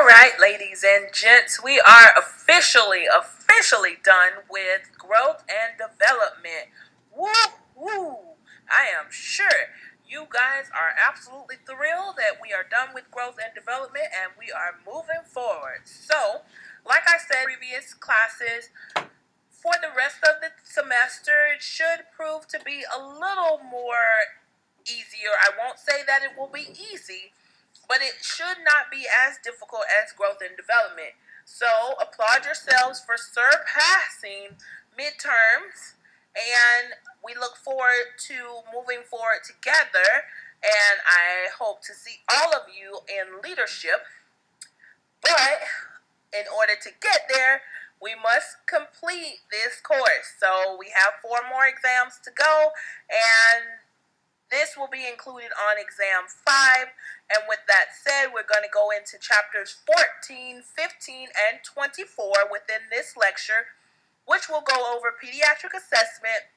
All right, ladies and gents, we are officially done with growth and development. Woo woo! I am sure you guys are absolutely thrilled that we are done with growth and development and we are moving forward. So, like I said in previous classes, for the rest of the semester, it should prove to be a little more easier. I won't say that it will be easy, but it should not be as difficult as growth and development. So applaud yourselves for surpassing midterms, and we look forward to moving forward together. And I hope to see all of you in leadership. But in order to get there, we must complete this course. So we have 4 more exams to go, and this will be included on exam 5. And with that said, we're going to go into chapters 14, 15, and 24 within this lecture, which will go over pediatric assessment,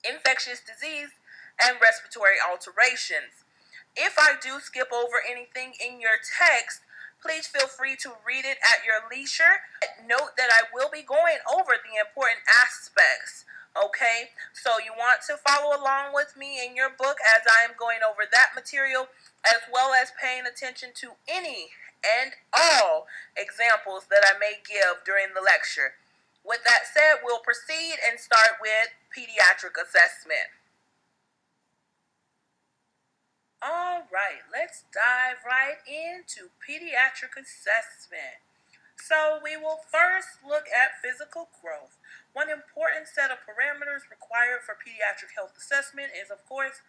infectious disease, and respiratory alterations. If I do skip over anything in your text, please feel free to read it at your leisure. Note that I will be going over the important aspects. Okay, so you want to follow along with me in your book as I am going over that material, as well as paying attention to any and all examples that I may give during the lecture. With that said, we'll proceed and start with pediatric assessment. All right, let's dive right into pediatric assessment. So we will first look at physical growth. One important set of parameters required for pediatric health assessment is, of course,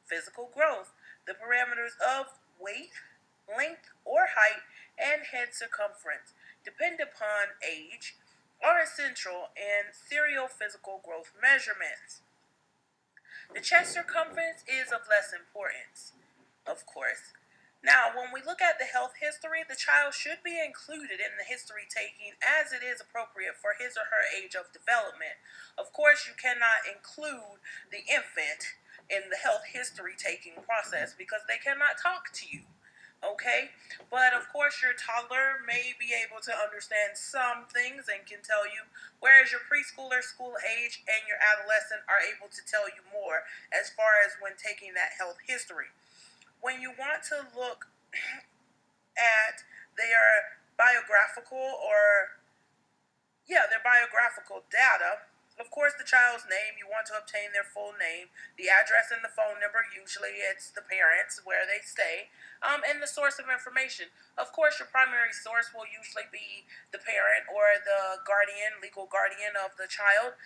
physical growth. The parameters of weight, length or height, and head circumference, depend upon age, are essential in serial physical growth measurements. The chest circumference is of less importance, of course. Now, when we look at the health history, the child should be included in the history taking as it is appropriate for his or her age of development. Of course, you cannot include the infant in the health history taking process because they cannot talk to you. Okay, but of course your toddler may be able to understand some things and can tell you, whereas your preschooler, school age, and your adolescent are able to tell you more as far as when taking that health history. When you want to look at their biographical their biographical data, of course, the child's name, you want to obtain their full name, the address and the phone number, usually it's the parents, where they stay, and the source of information. Of course, your primary source will usually be the parent or the guardian, legal guardian of the child.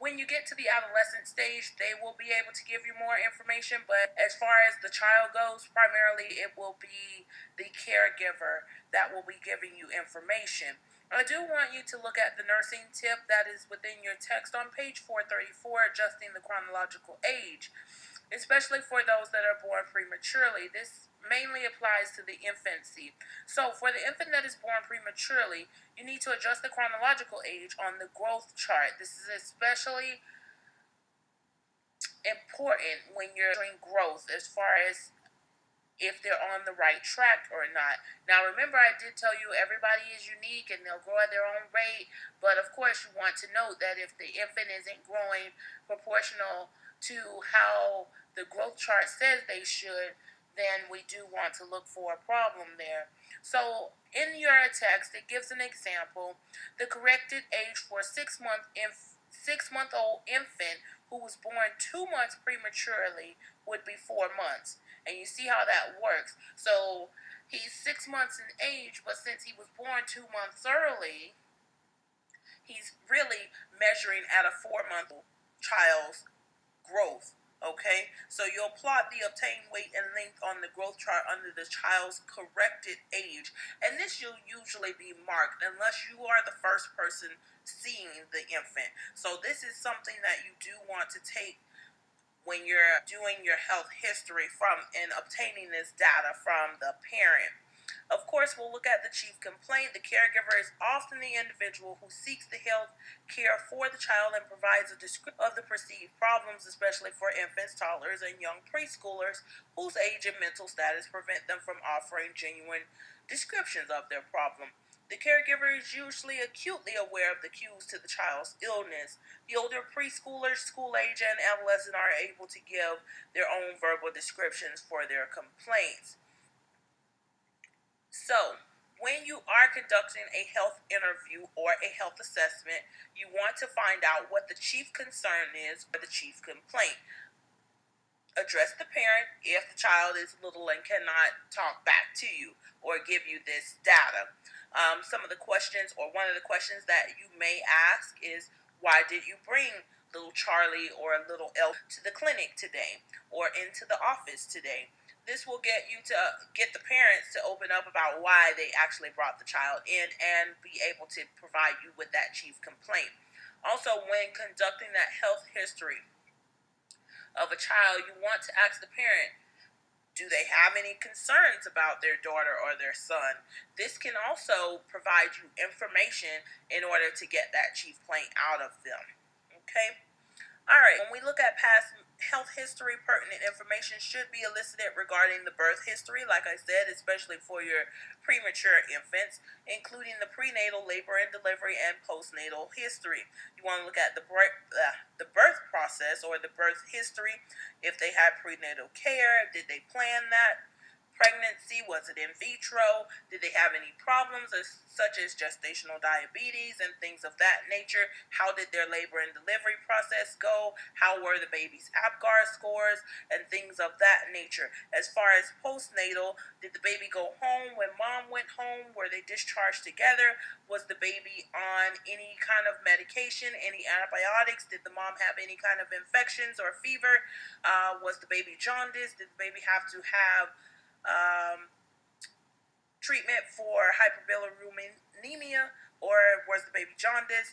When you get to the adolescent stage, they will be able to give you more information, but as far as the child goes, primarily it will be the caregiver that will be giving you information. I do want you to look at the nursing tip that is within your text on page 434, adjusting the chronological age, especially for those that are born prematurely. This mainly applies to the infancy. So for the infant that is born prematurely, you need to adjust the chronological age on the growth chart. This is especially important when you're doing growth as far as if they're on the right track or not. Now remember, I did tell you everybody is unique and they'll grow at their own rate, but of course you want to note that if the infant isn't growing proportional to how the growth chart says they should, then we do want to look for a problem there. So in your text, it gives an example. The corrected age for a 6-month-old infant who was born 2 months prematurely would be 4 months. And you see how that works. So he's 6 months in age, but since he was born 2 months early, he's really measuring at a 4-month child's growth. Okay, so you'll plot the obtained weight and length on the growth chart under the child's corrected age, and this will usually be marked unless you are the first person seeing the infant. So this is something that you do want to take when you're doing your health history from and obtaining this data from the parent. Of course, we'll look at the chief complaint. The caregiver is often the individual who seeks the health care for the child and provides a description of the perceived problems, especially for infants, toddlers, and young preschoolers whose age and mental status prevent them from offering genuine descriptions of their problem. The caregiver is usually acutely aware of the cues to the child's illness. The older preschoolers, school age, and adolescent are able to give their own verbal descriptions for their complaints. So, when you are conducting a health interview or a health assessment, you want to find out what the chief concern is or the chief complaint. Address the parent if the child is little and cannot talk back to you or give you this data. Some of the questions, or one of the questions that you may ask is, why did you bring little Charlie or little Elle to the clinic today or into the office today? This will get you to get the parents to open up about why they actually brought the child in and be able to provide you with that chief complaint. Also, when conducting that health history of a child, you want to ask the parent, do they have any concerns about their daughter or their son? This can also provide you information in order to get that chief complaint out of them. Okay? All right, when we look at past health history, pertinent information should be elicited regarding the birth history, like I said, especially for your premature infants, including the prenatal, labor and delivery, and postnatal history. You want to look at the birth process or the birth history, if they had prenatal care, did they plan that? Pregnancy, was it in vitro? Did they have any problems such as gestational diabetes and things of that nature? How did their labor and delivery process go? How were the baby's APGAR scores and things of that nature? As far as postnatal, did the baby go home when mom went home? Were they discharged together? Was the baby on any kind of medication, any antibiotics? Did the mom have any kind of infections or fever? Was the baby jaundiced? Did the baby have to have treatment for hyperbilirubinemia, or was the baby jaundiced?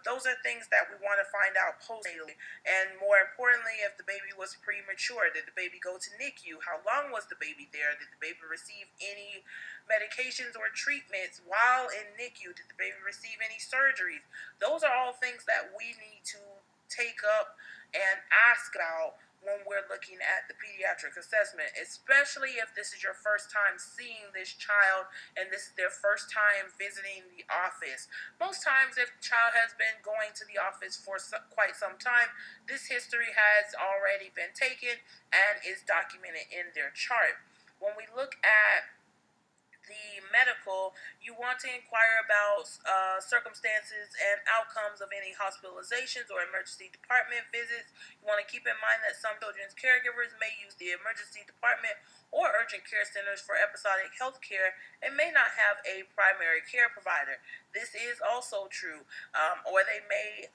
Those are things that we want to find out postnatally. And more importantly, if the baby was premature, did the baby go to NICU? How long was the baby there? Did the baby receive any medications or treatments while in NICU? Did the baby receive any surgeries? Those are all things that we need to take up and ask about when we're looking at the pediatric assessment, especially if this is your first time seeing this child and this is their first time visiting the office. Most times, if the child has been going to the office for quite some time, this history has already been taken and is documented in their chart. When we look at the medical, you want to inquire about circumstances and outcomes of any hospitalizations or emergency department visits. You want to keep in mind that some children's caregivers may use the emergency department or urgent care centers for episodic health care and may not have a primary care provider. This is also true. Or they may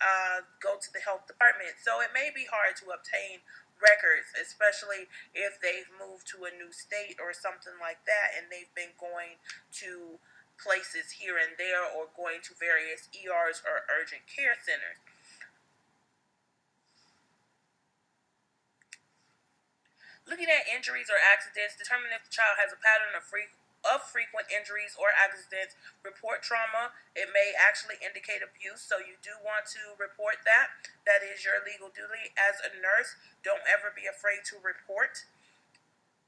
go to the health department. So it may be hard to obtain records, especially if they've moved to a new state or something like that and they've been going to places here and there or going to various ERs or urgent care centers. Looking at injuries or accidents, determine if the child has a pattern of frequent injuries or accidents. Report trauma. It may actually indicate abuse, so you do want to report that. That is your legal duty as a nurse. Don't ever be afraid to report.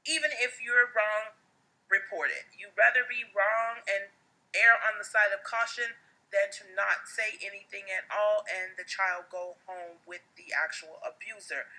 Even if you're wrong, report it. You'd rather be wrong and err on the side of caution than to not say anything at all and the child go home with the actual abuser.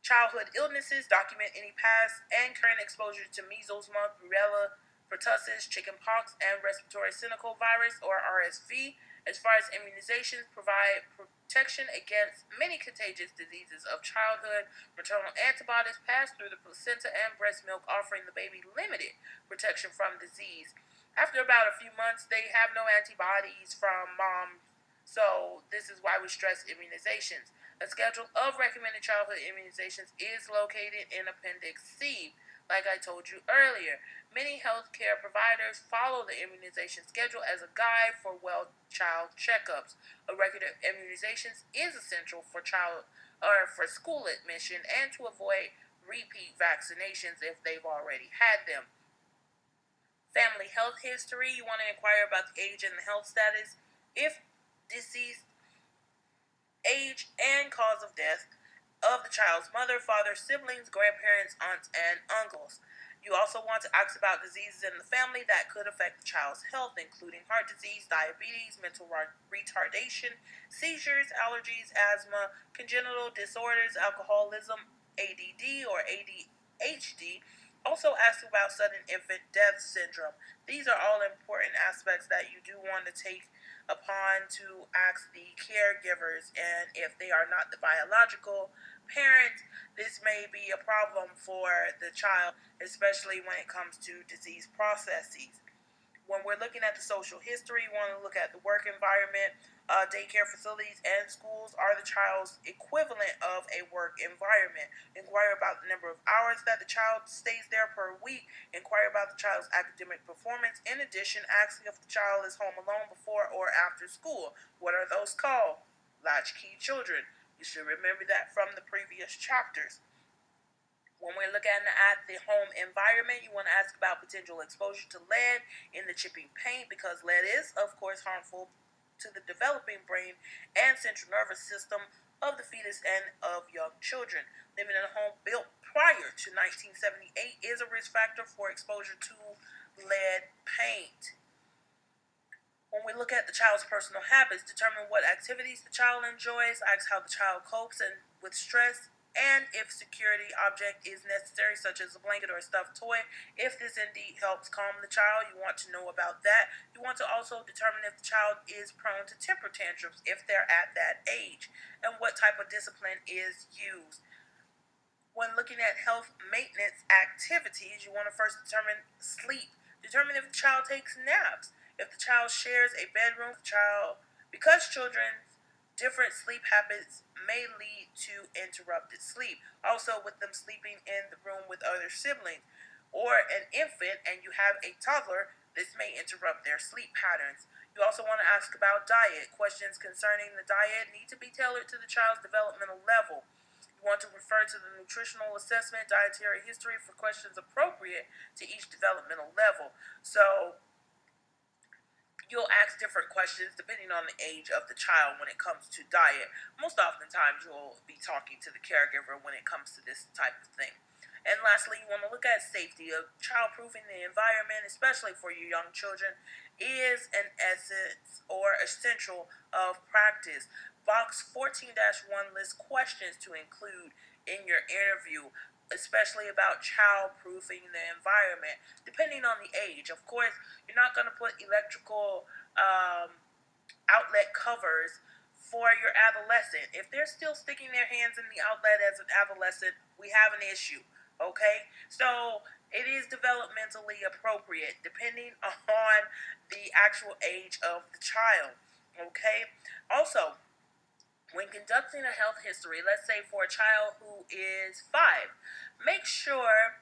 Childhood illnesses, document any past and current exposure to measles, mumps, rubella, pertussis, chickenpox, and respiratory syncytial virus or RSV. As far as immunizations, provide protection against many contagious diseases of childhood. Maternal antibodies pass through the placenta and breast milk, offering the baby limited protection from disease. After about a few months, they have no antibodies from mom, so this is why we stress immunizations. A schedule of recommended childhood immunizations is located in Appendix C. Like I told you earlier, many healthcare providers follow the immunization schedule as a guide for well child checkups. A record of immunizations is essential for school admission and to avoid repeat vaccinations if they've already had them. Family health history, you want to inquire about the age and the health status, if deceased, age, and cause of death of the child's mother, father, siblings, grandparents, aunts, and uncles. You also want to ask about diseases in the family that could affect the child's health, including heart disease, diabetes, mental retardation, seizures, allergies, asthma, congenital disorders, alcoholism, ADD or ADHD. Also ask about sudden infant death syndrome. These are all important aspects that you do want to take upon to ask the caregivers, and if they are not the biological parents, this may be a problem for the child, especially when it comes to disease processes. When we're looking at the social history, we want to look at the work environment. Daycare facilities and schools are the child's equivalent of a work environment. Inquire about the number of hours that the child stays there per week. Inquire about the child's academic performance. In addition, ask if the child is home alone before or after school. What are those called? Latchkey children. You should remember that from the previous chapters. When we're looking at the home environment, you want to ask about potential exposure to lead in the chipping paint, because lead is, of course, harmful to the developing brain and central nervous system of the fetus and of young children. Living in a home built prior to 1978 is a risk factor for exposure to lead paint. When we look at the child's personal habits, determine what activities the child enjoys, ask how the child copes and with stress, and if security object is necessary, such as a blanket or a stuffed toy. If this indeed helps calm the child, you want to know about that. You want to also determine if the child is prone to temper tantrums if they're at that age, and what type of discipline is used. When looking at health maintenance activities, you want to first determine sleep. Determine if the child takes naps. If the child shares a bedroom with the child, because children's different sleep habits may lead to interrupted sleep. Also, with them sleeping in the room with other siblings or an infant and you have a toddler, this may interrupt their sleep patterns. You also want to ask about diet. Questions concerning the diet need to be tailored to the child's developmental level. You want to refer to the nutritional assessment, dietary history for questions appropriate to each developmental level. So you'll ask different questions depending on the age of the child when it comes to diet. Most oftentimes you'll be talking to the caregiver when it comes to this type of thing. And lastly, you want to look at safety. Of child-proofing the environment, especially for your young children, is an essence or essential of practice. Box 14-1 lists questions to include in your interview, especially about child-proofing the environment, depending on the age. Of course, you're not going to put electrical outlet covers for your adolescent. If they're still sticking their hands in the outlet as an adolescent, we have an issue. Okay? So it is developmentally appropriate depending on the actual age of the child. Okay? Also, when conducting a health history, let's say for a child who is 5, make sure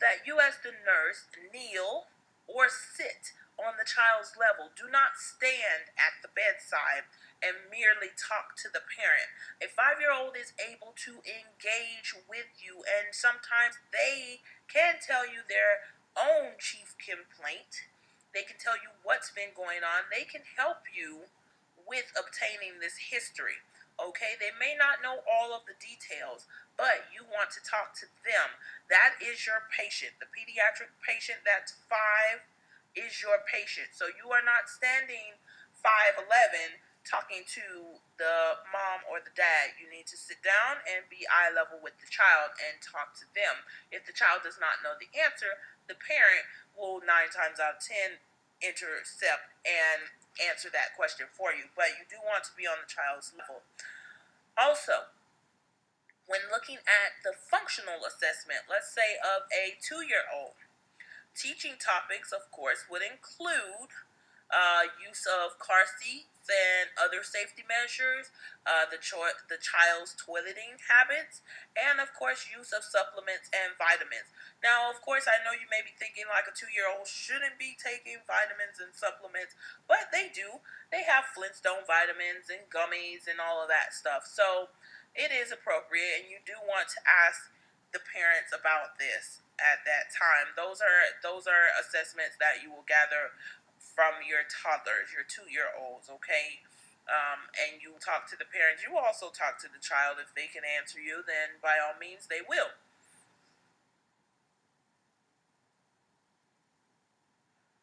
that you as the nurse kneel or sit on the child's level. Do not stand at the bedside and merely talk to the parent. A 5-year-old is able to engage with you, and sometimes they can tell you their own chief complaint. They can tell you what's been going on. They can help you with obtaining this history. Okay, they may not know all of the details, but you want to talk to them. That is your patient. The pediatric patient that's 5 is your patient. So you are not standing 5'11" talking to the mom or the dad. You need to sit down and be eye level with the child and talk to them. If the child does not know the answer, the parent will 9 times out of 10 intercept and answer that question for you. But you do want to be on the child's level. Also, when looking at the functional assessment, let's say of a 2-year-old, teaching topics, of course, would include use of car seats and other safety measures, the child's toileting habits, and of course, use of supplements and vitamins. Now, of course, I know you may be thinking like a 2-year-old shouldn't be taking vitamins and supplements, but they do. They have Flintstone vitamins and gummies and all of that stuff. So it is appropriate, and you do want to ask the parents about this at that time. Those are assessments that you will gather from your toddlers, your 2 year olds, okay? And you talk to the parents. You also talk to the child. If they can answer you, then by all means they will.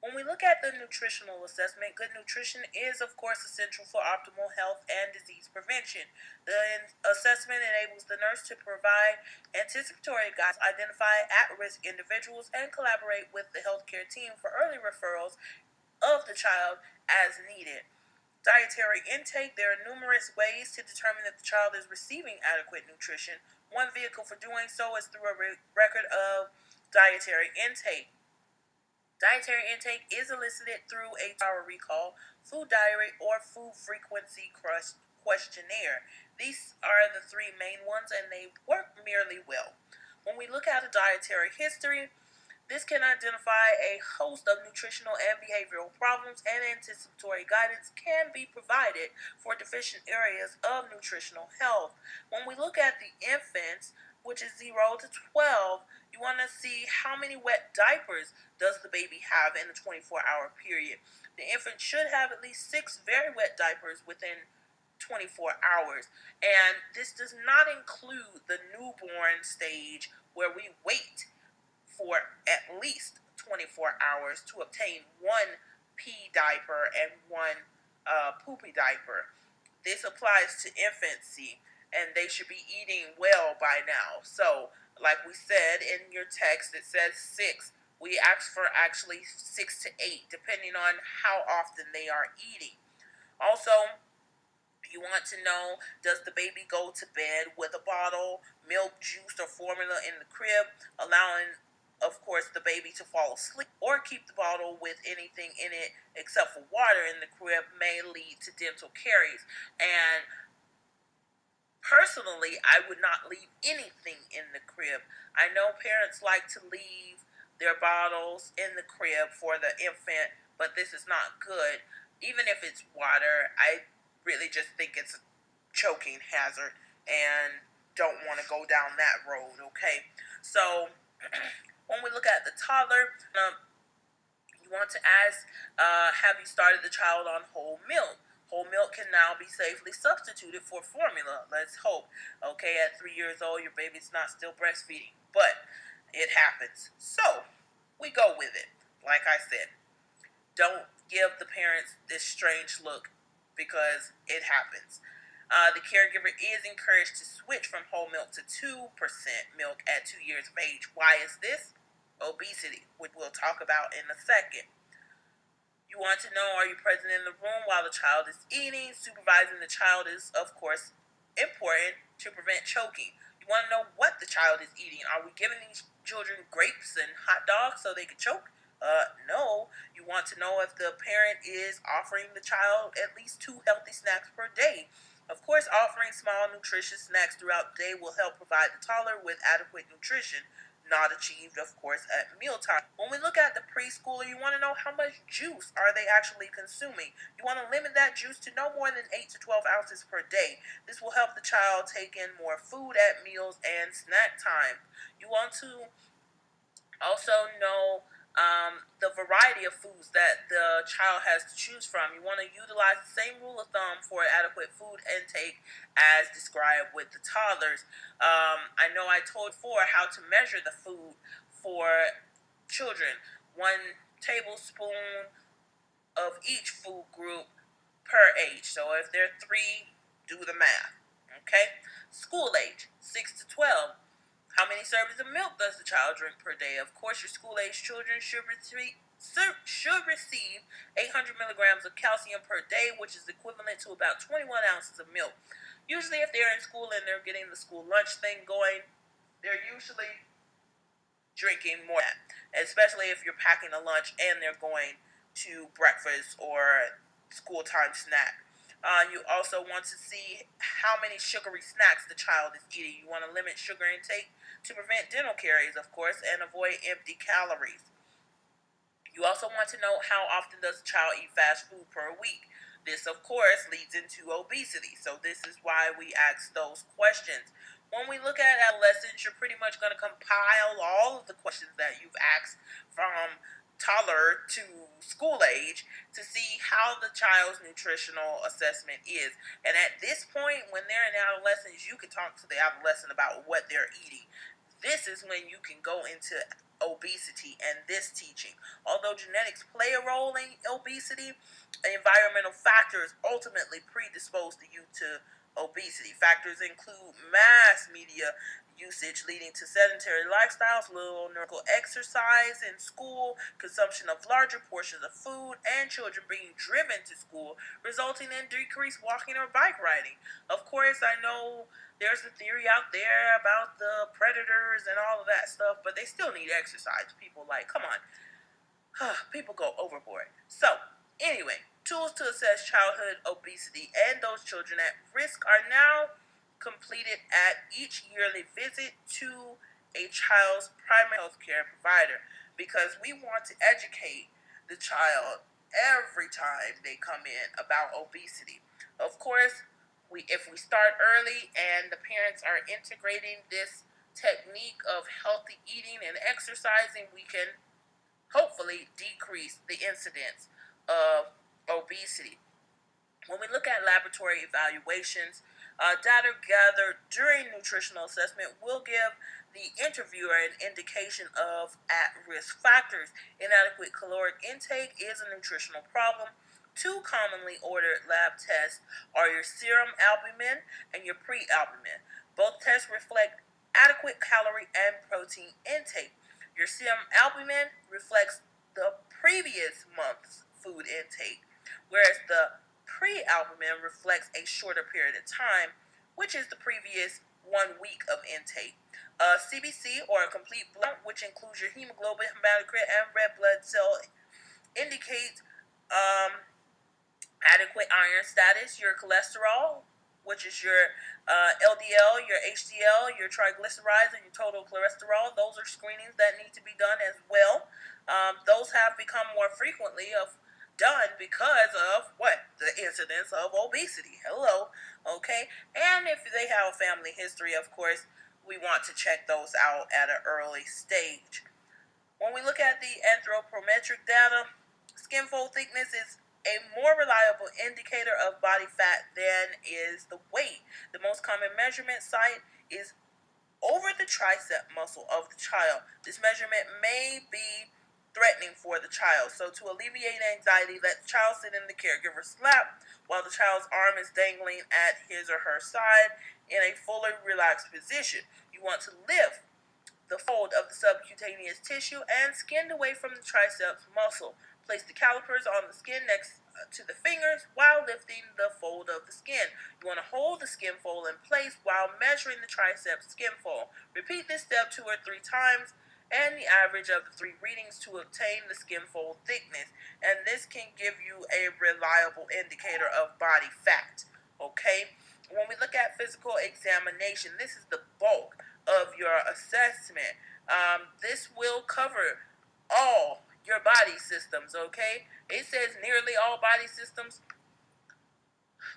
When we look at the nutritional assessment, good nutrition is, of course, essential for optimal health and disease prevention. The assessment enables the nurse to provide anticipatory guidance, identify at risk individuals, and collaborate with the healthcare team for early referrals of the child as needed. Dietary intake, there are numerous ways to determine if the child is receiving adequate nutrition. One vehicle for doing so is through a record of dietary intake. Dietary intake is elicited through a power recall, food diary, or food frequency questionnaire. These are the three main ones, and they work merely well. When we look at a dietary history, this can identify a host of nutritional and behavioral problems, and anticipatory guidance can be provided for deficient areas of nutritional health. When we look at the infants, which is 0 to 12, you want to see how many wet diapers does the baby have in a 24-hour period. The infant should have at least 6 very wet diapers within 24 hours. And this does not include the newborn stage where we wait for at least 24 hours to obtain one pee diaper and one poopy diaper. This applies to infancy, and they should be eating well by now. So, like we said in your text, it says 6. We ask for actually 6 to 8, depending on how often they are eating. Also, you want to know, does the baby go to bed with a bottle, milk, juice, or formula in the crib, allowing, of course, the baby to fall asleep, or keep the bottle with anything in it except for water in the crib may lead to dental caries. And personally, I would not leave anything in the crib. I know parents like to leave their bottles in the crib for the infant, but this is not good. Even if it's water, I really just think it's a choking hazard and don't want to go down that road, okay? So, when we look at the toddler, you want to ask, have you started the child on whole milk? Whole milk can now be safely substituted for formula. Let's hope. Okay, at 3 years old, your baby's not still breastfeeding, but it happens. So we go with it. Like I said, don't give the parents this strange look because it happens. The caregiver is encouraged to switch from whole milk to 2% milk at 2 years of age. Why is this? Obesity, which we'll talk about in a second. You want to know, are you present in the room while the child is eating? Supervising the child is, of course, important to prevent choking. You want to know what the child is eating. Are we giving these children grapes and hot dogs so they can choke? No. You want to know if the parent is offering the child at least 2 healthy snacks per day. Of course, offering small, nutritious snacks throughout the day will help provide the toddler with adequate nutrition, not achieved, of course, at mealtime. When we look at the preschooler, you want to know how much juice are they actually consuming. You want to limit that juice to no more than 8 to 12 ounces per day. This will help the child take in more food at meals and snack time. You want to also know the variety of foods that the child has to choose from. You want to utilize the same rule of thumb for adequate food intake as described with the toddlers. I know I told before how to measure the food for children. 1 tablespoon of each food group per age. So if they're 3, do the math. Okay? School age, 6 to 12. How many servings of milk does the child drink per day? Of course, your school-age children should receive 800 milligrams of calcium per day, which is equivalent to about 21 ounces of milk. Usually, if they're in school and they're getting the school lunch thing going, they're usually drinking more, especially if you're packing a lunch and they're going to breakfast or school time snack. You also want to see how many sugary snacks the child is eating. You want to limit sugar intake to prevent dental caries, of course, and avoid empty calories. You also want to know how often does a child eat fast food per week. This, of course, leads into obesity. So this is why we ask those questions. When we look at adolescents, you're pretty much going to compile all of the questions that you've asked from toddler to school age to see how the child's nutritional assessment is. And at this point, when they're in adolescence, you can talk to the adolescent about what they're eating. This is when you can go into obesity and this teaching. Although genetics play a role in obesity, environmental factors ultimately predispose the youth to obesity. Factors include mass media usage leading to sedentary lifestyles, little numerical exercise in school, consumption of larger portions of food, and children being driven to school, resulting in decreased walking or bike riding. Of course, I know there's a theory out there about the predators and all of that stuff, but they still need exercise. People like, come on, people go overboard. So, anyway, tools to assess childhood obesity and those children at risk are now completed at each yearly visit to a child's primary health care provider, because we want to educate the child every time they come in about obesity. Of course, if we start early and the parents are integrating this technique of healthy eating and exercising, we can hopefully decrease the incidence of obesity. When we look at laboratory evaluations, data gathered during nutritional assessment will give the interviewer an indication of at-risk factors. Inadequate caloric intake is a nutritional problem. Two commonly ordered lab tests are your serum albumin and your pre-albumin. Both tests reflect adequate calorie and protein intake. Your serum albumin reflects the previous month's food intake, whereas the pre-albumin reflects a shorter period of time, which is the previous 1 week of intake. CBC, or a complete blood, which includes your hemoglobin, hematocrit, and red blood cell, indicates adequate iron status, your cholesterol, which is your LDL, your HDL, your triglycerides, and your total cholesterol. Those are screenings that need to be done as well. Those have become more frequently done because of what? The incidence of obesity. Hello. Okay. And if they have a family history, of course, we want to check those out at an early stage. When we look at the anthropometric data, skin fold thickness is a more reliable indicator of body fat than is the weight. The most common measurement site is over the tricep muscle of the child. This measurement may be threatening for the child. So to alleviate anxiety, let the child sit in the caregiver's lap while the child's arm is dangling at his or her side in a fully relaxed position. You want to lift the fold of the subcutaneous tissue and skin away from the triceps muscle. Place the calipers on the skin next to the fingers while lifting the fold of the skin. You want to hold the skin fold in place while measuring the triceps skin fold. Repeat this step 2 or 3 times and the average of the 3 readings to obtain the skin fold thickness. And this can give you a reliable indicator of body fat. Okay? When we look at physical examination, this is the bulk of your assessment. This will cover all your body systems, okay? It says nearly all body systems.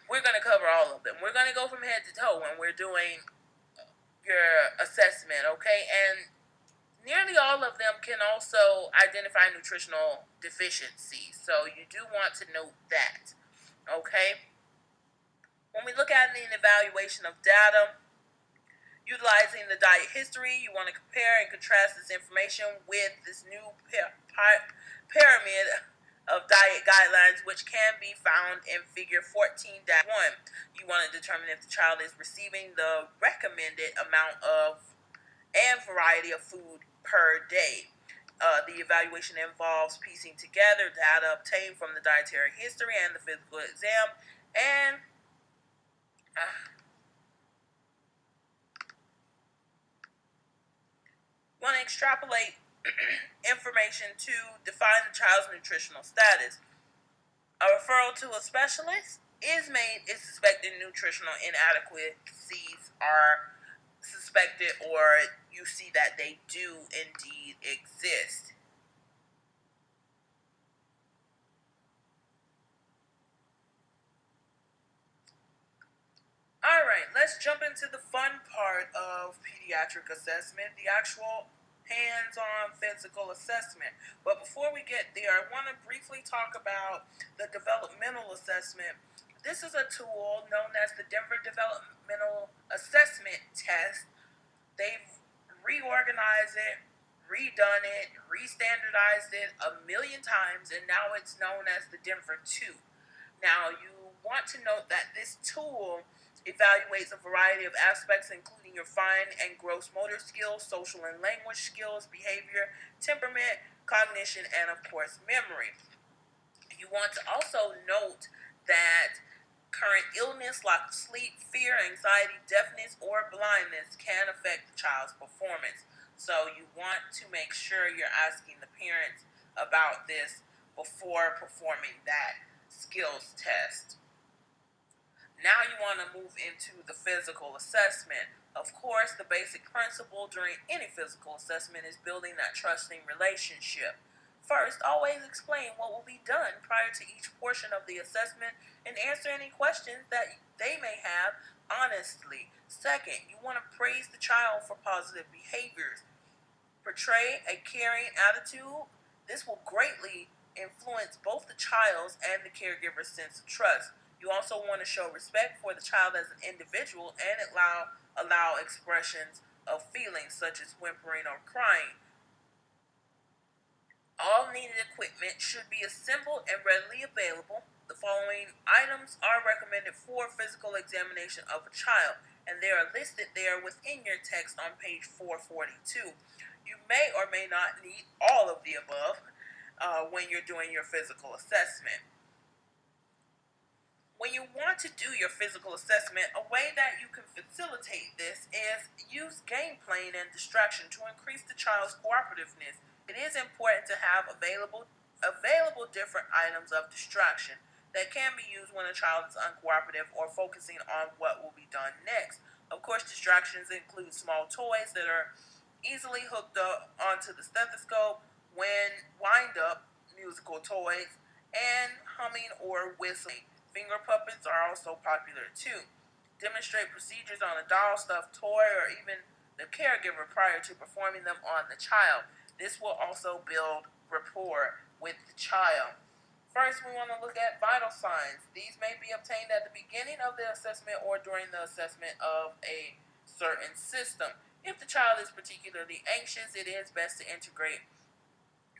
We're going to cover all of them. We're going to go from head to toe when we're doing your assessment, okay? And nearly all of them can also identify nutritional deficiencies, so you do want to note that, okay? When we look at the evaluation of data, utilizing the diet history, you want to compare and contrast this information with this new pyramid of diet guidelines, which can be found in figure 14-1. You want to determine if the child is receiving the recommended amount of and variety of food per day. The evaluation involves piecing together data obtained from the dietary history and the physical exam, and want to extrapolate information to define the child's nutritional status. A referral to a specialist is made if suspected nutritional inadequacies are suspected or you see that they do indeed exist. Alright, let's jump into the fun fun part of pediatric assessment, the actual hands-on physical assessment. But before we get there, I want to briefly talk about the developmental assessment. This is a tool known as the Denver Developmental Assessment Test. They've reorganized it, redone it, restandardized it a million times, and now it's known as the Denver 2. Now, you want to note that this tool evaluates a variety of aspects, including your fine and gross motor skills, social and language skills, behavior, temperament, cognition, and of course, memory. You want to also note that current illness like sleep, fear, anxiety, deafness, or blindness can affect the child's performance. So you want to make sure you're asking the parents about this before performing that skills test. Now you want to move into the physical assessment. Of course, the basic principle during any physical assessment is building that trusting relationship. First, always explain what will be done prior to each portion of the assessment and answer any questions that they may have honestly. Second, you want to praise the child for positive behaviors. Portray a caring attitude. This will greatly influence both the child's and the caregiver's sense of trust. You also want to show respect for the child as an individual and allow expressions of feelings such as whimpering or crying. All needed equipment should be assembled and readily available. The following items are recommended for physical examination of a child, and they are listed there within your text on page 442. You may or may not need all of the above when you're doing your physical assessment. When you want to do your physical assessment, a way that you can facilitate this is use game playing and distraction to increase the child's cooperativeness. It is important to have available different items of distraction that can be used when a child is uncooperative or focusing on what will be done next. Of course, distractions include small toys that are easily hooked up onto the stethoscope, wind up musical toys, and humming or whistling. Finger puppets are also popular too. Demonstrate procedures on a doll, stuffed toy, or even the caregiver prior to performing them on the child. This will also build rapport with the child. First, we want to look at vital signs. These may be obtained at the beginning of the assessment or during the assessment of a certain system. If the child is particularly anxious, it is best to integrate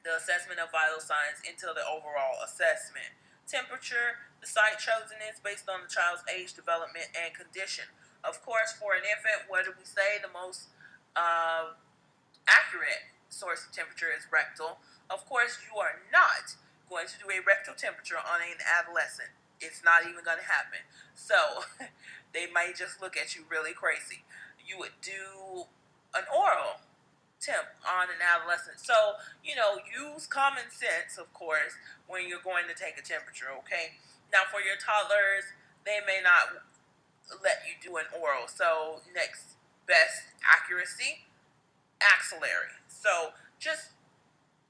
the assessment of vital signs into the overall assessment. Temperature, the site chosen is based on the child's age, development, and condition. Of course, for an infant, what do we say? The most accurate source of temperature is rectal. Of course, you are not going to do a rectal temperature on an adolescent. It's not even going to happen. So, they might just look at you really crazy. You would do an oral temp on an adolescent. So, use common sense, of course, when you're going to take a temperature, okay? Now, for your toddlers, they may not let you do an oral. So, next best accuracy, axillary. So, just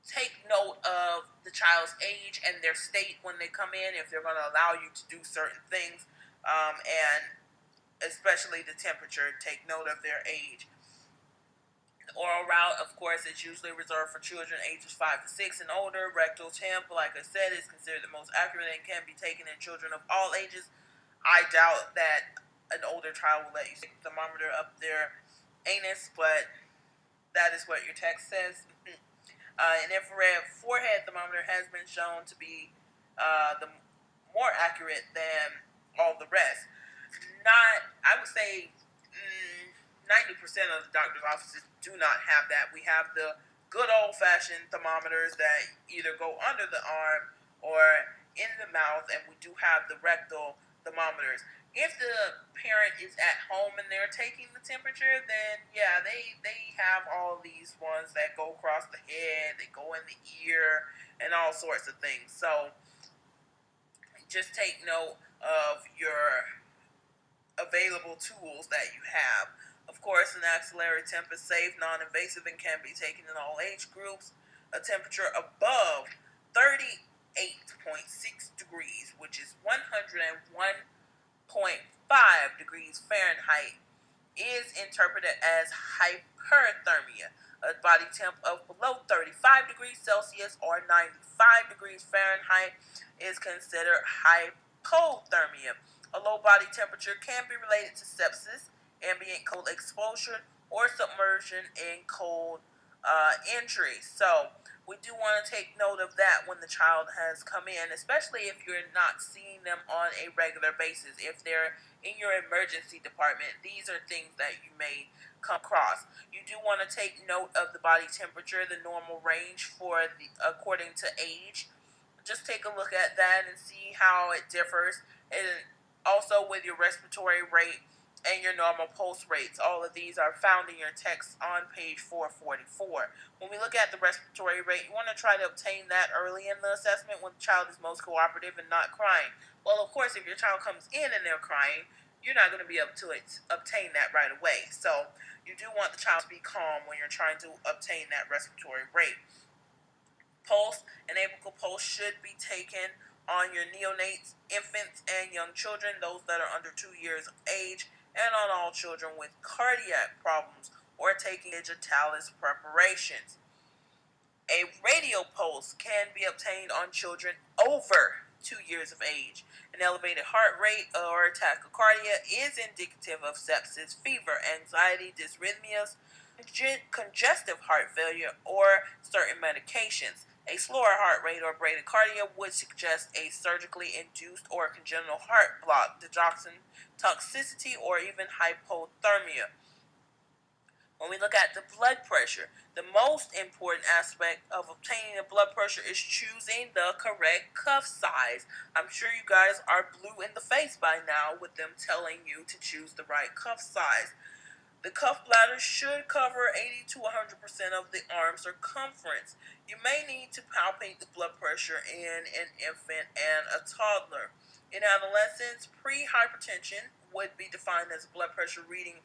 take note of the child's age and their state when they come in, if they're going to allow you to do certain things, and especially the temperature. Take note of their age. The oral route, of course, is usually reserved for children ages 5 to 6 and older. Rectal temp, like I said, is considered the most accurate and can be taken in children of all ages. I doubt that an older child will let you stick the thermometer up their anus, but that is what your text says. An infrared forehead thermometer has been shown to be the more accurate than all the rest. I would say 90% of the doctor's offices do not have that. We have the good old-fashioned thermometers that either go under the arm or in the mouth, and we do have the rectal thermometers. If the parent is at home and they're taking the temperature, then yeah, they have all these ones that go across the head, they go in the ear, and all sorts of things. So just take note of your available tools that you have. Of course, an axillary temp is safe, non-invasive, and can be taken in all age groups. A temperature above 38.6 degrees, which is 101.5 degrees Fahrenheit, is interpreted as hyperthermia. A body temp of below 35 degrees Celsius or 95 degrees Fahrenheit is considered hypothermia. A low body temperature can be related to sepsis, ambient cold exposure, or submersion in cold injury. So we do want to take note of that when the child has come in, especially if you're not seeing them on a regular basis. If they're in your emergency department, these are things that you may come across. You do want to take note of the body temperature, the normal range for the according to age. Just take a look at that and see how it differs, and also with your respiratory rate and your normal pulse rates. All of these are found in your text on page 444. When we look at the respiratory rate, you want to try to obtain that early in the assessment when the child is most cooperative and not crying. Well, of course, if your child comes in and they're crying, you're not going to be able to obtain that right away. So you do want the child to be calm when you're trying to obtain that respiratory rate. Pulse and apical pulse should be taken on your neonates, infants, and young children, those that are under 2 years of age, and on all children with cardiac problems or taking digitalis preparations. A radial pulse can be obtained on children over 2 years of age. An elevated heart rate or tachycardia is indicative of sepsis, fever, anxiety, dysrhythmias, congestive heart failure, or certain medications. A slower heart rate or bradycardia would suggest a surgically induced or congenital heart block, digoxin toxicity, or even hypothermia. When we look at the blood pressure, the most important aspect of obtaining the blood pressure is choosing the correct cuff size. I'm sure you guys are blue in the face by now with them telling you to choose the right cuff size. The cuff bladder should cover 80 to 100% of the arm circumference. You may need to palpate the blood pressure in an infant and a toddler. In adolescents, pre-hypertension would be defined as blood pressure reading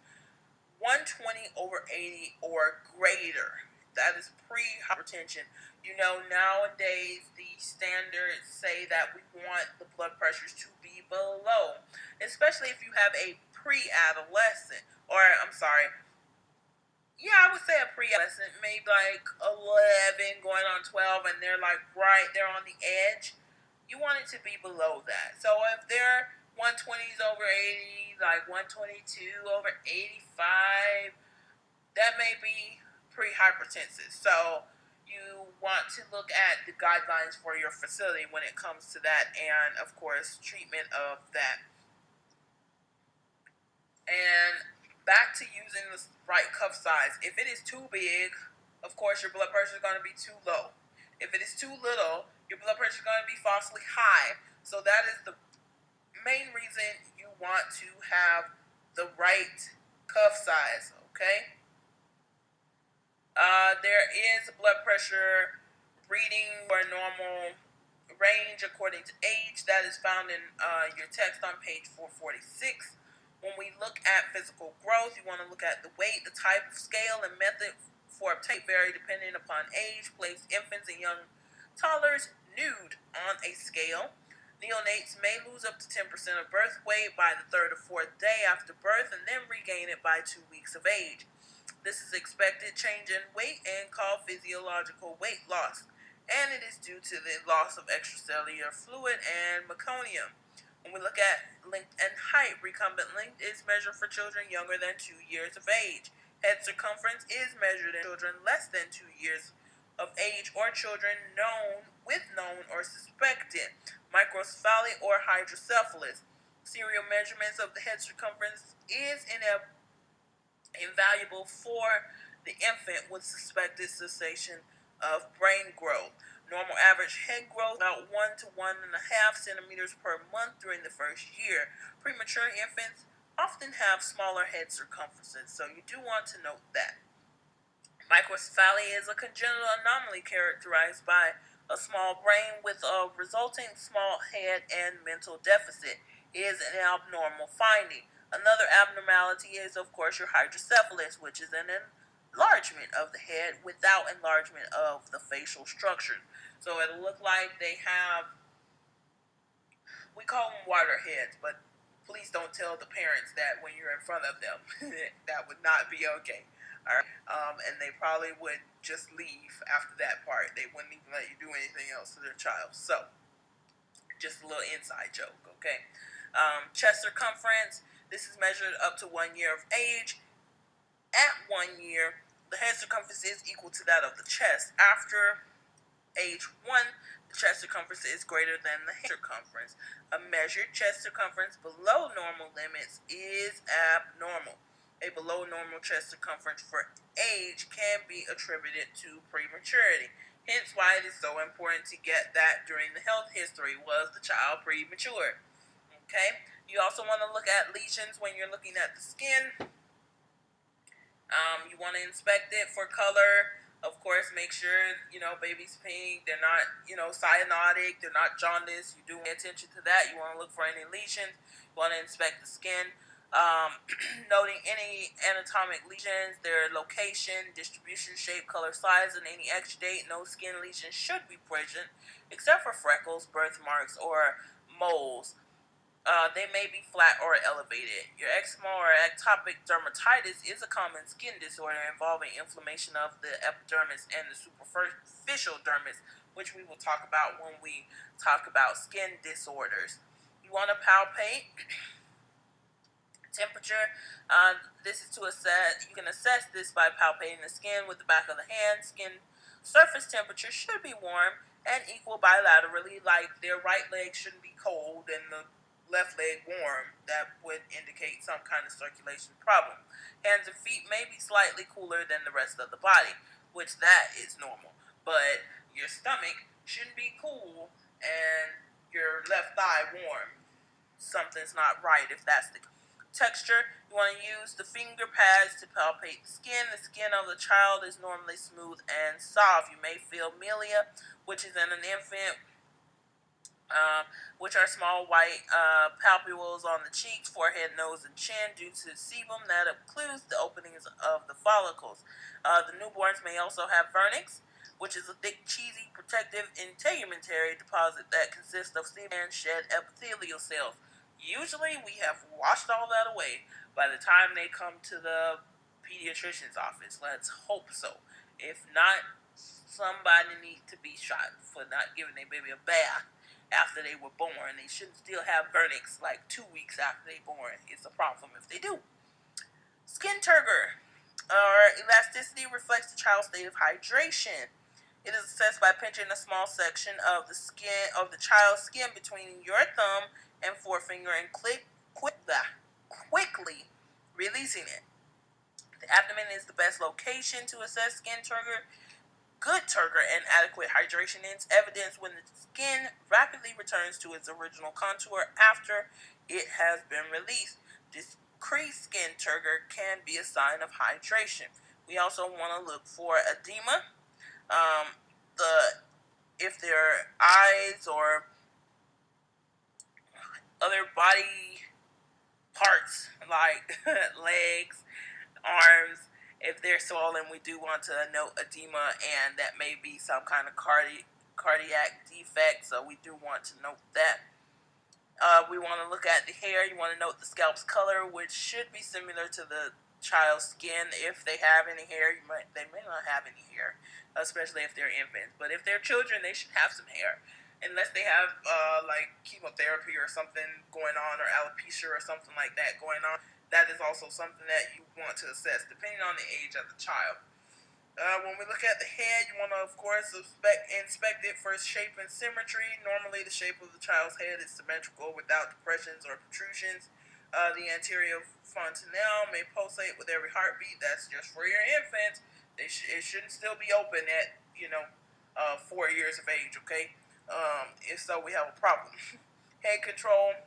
120 over 80 or greater. That is pre-hypertension. You know, nowadays the standards say that we want the blood pressures to be below, especially if you have a pre-adolescent, or I'm sorry, yeah, I would say a pre-adolescent, maybe like 11 going on 12, and they're like right there on the edge. You want it to be below that. So if they're 120s over 80, like 122 over 85, that may be pre-hypertensive. So you want to look at the guidelines for your facility when it comes to that, and of course treatment of that. And back to using the right cuff size. If it is too big, of course your blood pressure is going to be too low. If it is too little, your blood pressure is going to be falsely high. So that is the main reason you want to have the right cuff size, okay? There is blood pressure reading for a normal range according to age. That is found in your text on page 446. When we look at physical growth, you want to look at the weight, the type of scale, and method for uptake vary depending upon age. Place infants and young toddlers nude on a scale. Neonates may lose up to 10% of birth weight by the third or fourth day after birth and then regain it by 2 weeks of age. This is expected change in weight and called physiological weight loss, and it is due to the loss of extracellular fluid and meconium. When we look at length and height, recumbent length is measured for children younger than 2 years of age. Head circumference is measured in children less than 2 years of age or children known or suspected microcephaly or hydrocephalus. Serial measurements of the head circumference is invaluable for the infant with suspected cessation of brain growth. Normal average head growth about 1 to 1.5 centimeters per month during the first year. Premature infants often have smaller head circumferences, so you do want to note that. Microcephaly is a congenital anomaly characterized by a small brain with a resulting small head and mental deficit. It is an abnormal finding. Another abnormality is, of course, your hydrocephalus, which is an enlargement of the head without enlargement of the facial structures. So it'll look like they have, we call them water heads, but please don't tell the parents that when you're in front of them. That would not be okay. All right. And they probably would just leave after that part. They wouldn't even let you do anything else to their child. So, just a little inside joke, okay? Chest circumference. This is measured up to 1 year of age. At 1 year, the head circumference is equal to that of the chest. After age 1, the chest circumference is greater than the head circumference. A measured chest circumference below normal limits is abnormal. A below normal chest circumference for age can be attributed to prematurity. Hence why it is so important to get that during the health history. Was the child premature? Okay. You also want to look at lesions when you're looking at the skin. You want to inspect it for color. Of course, make sure, baby's pink. They're not, cyanotic. They're not jaundiced. You do pay attention to that. You want to look for any lesions. You want to inspect the skin. Noting any anatomic lesions, their location, distribution, shape, color, size, and any exudate. No skin lesions should be present, except for freckles, birthmarks, or moles. They may be flat or elevated. Your eczema or atopic dermatitis is a common skin disorder involving inflammation of the epidermis and the superficial dermis, which we will talk about when we talk about skin disorders. You want to palpate. Temperature. This is to assess. You can assess this by palpating the skin with the back of the hand. Skin surface temperature should be warm and equal bilaterally. Like their right leg shouldn't be cold and the left leg warm. That would indicate some kind of circulation problem. Hands and feet may be slightly cooler than the rest of the body, which that is normal. But your stomach shouldn't be cool and your left thigh warm. Something's not right if that's the case. Texture. You want to use the finger pads to palpate the skin. The skin of the child is normally smooth and soft. You may feel milia, which is in an infant, which are small white papules on the cheeks, forehead, nose, and chin due to sebum that occludes the openings of the follicles. The newborns may also have vernix, which is a thick, cheesy, protective, integumentary deposit that consists of sebum and shed epithelial cells. Usually, we have washed all that away by the time they come to the pediatrician's office. Let's hope so. If not, somebody needs to be shot for not giving their baby a bath after they were born. They shouldn't still have vernix like 2 weeks after they were born. It's a problem if they do. Skin turgor or elasticity reflects the child's state of hydration. It is assessed by pinching a small section of the skin of the child's skin between your thumb and forefinger and quickly releasing it. The abdomen is the best location to assess skin turgor. Good turgor and adequate hydration is evidenced when the skin rapidly returns to its original contour after it has been released. Decreased skin turgor can be a sign of hydration. We also want to look for edema. If their eyes or other body parts like legs, arms, if they're swollen, we do want to note edema, and that may be some kind of cardiac defect, so we do want to note that. We want to look at the hair. You want to note the scalp's color, which should be similar to the child's skin. If they have any hair, they may not have any hair, especially if they're infants. But if they're children, they should have some hair, unless they have like chemotherapy or something going on, or alopecia or something like that going on. That is also something that you want to assess, depending on the age of the child. When we look at the head, you want to, of course, inspect it for shape and symmetry. Normally, the shape of the child's head is symmetrical without depressions or protrusions. The anterior fontanelle may pulsate with every heartbeat. That's just for your infants. It shouldn't still be open at, 4 years of age, okay? If so, we have a problem. Head control.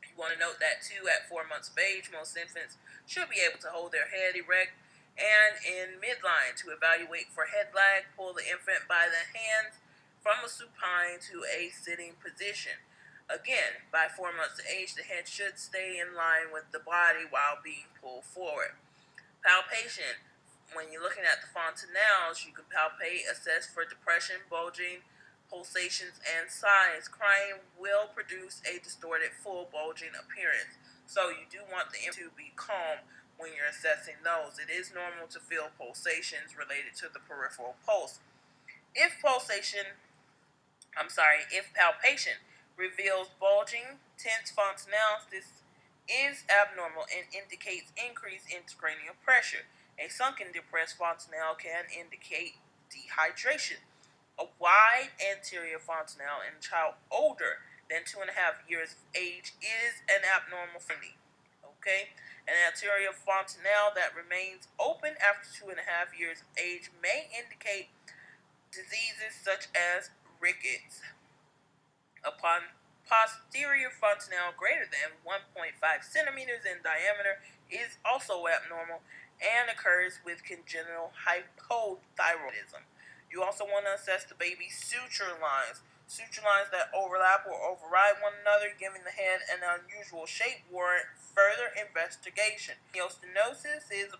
You want to note that, too, at 4 months of age, most infants should be able to hold their head erect and in midline. To evaluate for head lag, pull the infant by the hands from a supine to a sitting position. Again, by 4 months of age, the head should stay in line with the body while being pulled forward. Palpation. When you're looking at the fontanelles, you can palpate, assess for depression, bulging, pulsations, and size. Crying will produce a distorted, full bulging appearance. So you do want the to be calm when you're assessing those. It is normal to feel pulsations related to the peripheral pulse. If if palpation reveals bulging, tense fontanelles, this is abnormal and indicates increased intracranial pressure. A sunken depressed fontanelle can indicate dehydration. A wide anterior fontanelle in a child older than 2.5 years of age is an abnormal finding. Okay? An anterior fontanelle that remains open after 2.5 years of age may indicate diseases such as rickets. Upon posterior fontanelle greater than 1.5 centimeters in diameter is also abnormal and occurs with congenital hypothyroidism. You also want to assess the baby's suture lines. Suture lines that overlap or override one another, giving the head an unusual shape, warrant further investigation. Stenosis is a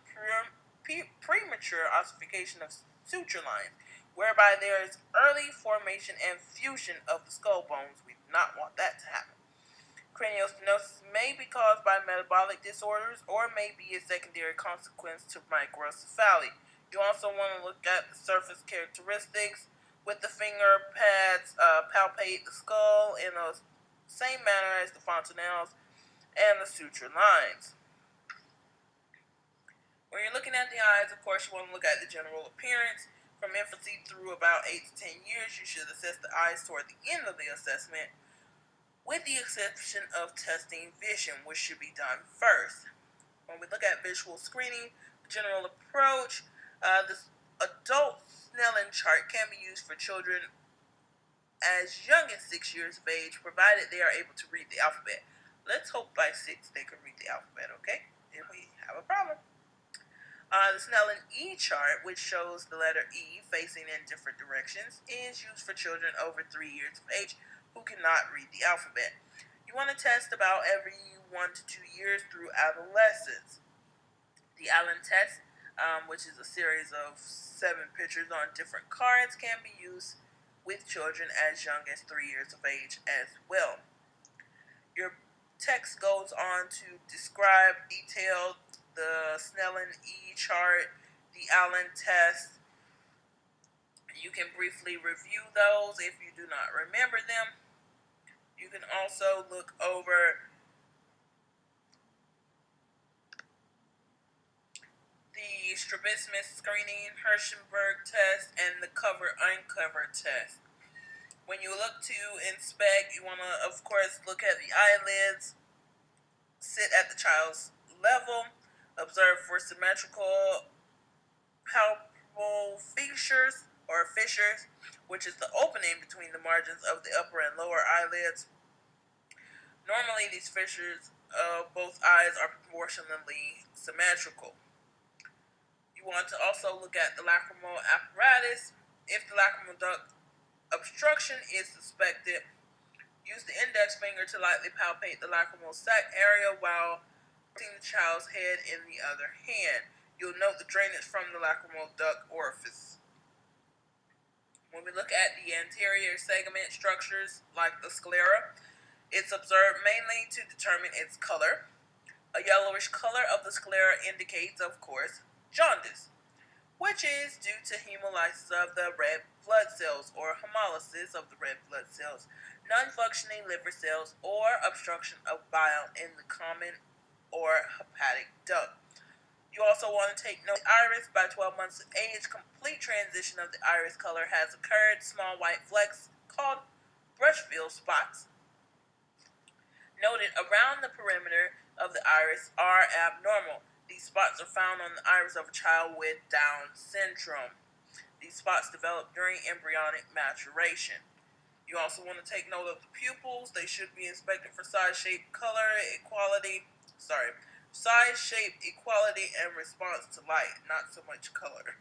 premature ossification of suture lines, whereby there is early formation and fusion of the skull bones. We do not want that to happen. Craniostenosis may be caused by metabolic disorders or may be a secondary consequence to microcephaly. You also want to look at the surface characteristics. With the finger pads, palpate the skull in the same manner as the fontanelles and the suture lines. When you're looking at the eyes, of course, you want to look at the general appearance. From infancy through about 8 to 10 years, you should assess the eyes toward the end of the assessment, with the exception of testing vision, which should be done first. When we look at visual screening, the general approach, this adult Snellen chart can be used for children as young as 6 years of age, provided they are able to read the alphabet. Let's hope by 6 they can read the alphabet, okay? If we have a problem. The Snellen E chart, which shows the letter E facing in different directions, is used for children over 3 years of age who cannot read the alphabet. You want to test about every 1 to 2 years through adolescence. The Allen test, which is a series of 7 pictures on different cards, can be used with children as young as 3 years of age as well. Your text goes on to describe detailed the Snellen E chart, the Allen test. You can briefly review those if you do not remember them. You can also look over the strabismus screening, Hirschberg test, and the cover-uncover test. When you look to inspect, you want to, of course, look at the eyelids, sit at the child's level, observe for symmetrical palpable fissures, which is the opening between the margins of the upper and lower eyelids. Normally, these fissures of both eyes are proportionally symmetrical. You want to also look at the lacrimal apparatus. If the lacrimal duct obstruction is suspected, use the index finger to lightly palpate the lacrimal sac area while pressing the child's head in the other hand. You'll note the drainage from the lacrimal duct orifice. When we look at the anterior segment structures, like the sclera, it's observed mainly to determine its color. A yellowish color of the sclera indicates, of course, jaundice, which is due to hemolysis of the red blood cells or hemolysis of the red blood cells, non-functioning liver cells, or obstruction of bile in the common or hepatic duct. You also want to take note of the iris. By 12 months of age, complete transition of the iris color has occurred. Small white flecks called brushbill spots noted around the perimeter of the iris are abnormal. These spots are found on the iris of a child with Down syndrome. These spots develop during embryonic maturation. You also want to take note of the pupils. They should be inspected for size, shape, equality, and response to light, not so much color.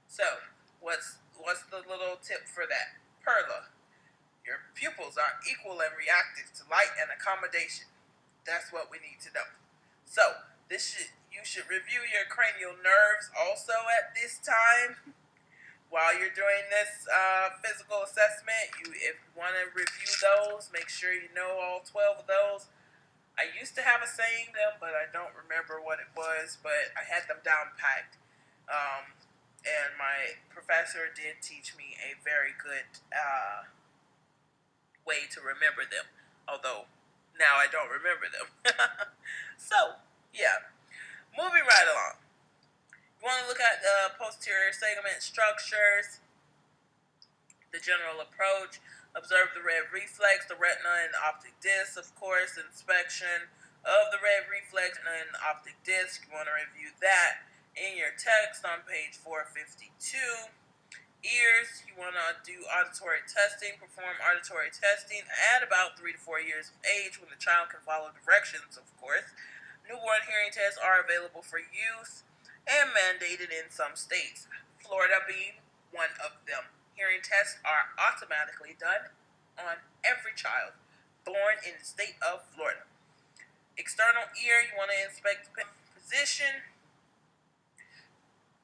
So, what's the little tip for that? Perla. Your pupils are equal and reactive to light and accommodation. That's what we need to know. So, you should review your cranial nerves also at this time. While you're doing this physical assessment, if you want to review those, make sure you know all 12 of those. I used to have a saying them, but I don't remember what it was. But I had them down packed, and my professor did teach me a very good way to remember them. Although now I don't remember them. So yeah, moving right along. You want to look at the posterior segment structures, the general approach, observe the red reflex, the retina and optic disc, of course, inspection of the red reflex and optic disc. You want to review that in your text on page 452. Ears, you want to do auditory testing, perform auditory testing at about 3 to 4 years of age when the child can follow directions, of course. Newborn hearing tests are available for use and mandated in some states, Florida being one of them. Hearing tests are automatically done on every child born in the state of Florida. External ear, you want to inspect the position.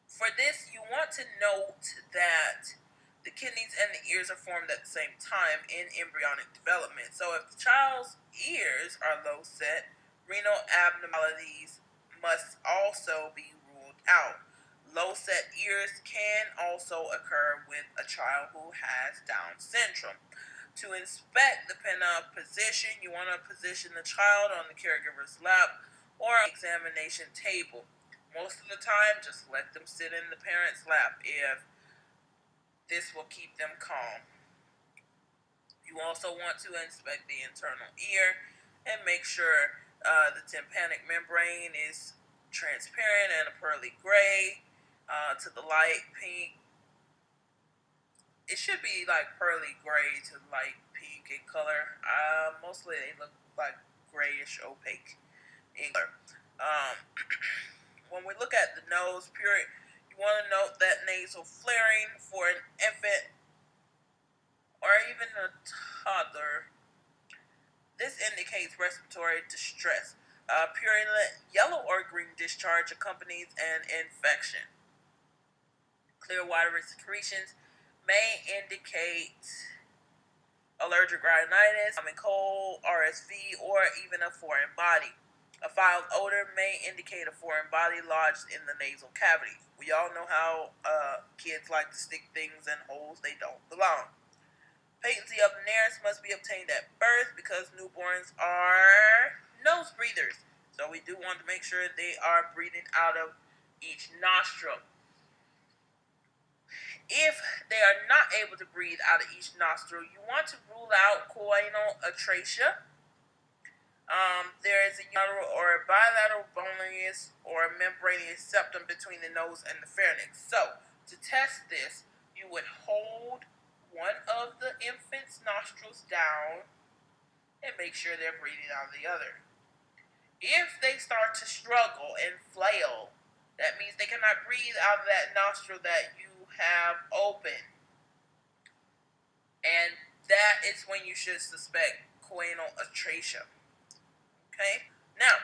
For this, you want to note that the kidneys and the ears are formed at the same time in embryonic development. So if the child's ears are low set, renal abnormalities must also be ruled out. Low set ears can also occur with a child who has Down syndrome. To inspect the pinup position, you want to position the child on the caregiver's lap or on the examination table. Most of the time, just let them sit in the parent's lap if this will keep them calm. You also want to inspect the internal ear and make sure the tympanic membrane is transparent and a pearly gray to the light pink. It should be like pearly gray to light pink in color. Mostly they look like grayish opaque in color. When we look at the nose, you want to note that nasal flaring for an infant or even a toddler. This indicates respiratory distress. Purulent yellow or green discharge accompanies an infection. Clear watery secretions may indicate allergic rhinitis, common cold, RSV, or even a foreign body. A foul odor may indicate a foreign body lodged in the nasal cavity. We all know how kids like to stick things in holes they don't belong. Patency of nares must be obtained at birth because newborns are nose breathers. So we do want to make sure they are breathing out of each nostril. If they are not able to breathe out of each nostril, you want to rule out choanal atresia. There is a unilateral or a bilateral bonius or membranous septum between the nose and the pharynx. So, to test this, you would hold one of the infant's nostrils down and make sure they're breathing out of the other. If they start to struggle and flail, that means they cannot breathe out of that nostril that you have open. And that is when you should suspect choanal atresia. Okay? Now,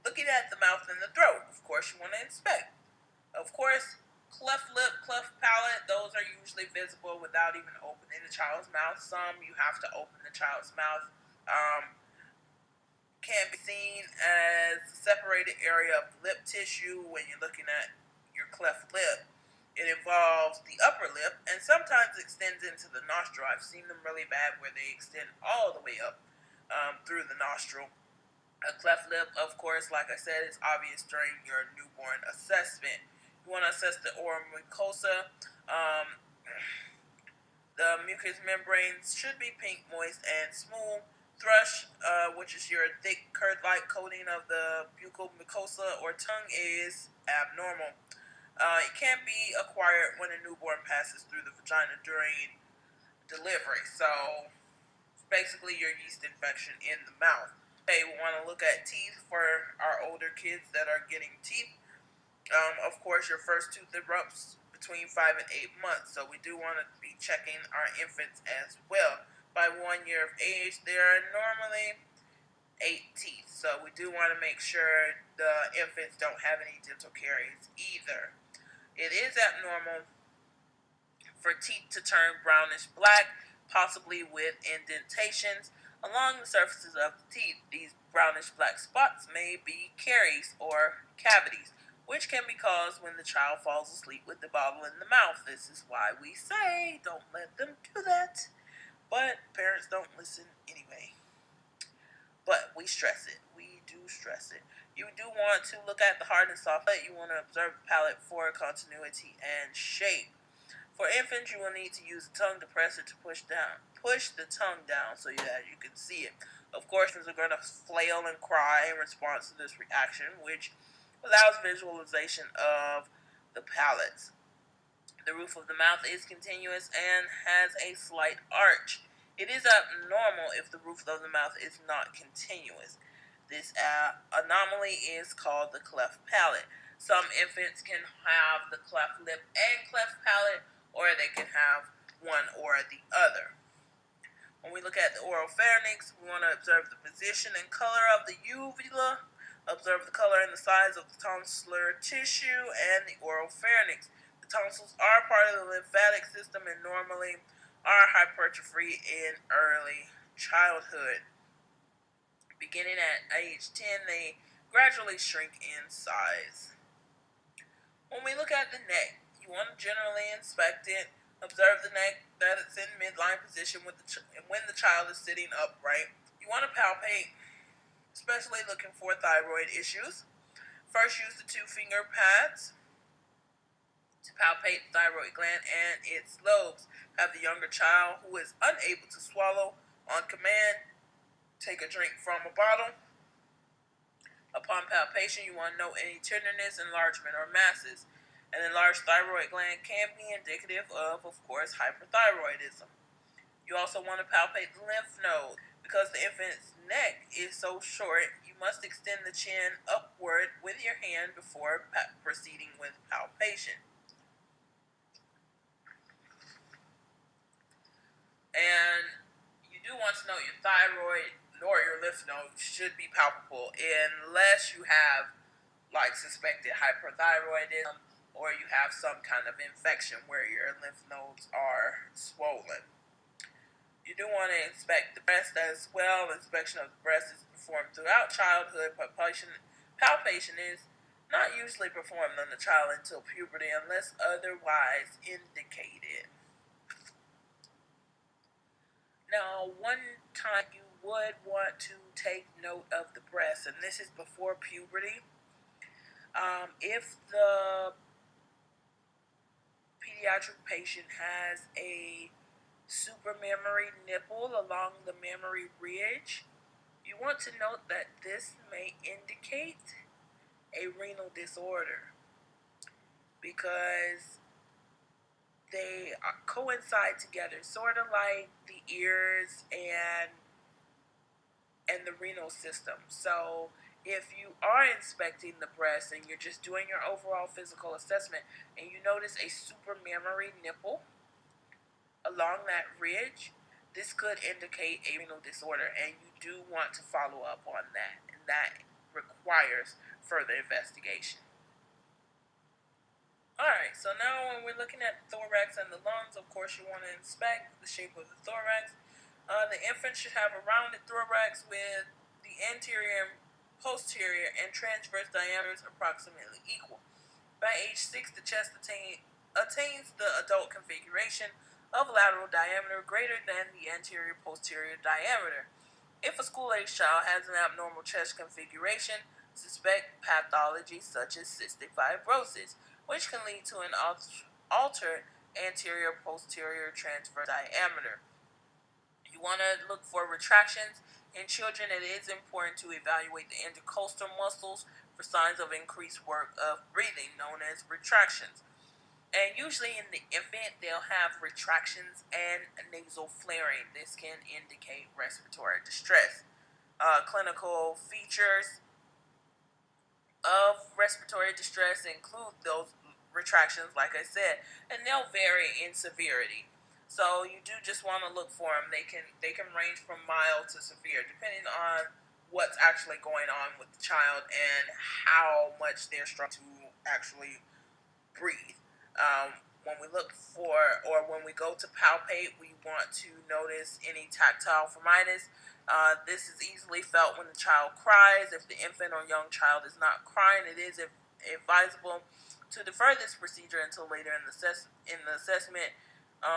looking at the mouth and the throat, of course you want to inspect. Of course, cleft lip, cleft palate, those are usually visible without even opening the child's mouth. Some you have to open the child's mouth. Can be seen as a separated area of the lip tissue when you're looking at your cleft lip. It involves the upper lip and sometimes extends into the nostril. I've seen them really bad where they extend all the way up through the nostril. A cleft lip, of course, like I said, is obvious during your newborn assessment. You want to assess the oral mucosa. The mucous membranes should be pink, moist, and smooth. Thrush, which is your thick curd-like coating of the buccal mucosa or tongue, is abnormal. It can be acquired when a newborn passes through the vagina during delivery. So, basically your yeast infection in the mouth. Okay, we want to look at teeth for our older kids that are getting teeth. Of course, your first tooth erupts between 5 and 8 months, so we do want to be checking our infants as well. By 1 year of age, there are normally 8 teeth, so we do want to make sure the infants don't have any dental caries either. It is abnormal for teeth to turn brownish black, possibly with indentations. Along the surfaces of the teeth, these brownish black spots may be caries or cavities, which can be caused when the child falls asleep with the bottle in the mouth. This is why we say don't let them do that. But parents don't listen anyway. But we stress it. We do stress it. You do want to look at the hard and soft palate. You want to observe the palate for continuity and shape. For infants, you will need to use the tongue depressor to push the tongue down so that you can see it. Of course, infants are going to flail and cry in response to this reaction, which allows visualization of the palates. The roof of the mouth is continuous and has a slight arch. It is abnormal if the roof of the mouth is not continuous. This anomaly is called the cleft palate. Some infants can have the cleft lip and cleft palate, or they can have one or the other. When we look at the oral pharynx, we want to observe the position and color of the uvula, observe the color and the size of the tonsillar tissue, and the oral pharynx. The tonsils are part of the lymphatic system and normally are hypertrophy in early childhood. Beginning at age 10, they gradually shrink in size. When we look at the neck, you want to generally inspect it. Observe the neck that it's in midline position when the child is sitting upright. You want to palpate, especially looking for thyroid issues. First, use the 2-finger pads to palpate the thyroid gland and its lobes. Have the younger child who is unable to swallow on command take a drink from a bottle. Upon palpation, you want to note any tenderness, enlargement, or masses. An enlarged thyroid gland can be indicative of course, hyperthyroidism. You also want to palpate the lymph node. Because the infant's neck is so short, you must extend the chin upward with your hand before proceeding with palpation. And you do want to know your thyroid or your lymph node should be palpable unless you have like suspected hyperthyroidism or you have some kind of infection where your lymph nodes are swollen. You do want to inspect the breast as well. Inspection of the breast is performed throughout childhood. Palpation is not usually performed on the child until puberty unless otherwise indicated. Now, one time you would want to take note of the breast, and this is before puberty. If the pediatric patient has a supermammary nipple along the mammary ridge, you want to note that this may indicate a renal disorder because they coincide together, sort of like the ears and the renal system. So if you are inspecting the breast and you're just doing your overall physical assessment and you notice a supermammary nipple along that ridge, this could indicate a renal disorder, and you do want to follow up on that, and that requires further investigation. Alright, so now when we're looking at the thorax and the lungs, of course you want to inspect the shape of the thorax. The infant should have a rounded thorax with the anterior, posterior, and transverse diameters approximately equal. By age 6, the chest attains the adult configuration of lateral diameter greater than the anterior-posterior diameter. If a school-age child has an abnormal chest configuration, suspect pathology such as cystic fibrosis, which can lead to an altered anterior-posterior transverse diameter. You want to look for retractions. In children, it is important to evaluate the intercostal muscles for signs of increased work of breathing, known as retractions. And usually in the infant, they'll have retractions and nasal flaring. This can indicate respiratory distress. Clinical features of respiratory distress include those retractions, like I said, and they'll vary in severity. So you do just want to look for them. They can range from mild to severe, depending on what's actually going on with the child and how much they're struggling to actually breathe. when we look for, or when we go to palpate, we want to notice any tactile firmitis. This is easily felt when the child cries. If the infant or young child is not crying, it is advisable to defer this procedure until later in the assessment,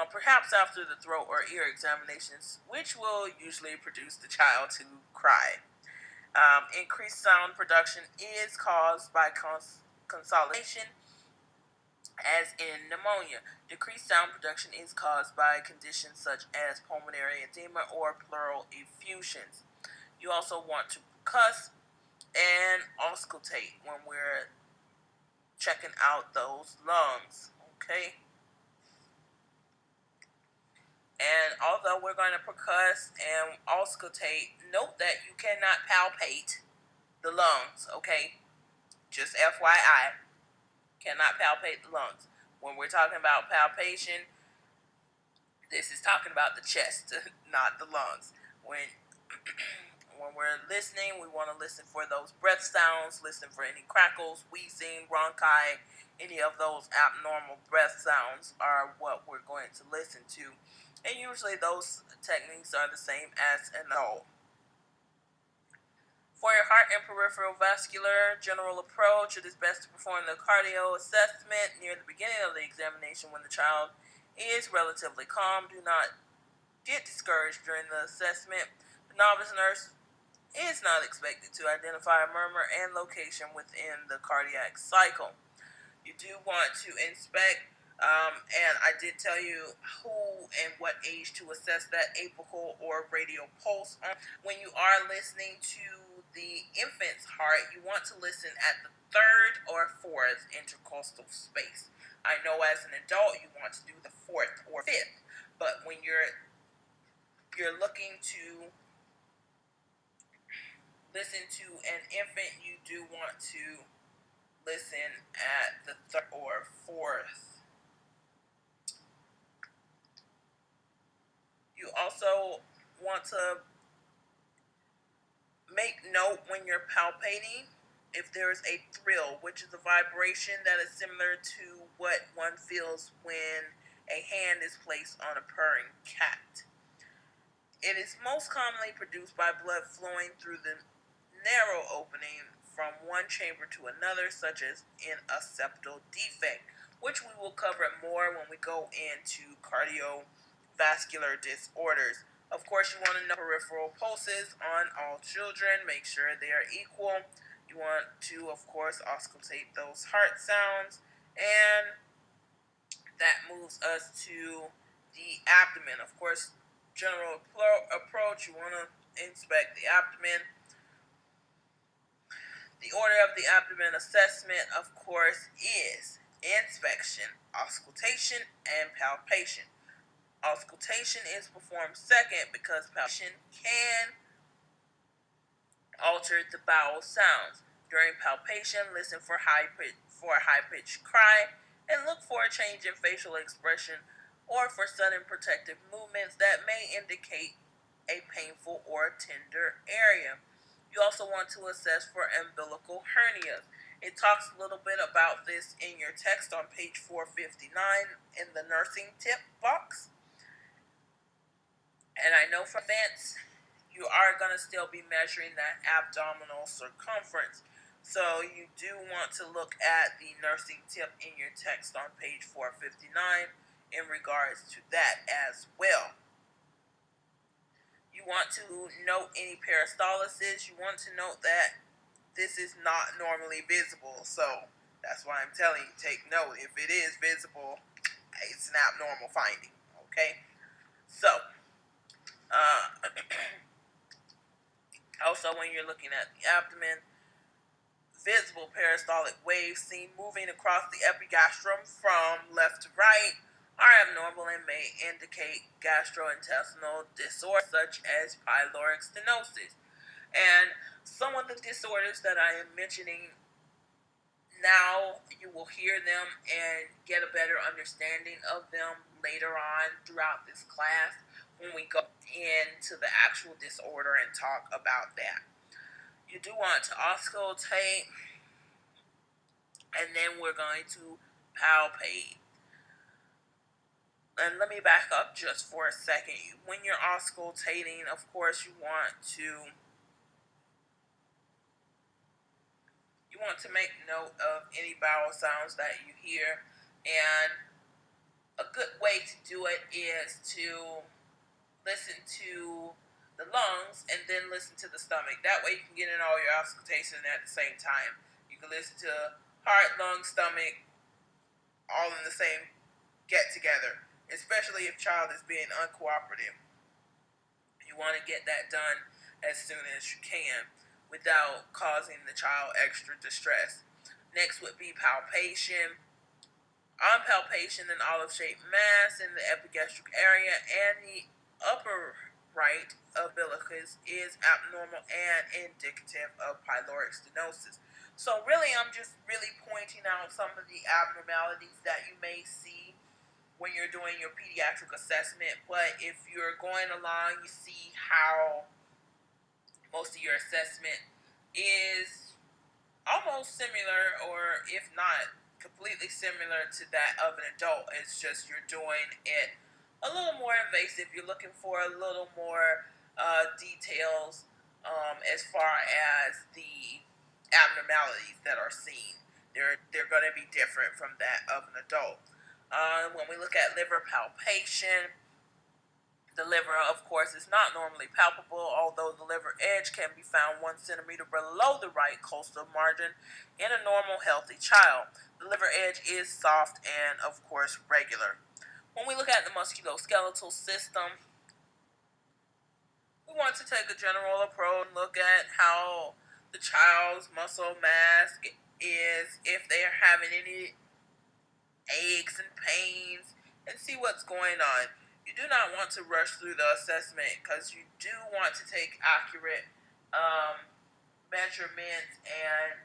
perhaps after the throat or ear examinations, which will usually produce the child to cry. Increased sound production is caused by consolidation, as in pneumonia. Decreased sound production is caused by conditions such as pulmonary edema or pleural effusions. You also want to percuss and auscultate when we're checking out those lungs. Okay? And although we're going to percuss and auscultate, note that you cannot palpate the lungs. Okay? Just FYI, cannot palpate the lungs. When we're talking about palpation, this is talking about the chest, not the lungs. When when we're listening, we want to listen for those breath sounds, listen for any crackles, wheezing, bronchi, any of those abnormal breath sounds are what we're going to listen to. And usually those techniques are the same as an adult. For your heart and peripheral vascular general approach, it is best to perform the cardio assessment near the beginning of the examination when the child is relatively calm. Do not get discouraged during the assessment. The novice nurse is not expected to identify a murmur and location within the cardiac cycle. You do want to inspect, and I did tell you who and what age to assess that apical or radial pulse. When you are listening to the infant's heart, you want to listen at the third or fourth intercostal space. I know as an adult you want to do the fourth or fifth, but when you're looking to listen to an infant, you do want to listen at the third or fourth. You also want to make note when you're palpating if there's a thrill, which is a vibration that is similar to what one feels when a hand is placed on a purring cat. It is most commonly produced by blood flowing through the narrow opening from one chamber to another, such as in a septal defect, which we will cover more when we go into cardiovascular disorders. Of course, you want to know peripheral pulses on all children. Make sure they are equal. You want to, of course, auscultate those heart sounds. And that moves us to the abdomen. Of course, general approach, you want to inspect the abdomen. The order of the abdomen assessment, of course, is inspection, auscultation, and palpation. Auscultation is performed second because palpation can alter the bowel sounds. During palpation, listen for a high-pitched cry and look for a change in facial expression or for sudden protective movements that may indicate a painful or tender area. You also want to assess for umbilical hernias. It talks a little bit about this in your text on page 459 in the nursing tip box. And I know for fence, you are going to still be measuring that abdominal circumference. So you do want to look at the nursing tip in your text on page 459 in regards to that as well. You want to note any peristalsis. You want to note that this is not normally visible. So that's why I'm telling you, take note. If it is visible, it's an abnormal finding. Okay? So, also when you're looking at the abdomen, visible peristaltic waves seen moving across the epigastrium from left to right are abnormal and may indicate gastrointestinal disorders such as pyloric stenosis. And some of the disorders that I am mentioning now, you will hear them and get a better understanding of them later on throughout this class when we go into the actual disorder and talk about that. You do want to auscultate, and then we're going to palpate. And let me back up just for a second. When you're auscultating, of course, you want to make note of any vowel sounds that you hear, and a good way to do it is to listen to the lungs and then listen to the stomach. That way you can get in all your auscultation at the same time. You can listen to heart, lung, stomach, all in the same get together, especially if child is being uncooperative. You want to get that done as soon as you can without causing the child extra distress. Next would be palpation. On palpation, an olive-shaped mass in the epigastric area and the upper right umbilicus is abnormal and indicative of pyloric stenosis. So really, I'm just really pointing out some of the abnormalities that you may see when you're doing your pediatric assessment. But if you're going along, you see how most of your assessment is almost similar, or if not completely similar to that of an adult. It's just you're doing it a little more invasive. You're looking for a little more details as far as the abnormalities that are seen. They're going to be different from that of an adult. When we look at liver palpation, the liver, of course, is not normally palpable, although the liver edge can be found 1 centimeter below the right costal margin in a normal, healthy child. The liver edge is soft and, of course, regular. When we look at the musculoskeletal system, we want to take a general approach and look at how the child's muscle mass is, if they are having any aches and pains, and see what's going on. You do not want to rush through the assessment because you do want to take accurate measurements and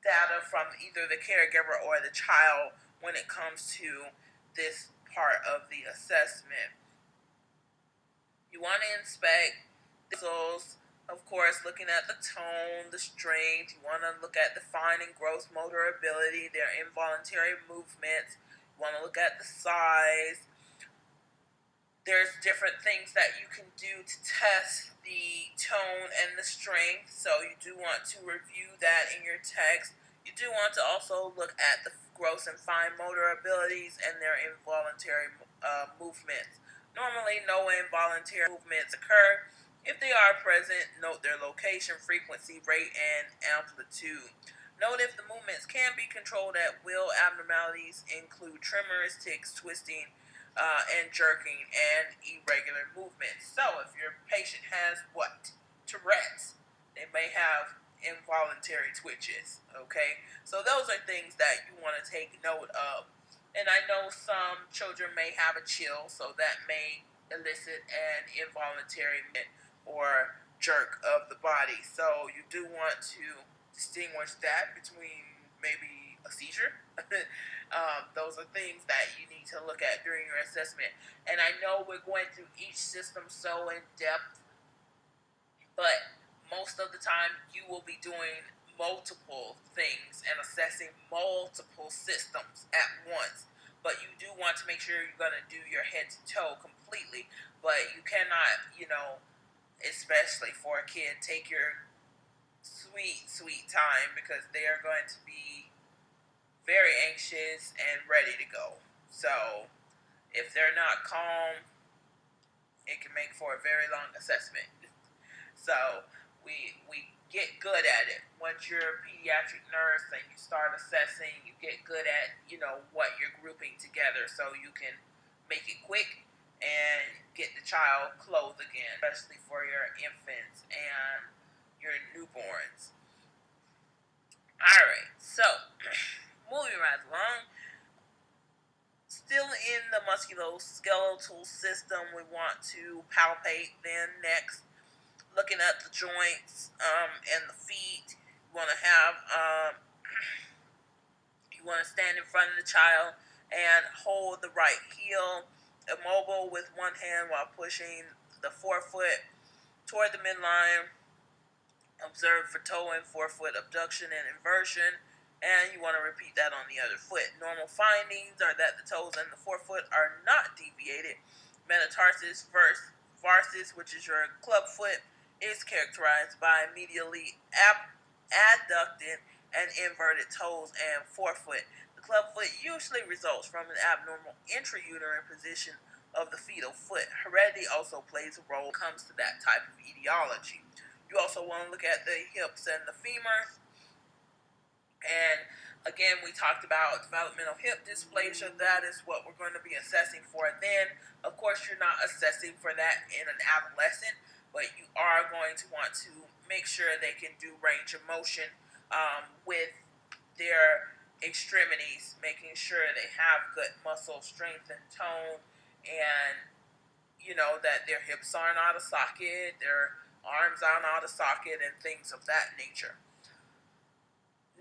data from either the caregiver or the child when it comes to this part of the assessment. You want to inspect the muscles, of course, looking at the tone, the strength. You want to look at the fine and gross motor ability, their involuntary movements. You want to look at the size. There's different things that you can do to test the tone and the strength, so you do want to review that in your text. You do want to also look at the gross and fine motor abilities and their involuntary movements. Normally, no involuntary movements occur. If they are present, note their location, frequency, rate, and amplitude. Note if the movements can be controlled at will. Abnormalities include tremors, tics, twisting, and jerking, and irregular movements. So, if your patient has what? Tourette's. They may have involuntary twitches, okay? So, those are things that you want to take note of. And I know some children may have a chill, so that may elicit an involuntary or jerk of the body. So, you do want to distinguish that between maybe a seizure. Those are things that you need to look at during your assessment. And I know we're going through each system so in depth, but most of the time you will be doing multiple things and assessing multiple systems at once. But you do want to make sure you're going to do your head to toe completely. But you cannot, especially for a kid, take your sweet, sweet time, because they are going to be very anxious and ready to go. So if they're not calm, it can make for a very long assessment. So we get good at it. Once you're a pediatric nurse and you start assessing, you get good at what you're grouping together, so you can make it quick and get the child clothed again, especially for your infants and your newborns. All right, so moving right along. Still in the musculoskeletal system, we want to palpate. Then next, looking at the joints and the feet. You want to have you want to stand in front of the child and hold the right heel immobile with one hand while pushing the forefoot toward the midline. Observe for toe and forefoot abduction and inversion. and you want to repeat that on the other foot. Normal findings are that the toes and the forefoot are not deviated. Metatarsus varus, which is your club foot, is characterized by medially adducted and inverted toes and forefoot. The club foot usually results from an abnormal intrauterine position of the fetal foot. Heredity also plays a role when it comes to that type of etiology. You also want to look at the hips and the femur. And again, we talked about developmental hip dysplasia. That is what we're going to be assessing for then. Of course, you're not assessing for that in an adolescent, but you are going to want to make sure they can do range of motion with their extremities, making sure they have good muscle strength and tone, and that their hips aren't out of socket, their arms aren't out of socket, and things of that nature.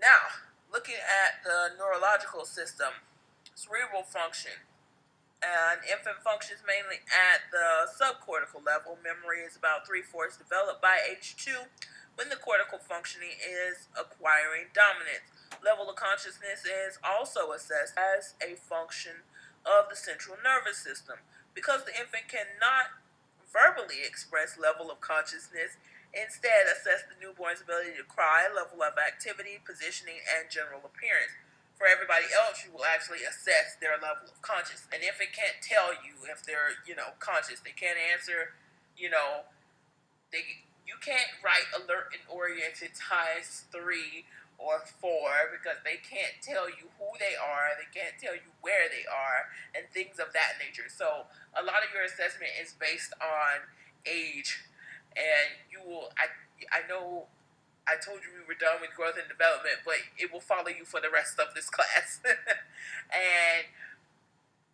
Now, looking at the neurological system, cerebral function. And infant functions mainly at the subcortical level. Memory is about 3/4 developed by age 2, when the cortical functioning is acquiring dominance. Level of consciousness is also assessed as a function of the central nervous system. Because the infant cannot verbally express level of consciousness, instead assess the newborn's ability to cry, level of activity, positioning, and general appearance. For everybody else, you will actually assess their level of consciousness. And if it can't tell you if they're, conscious, they can't answer, you can't write alert and oriented times 3 or 4 because they can't tell you who they are, they can't tell you where they are, and things of that nature. So a lot of your assessment is based on age, and you will. I know I told you we were done with growth and development, but it will follow you for the rest of this class. And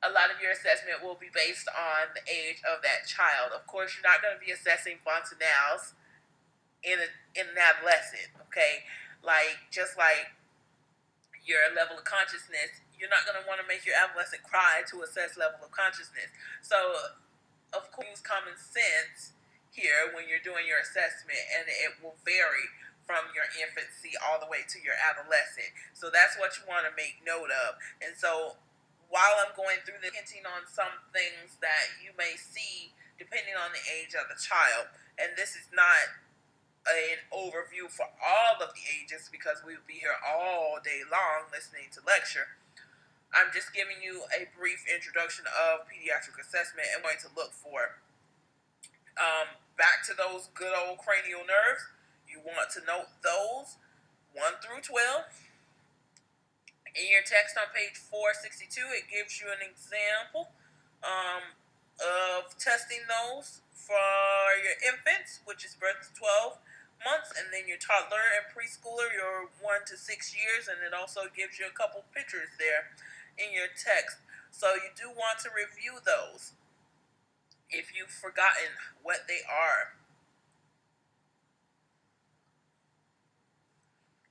a lot of your assessment will be based on the age of that child. Of course, you're not going to be assessing fontanelles in an adolescent, okay? Just like your level of consciousness, you're not going to want to make your adolescent cry to assess level of consciousness. So, of course, use common sense here when you're doing your assessment, and it will vary from your infancy all the way to your adolescent. So that's what you want to make note of. And so while I'm going through the hinting on some things that you may see depending on the age of the child, and this is not an overview for all of the ages because we would be here all day long listening to lecture. I'm just giving you a brief introduction of pediatric assessment and going to look for. Back to those good old cranial nerves. You want to note those 1 through 12. In your text on page 462, it gives you an example of testing those for your infants, which is birth to 12 months, and then your toddler and preschooler, your 1 to 6 years, and it also gives you a couple pictures there in your text. So you do want to review those if you've forgotten what they are.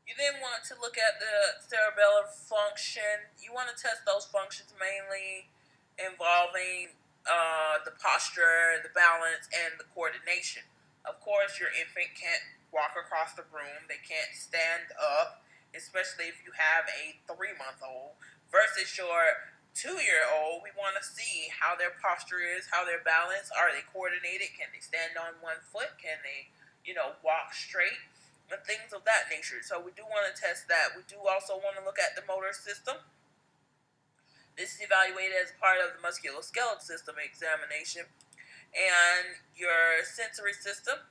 You then want to look at the cerebellar function. You want to test those functions mainly involving the posture, the balance, and the coordination. Of course, your infant can't walk across the room. They can't stand up, especially if you have a 3-month-old versus your 2-year-old. We want to see how their posture is, how their balance. Are they coordinated? Can they stand on one foot? Can they, walk straight? And things of that nature. So we do want to test that. We do also want to look at the motor system. This is evaluated as part of the musculoskeletal system examination. And your sensory system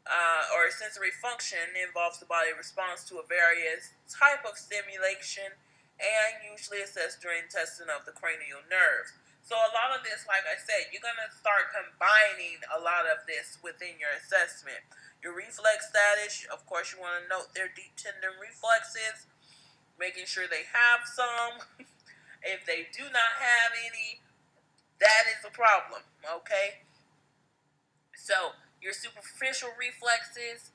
or sensory function involves the body response to a various type of stimulation and usually assessed during testing of the cranial nerves. So a lot of this, like I said, you're going to start combining a lot of this within your assessment. Your reflex status, of course, you want to note their deep tendon reflexes, making sure they have some. If they do not have any, that is a problem, okay? So your superficial reflexes,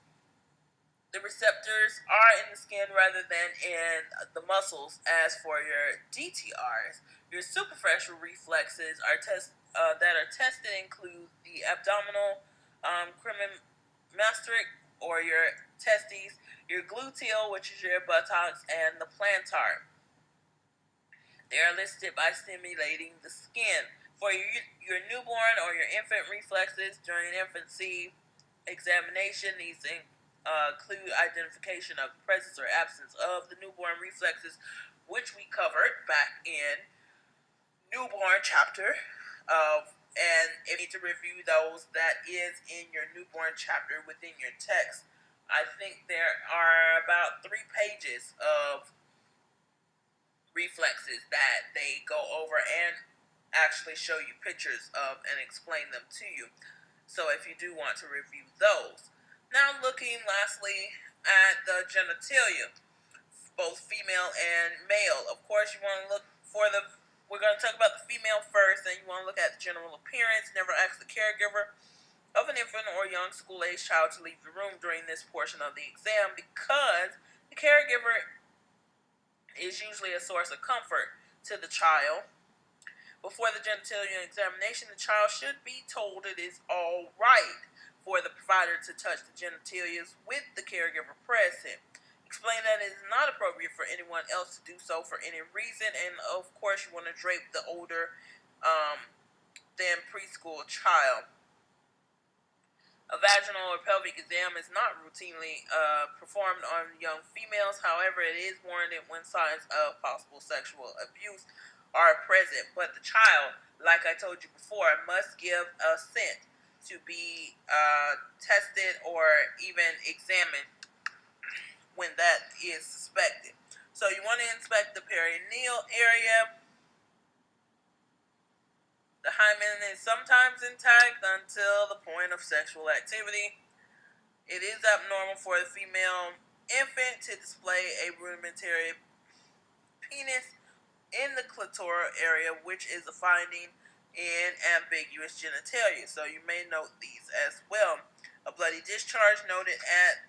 the receptors are in the skin rather than in the muscles. As for your DTRs, your superficial reflexes that are tested include the abdominal crematoric or your testes, your gluteal, which is your buttocks, and the plantar. They are listed by stimulating the skin. For your newborn or your infant reflexes during infancy examination, these include identification of the presence or absence of the newborn reflexes, which we covered back in newborn chapter. And if you need to review those, that is in your newborn chapter within your text. I think there are about 3 pages of reflexes that they go over and actually show you pictures of and explain them to you. So if you do want to review those. Now looking lastly at the genitalia, both female and male. Of course you want to look for we're going to talk about the female first, and you want to look at the general appearance. Never ask the caregiver of an infant or young school-age child to leave the room during this portion of the exam, because the caregiver is usually a source of comfort to the child. Before the genitalia examination, the child should be told it is all right for the provider to touch the genitalia with the caregiver present. Explain that it is not appropriate for anyone else to do so for any reason, and of course you want to drape the older than preschool child. A vaginal or pelvic exam is not routinely performed on young females. However, it is warranted when signs of possible sexual abuse are present. But the child, like I told you before, must give assent to be tested or even examined when that is suspected. So you want to inspect the perineal area. The hymen is sometimes intact until the point of sexual activity. It is abnormal for the female infant to display a rudimentary penis in the clitoral area, which is a finding in ambiguous genitalia. So you may note these as well. A bloody discharge noted at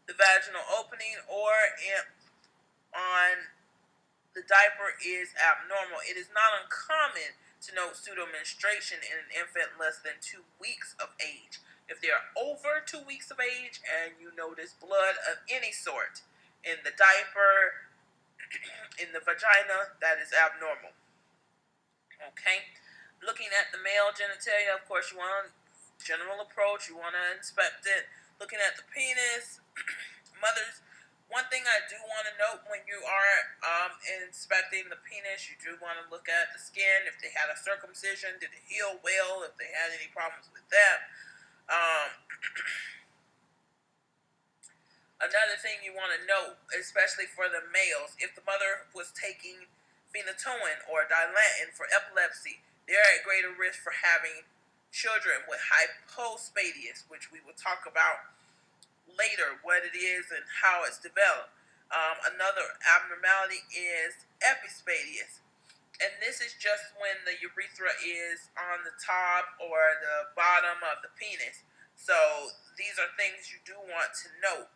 the vaginal opening or on the diaper is abnormal. It is not uncommon to note pseudomenstruation in an infant less than 2 weeks of age. If they are over 2 weeks of age and you notice blood of any sort in the diaper, in the vagina, that is abnormal. Okay? Looking at the male genitalia, of course, you want a general approach. You want to inspect it. Looking at the penis, mothers. One thing I do want to note when you are inspecting the penis, you do want to look at the skin. If they had a circumcision, did it heal well? If they had any problems with that. Another thing you want to note, especially for the males, if the mother was taking phenytoin or dilantin for epilepsy, they're at greater risk for having children with hypospadias, which we will talk about later, what it is and how it's developed. Another abnormality is epispadias, and this is just when the urethra is on the top or the bottom of the penis. So these are things you do want to note.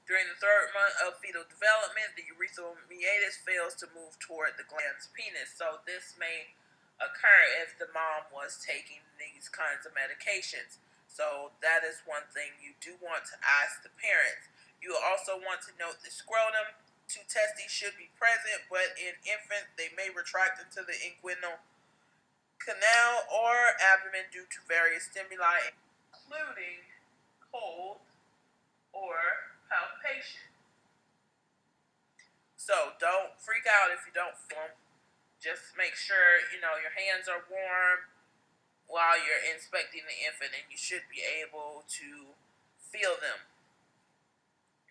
During the 3rd month of fetal development, the urethral meatus fails to move toward the glans penis. So this may occur if the mom was taking these kinds of medications. So that is one thing you do want to ask the parents. You also want to note the scrotum. 2 testes should be present, but in infants they may retract into the inguinal canal or abdomen due to various stimuli, including cold or palpation. So don't freak out if you don't feel them. Just make sure your hands are warm while you're inspecting the infant, and you should be able to feel them.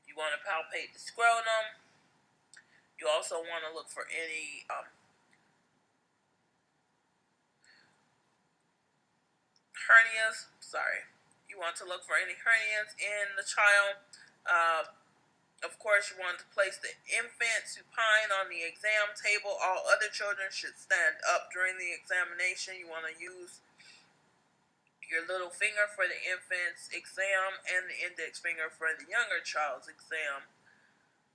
You want to palpate the scrotum. You also want to look for any hernias. You want to look for any hernias in the child. Of course, you want to place the infant supine on the exam table. All other children should stand up during the examination. You want to use your little finger for the infant's exam and the index finger for the younger child's exam.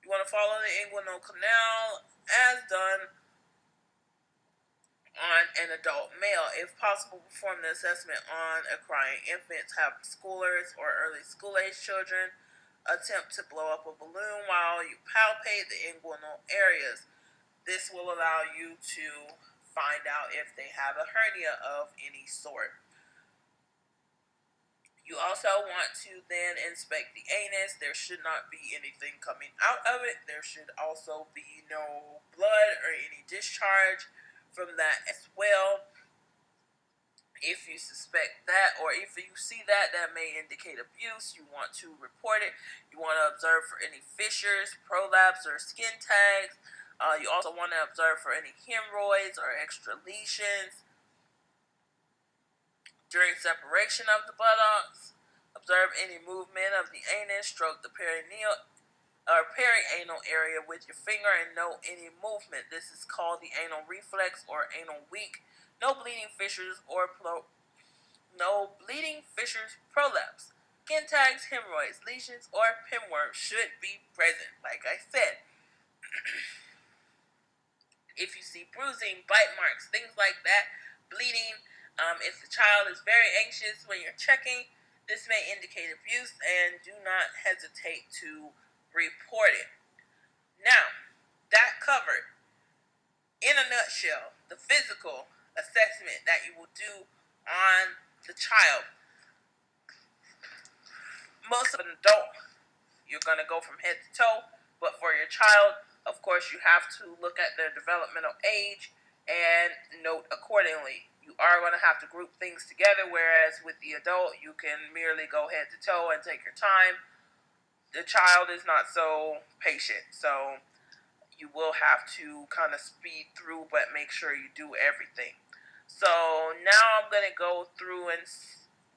You want to follow the inguinal canal as done on an adult male. If possible, perform the assessment on a crying infant, have schoolers or early school age children attempt to blow up a balloon while you palpate the inguinal areas. This will allow you to find out if they have a hernia of any sort. You also want to then inspect the anus. There should not be anything coming out of it. There should also be no blood or any discharge from that as well. If you suspect that, or if you see that, that may indicate abuse. You want to report it. You want to observe for any fissures, prolapse, or skin tags. You also want to observe for any hemorrhoids or extra lesions. During separation of the buttocks, observe any movement of the anus. Stroke the perineal or perianal area with your finger and note any movement. This is called the anal reflex or anal weak. No bleeding, fissures, or prolapse. Skin tags, hemorrhoids, lesions, or pinworms should be present. Like I said, if you see bruising, bite marks, things like that, bleeding, if the child is very anxious when you're checking, this may indicate abuse, and do not hesitate to report it. Now, that covered, in a nutshell, the physical assessment that you will do on the child. Most of an adult, you're going to go from head to toe, but for your child, of course, you have to look at their developmental age and note accordingly. You are going to have to group things together, whereas with the adult, you can merely go head to toe and take your time. The child is not so patient, so you will have to kind of speed through, but make sure you do everything. So now I'm going to go through and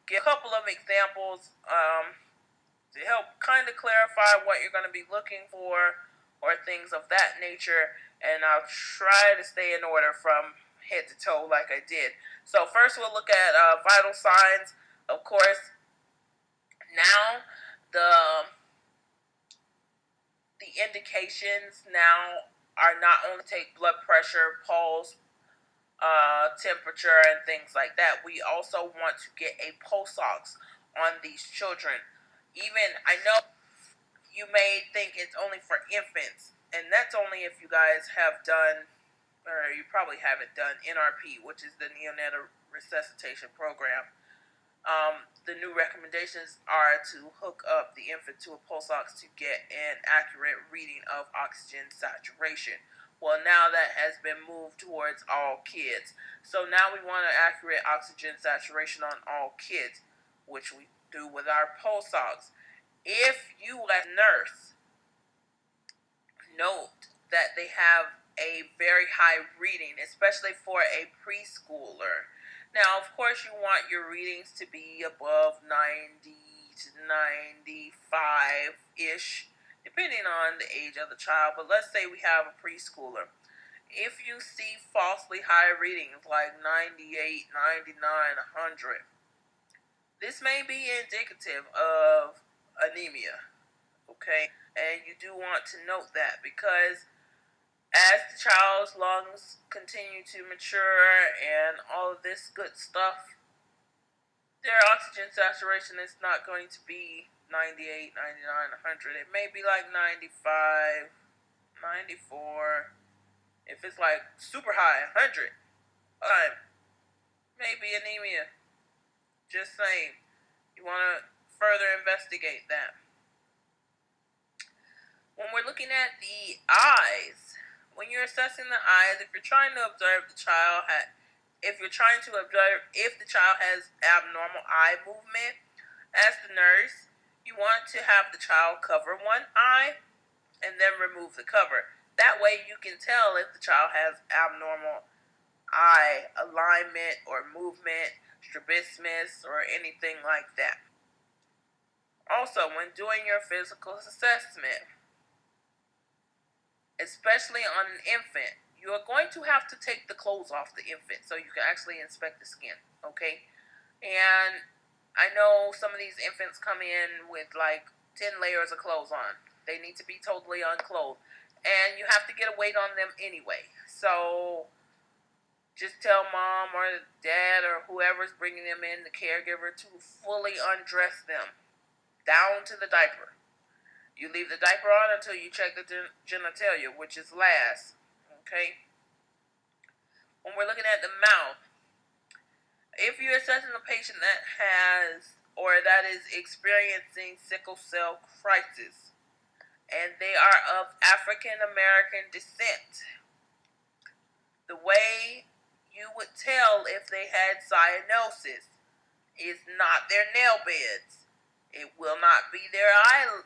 give a couple of examples to help kind of clarify what you're going to be looking for or things of that nature, and I'll try to stay in order from head to toe like I did. So first we'll look at vital signs. Of course, now the indications now are not only take blood pressure, pulse, temperature, and things like that. We also want to get a pulse ox on these children. Even, I know you may think it's only for infants, and that's only if you guys have done, or you probably haven't done NRP, which is the neonatal resuscitation program. The new recommendations are to hook up the infant to a pulse ox to get an accurate reading of oxygen saturation. Well, now that has been moved towards all kids. So now we want an accurate oxygen saturation on all kids, which we do with our pulse ox. If you, as a nurse, note that they have a very high reading, especially for a preschooler. Now, of course, you want your readings to be above 90 to 95-ish, depending on the age of the child. But let's say we have a preschooler. If you see falsely high readings like 98, 99, 100, this may be indicative of anemia, okay? And you do want to note that, because as the child's lungs continue to mature and all of this good stuff, their oxygen saturation is not going to be 98, 99, 100. It may be like 95, 94. If it's like super high, 100, maybe anemia. Just saying. You want to further investigate that. When we're looking at the eyes, when you're assessing the eyes, if you're trying to observe the child, if you're trying to observe if the child has abnormal eye movement, as the nurse, you want to have the child cover one eye and then remove the cover. That way you can tell if the child has abnormal eye alignment or movement, strabismus, or anything like that. Also, when doing your physical assessment, especially on an infant, you are going to have to take the clothes off the infant so you can actually inspect the skin, okay? And I know some of these infants come in with like 10 layers of clothes on. They need to be totally unclothed. And you have to get a weight on them anyway. So Just tell mom or dad or whoever's bringing them in, the caregiver, to fully undress them down to the diaper. You leave the diaper on until you check the genitalia, which is last. Okay? When we're looking at the mouth, if you're assessing a patient that has or that is experiencing sickle cell crisis and they are of African American descent, the way you would tell if they had cyanosis is not their nail beds. It will not be their eyes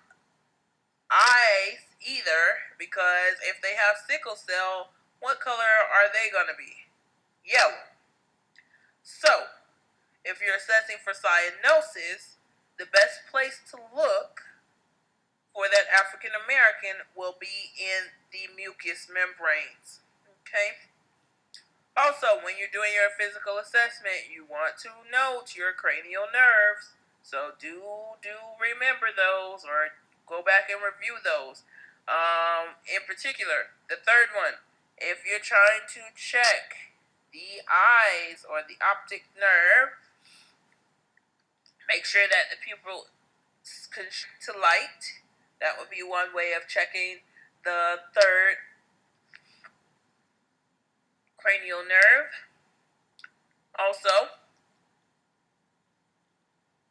either, because if they have sickle cell, what color are they going to be? Yellow. So, if you're assessing for cyanosis, the best place to look for that African American will be in the mucous membranes. Okay? Also, when you're doing your physical assessment, you want to note your cranial nerves. So do remember those, or go back and review those. In particular, the third one, if you're trying to check the eyes or the optic nerve, make sure that the pupil is to light. That would be one way of checking the third cranial nerve. Also,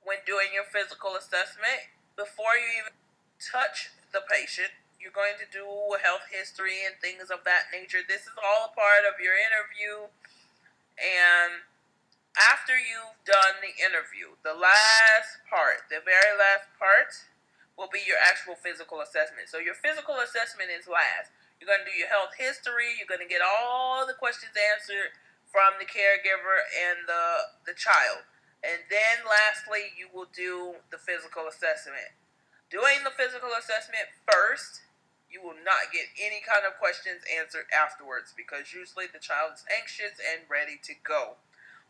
when doing your physical assessment, before you even touch the patient, you're going to do a health history and things of that nature. This is all a part of your interview. And after you've done the interview, the last part, the very last part, will be your actual physical assessment. So your physical assessment is last. You're going to do your health history. You're going to get all the questions answered from the caregiver and the child. And then lastly, you will do the physical assessment. Doing the physical assessment first, you will not get any kind of questions answered afterwards, because usually the child is anxious and ready to go,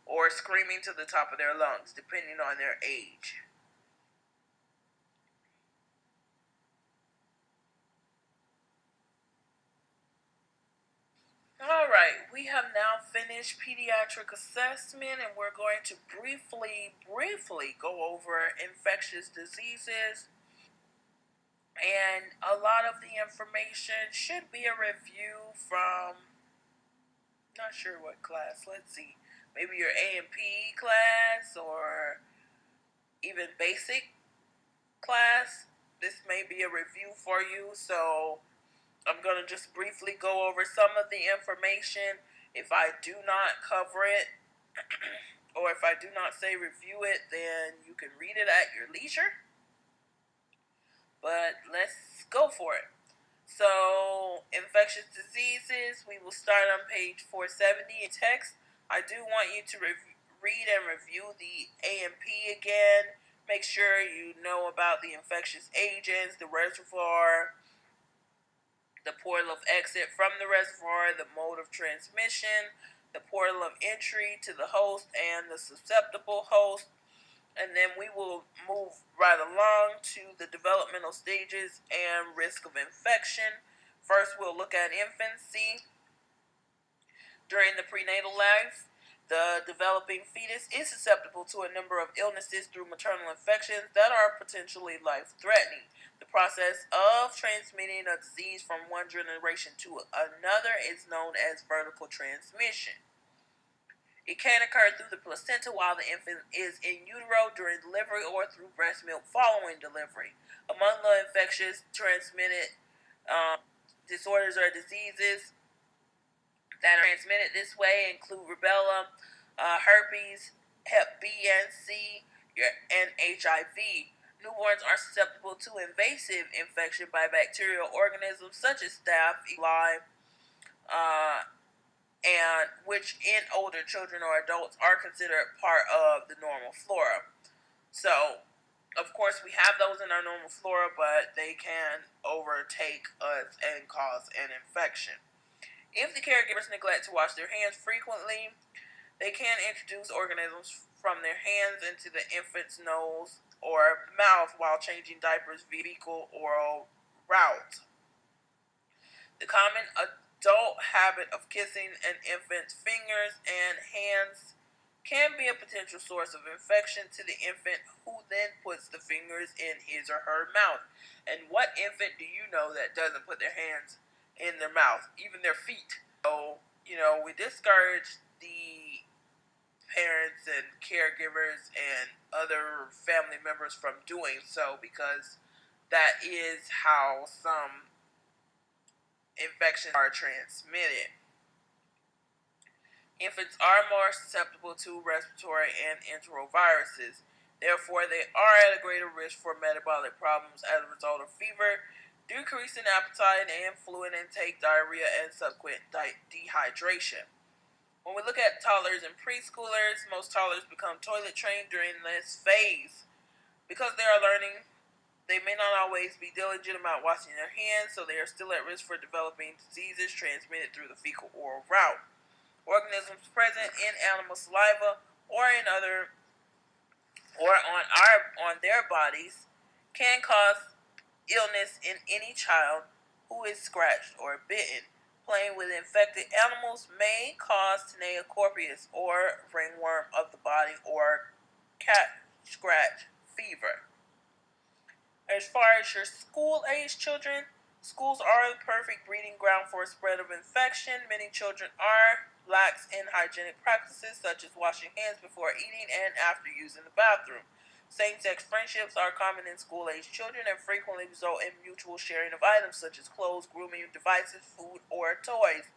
or screaming to the top of their lungs, depending on their age. Alright, we have now finished pediatric assessment, and we're going to briefly go over infectious diseases. And a lot of the information should be a review from, not sure what class, let's see, maybe your A&P class or even basic class. This may be a review for you, so I'm going to just briefly go over some of the information. If I do not cover it, or if I do not say review it, then you can read it at your leisure. But let's go for it. So, infectious diseases, we will start on page 470 in text. I do want you to read and review the A&P again. Make sure you know about the infectious agents, the reservoir, the portal of exit from the reservoir, the mode of transmission, the portal of entry to the host and the susceptible host. And then we will move right along to the developmental stages and risk of infection. First, we'll look at infancy. During the prenatal life, the developing fetus is susceptible to a number of illnesses through maternal infections that are potentially life-threatening. The process of transmitting a disease from one generation to another is known as vertical transmission. It can occur through the placenta while the infant is in utero, during delivery, or through breast milk following delivery. Among the infectious transmitted disorders or diseases that are transmitted this way include rubella, herpes, Hep B and C, and HIV. Newborns are susceptible to invasive infection by bacterial organisms such as Staph, E. coli, uh, and which in older children or adults are considered part of the normal flora. So, of course, we have those in our normal flora, but they can overtake us and cause an infection. If the caregivers neglect to wash their hands frequently, they can introduce organisms from their hands into the infant's nose or mouth while changing diapers via fecal oral route. The common adult habit of kissing an infant's fingers and hands can be a potential source of infection to the infant, who then puts the fingers in his or her mouth. And what infant do you know that doesn't put their hands in their mouth, even their feet? So, we discourage the parents and caregivers and other family members from doing so, because that is how some infections are transmitted. Infants are more susceptible to respiratory and enteroviruses. Therefore, they are at a greater risk for metabolic problems as a result of fever, decrease in appetite and fluid intake, diarrhea, and subsequent dehydration. When we look at toddlers and preschoolers, most toddlers become toilet trained during this phase. Because they are learning, they may not always be diligent about washing their hands, so they are still at risk for developing diseases transmitted through the fecal oral route. Organisms present in animal saliva or in other or on their bodies can cause illness in any child who is scratched or bitten. Playing with infected animals may cause tinea corpus, or ringworm of the body, or cat scratch fever. As far as your school-age children, schools are the perfect breeding ground for a spread of infection. Many children are lax in hygienic practices, such as washing hands before eating and after using the bathroom. Same-sex friendships are common in school-age children and frequently result in mutual sharing of items such as clothes, grooming devices, food, or toys.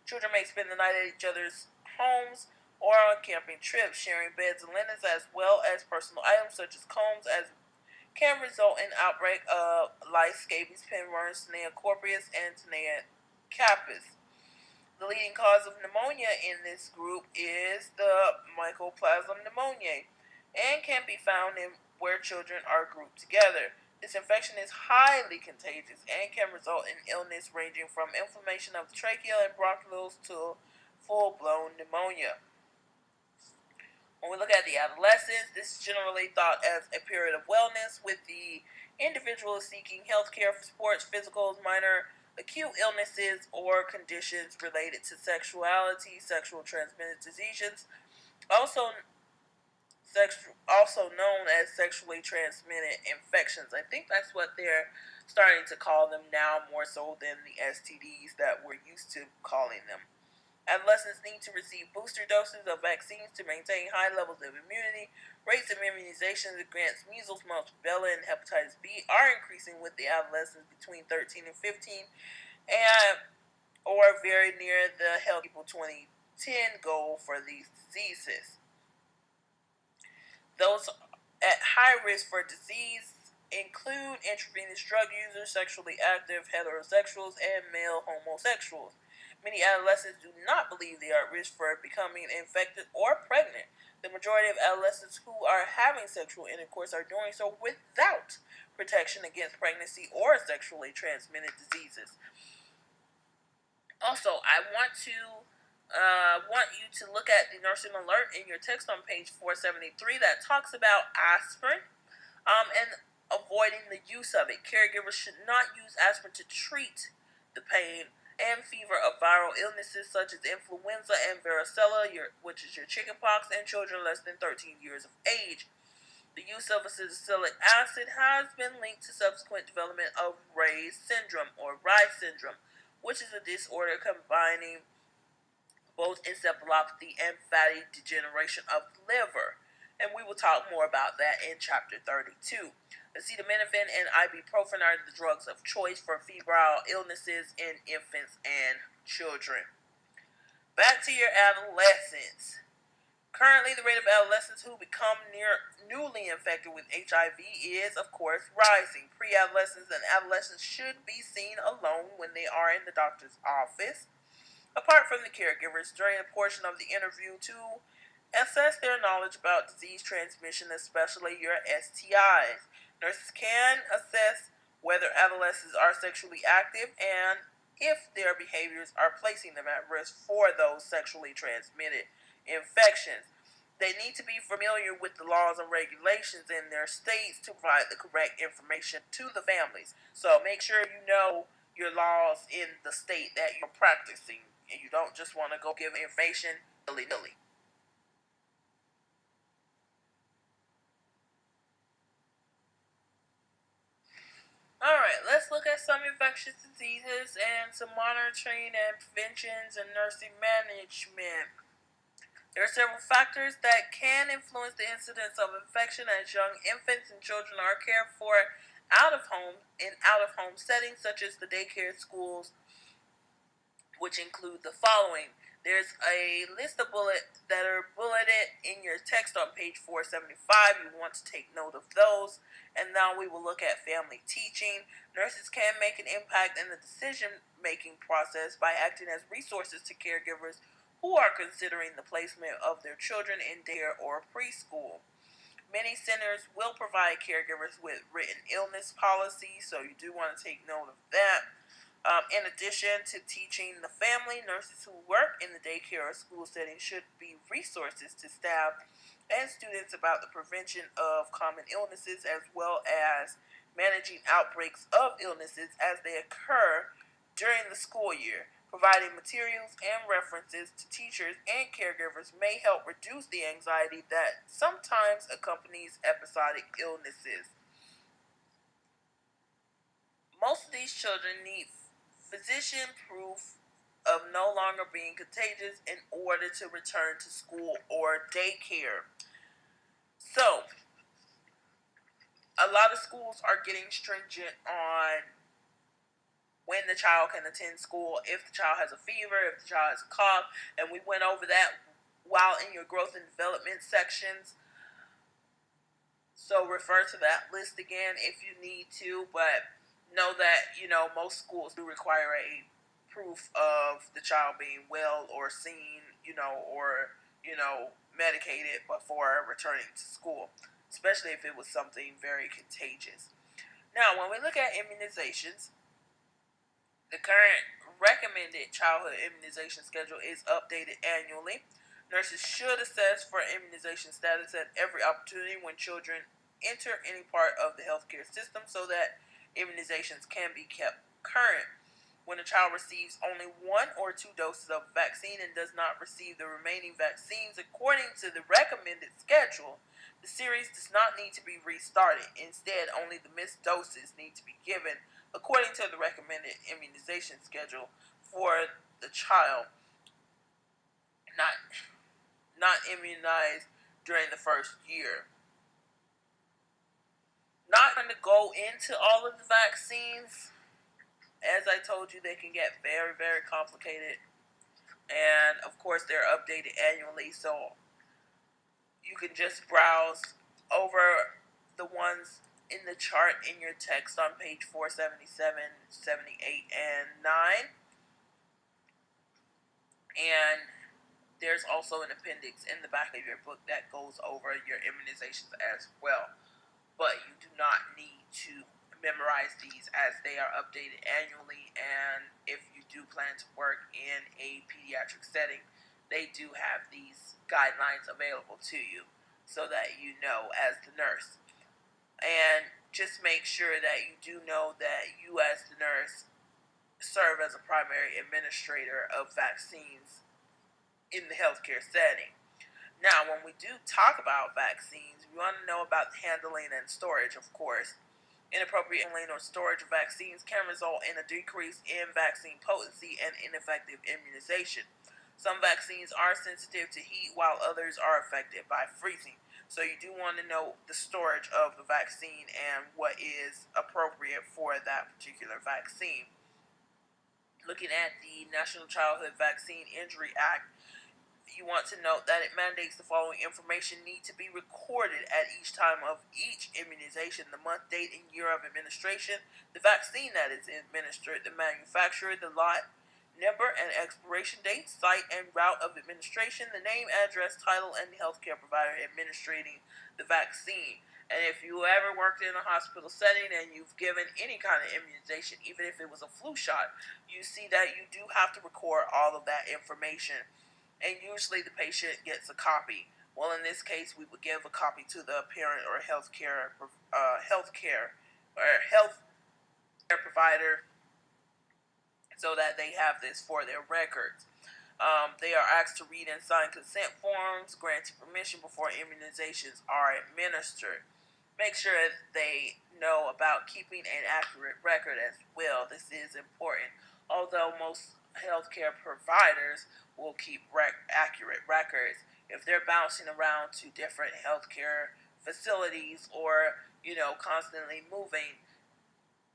Children may spend the night at each other's homes or on camping trips, sharing beds and linens, as well as personal items such as combs, as can result in outbreak of lice, scabies, pinworms, tinea corpus, and tinea capus. The leading cause of pneumonia in this group is the Mycoplasma pneumoniae, and can be found in where children are grouped together. This infection is highly contagious and can result in illness ranging from inflammation of the trachea and bronchioles to full-blown pneumonia. When we look at the adolescents, this is generally thought as a period of wellness, with the individual seeking health care for sports, physicals, minor acute illnesses, or conditions related to sexuality, sexual transmitted diseases, also also known as sexually transmitted infections. I think that's what they're starting to call them now, more so than the STDs that we're used to calling them. Adolescents need to receive booster doses of vaccines to maintain high levels of immunity. Rates of immunizations against measles, mumps, rubella, and hepatitis B are increasing with the adolescents between 13 and 15, and or very near the Healthy People 2010 goal for these diseases. Those at high risk for disease include intravenous drug users, sexually active heterosexuals, and male homosexuals. Many adolescents do not believe they are at risk for becoming infected or pregnant. The majority of adolescents who are having sexual intercourse are doing so without protection against pregnancy or sexually transmitted diseases. Also, I want you to look at the nursing alert in your text on page 473 that talks about aspirin, and avoiding the use of it. Caregivers should not use aspirin to treat the pain and fever of viral illnesses such as influenza and varicella, which is your chickenpox, in children less than 13 years of age. The use of salicylic acid has been linked to subsequent development of Reye syndrome, which is a disorder combining both encephalopathy and fatty degeneration of the liver. And we will talk more about that in chapter 32. Acetaminophen and ibuprofen are the drugs of choice for febrile illnesses in infants and children. Back to your adolescents. Currently, the rate of adolescents who become newly infected with HIV is, of course, rising. Pre-adolescents and adolescents should be seen alone when they are in the doctor's office, apart from the caregivers, during a portion of the interview to assess their knowledge about disease transmission, especially your STIs. Nurses can assess whether adolescents are sexually active and if their behaviors are placing them at risk for those sexually transmitted infections. They need to be familiar with the laws and regulations in their states to provide the correct information to the families. So make sure you know your laws in the state that you're practicing, and you don't just want to go give information willy-nilly. Alright, let's look at some infectious diseases and some monitoring and preventions and nursing management. There are several factors that can influence the incidence of infection as young infants and children are cared for out of home settings such as the daycare, schools, which include the following. There's a list of bullets that are bulleted in your text on page 475. You want to take note of those. And now we will look at family teaching. Nurses can make an impact in the decision making process by acting as resources to caregivers who are considering the placement of their children in daycare or preschool. Many centers will provide caregivers with written illness policies, so you do want to take note of that. In addition to teaching the family, nurses who work in the daycare or school setting should be resources to staff and students about the prevention of common illnesses as well as managing outbreaks of illnesses as they occur during the school year. Providing materials and references to teachers and caregivers may help reduce the anxiety that sometimes accompanies episodic illnesses. Most of these children need physician proof of no longer being contagious in order to return to school or daycare. So, a lot of schools are getting stringent on when the child can attend school, if the child has a fever, if the child has a cough, and we went over that while in your growth and development sections. So refer to that list again if you need to, but know that, most schools do require a proof of the child being well or seen, or, medicated before returning to school, especially if it was something very contagious. Now, when we look at immunizations, the current recommended childhood immunization schedule is updated annually. Nurses should assess for immunization status at every opportunity when children enter any part of the healthcare system so that immunizations can be kept current. When a child receives only one or two doses of vaccine and does not receive the remaining vaccines according to the recommended schedule, the series does not need to be restarted. Instead, only the missed doses need to be given according to the recommended immunization schedule for the child not not immunized during the first year. Not going to go into all of the vaccines. As I told you, they can get very, very complicated. And of course, they're updated annually, so you can just browse over the ones in the chart in your text on page 477, 78, and 9. And there's also an appendix in the back of your book that goes over your immunizations as well. But you do not need to memorize these as they are updated annually. And if you do plan to work in a pediatric setting, they do have these guidelines available to you so that you know as the nurse. And just make sure that you do know that you as the nurse serve as a primary administrator of vaccines in the healthcare setting. Now, when we do talk about vaccines, we want to know about handling and storage, of course. Inappropriate handling or storage of vaccines can result in a decrease in vaccine potency and ineffective immunization. Some vaccines are sensitive to heat, while others are affected by freezing. So you do want to know the storage of the vaccine and what is appropriate for that particular vaccine. Looking at the National Childhood Vaccine Injury Act, you want to note that it mandates the following information need to be recorded at each time of each immunization: the month, date, and year of administration, the vaccine that is administered, the manufacturer, the lot number and expiration date, site and route of administration, the name, address, title, and the healthcare provider administrating the vaccine. And if you ever worked in a hospital setting and you've given any kind of immunization, even if it was a flu shot, you see that you do have to record all of that information, and usually the patient gets a copy. Well, in this case, we would give a copy to the parent or healthcare provider so that they have this for their records. They are asked to read and sign consent forms, granting permission before immunizations are administered. Make sure they know about keeping an accurate record as well. This is important. Although most healthcare providers will keep accurate records, if they're bouncing around to different healthcare facilities or constantly moving,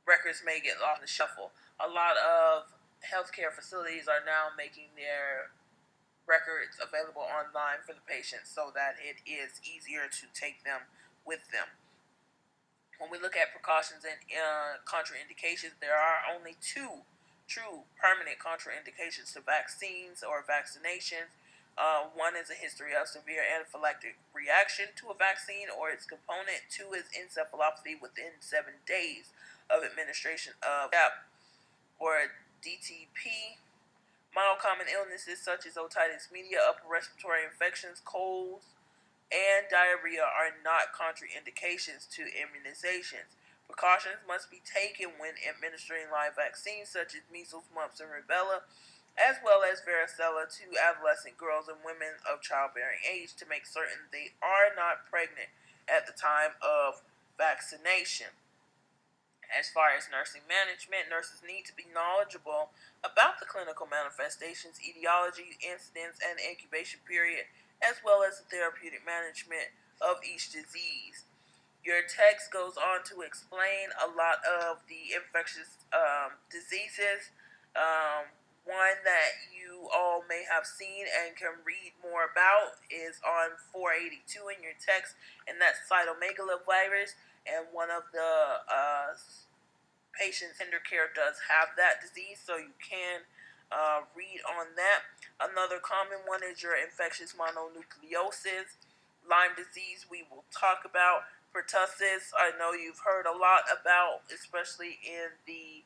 records may get lost in the shuffle. A lot of healthcare facilities are now making their records available online for the patients so that it is easier to take them with them. When we look at precautions and contraindications, there are only two true permanent contraindications to vaccines or vaccinations. One is a history of severe anaphylactic reaction to a vaccine or its component. Two is encephalopathy within 7 days of administration of DAP or DTP. Mild common illnesses such as otitis media, upper respiratory infections, colds, and diarrhea are not contraindications to immunizations. Precautions must be taken when administering live vaccines such as measles, mumps, and rubella, as well as varicella to adolescent girls and women of childbearing age to make certain they are not pregnant at the time of vaccination. As far as nursing management, nurses need to be knowledgeable about the clinical manifestations, etiology, incidence, and incubation period, as well as the therapeutic management of each disease. Your text goes on to explain a lot of the infectious diseases. One that you all may have seen and can read more about is on 482 in your text, and that's cytomegalovirus. And one of the patients in care does have that disease, so you can read on that. Another common one is your infectious mononucleosis. Lyme disease, we will talk about. Pertussis, I know you've heard a lot about, especially in the.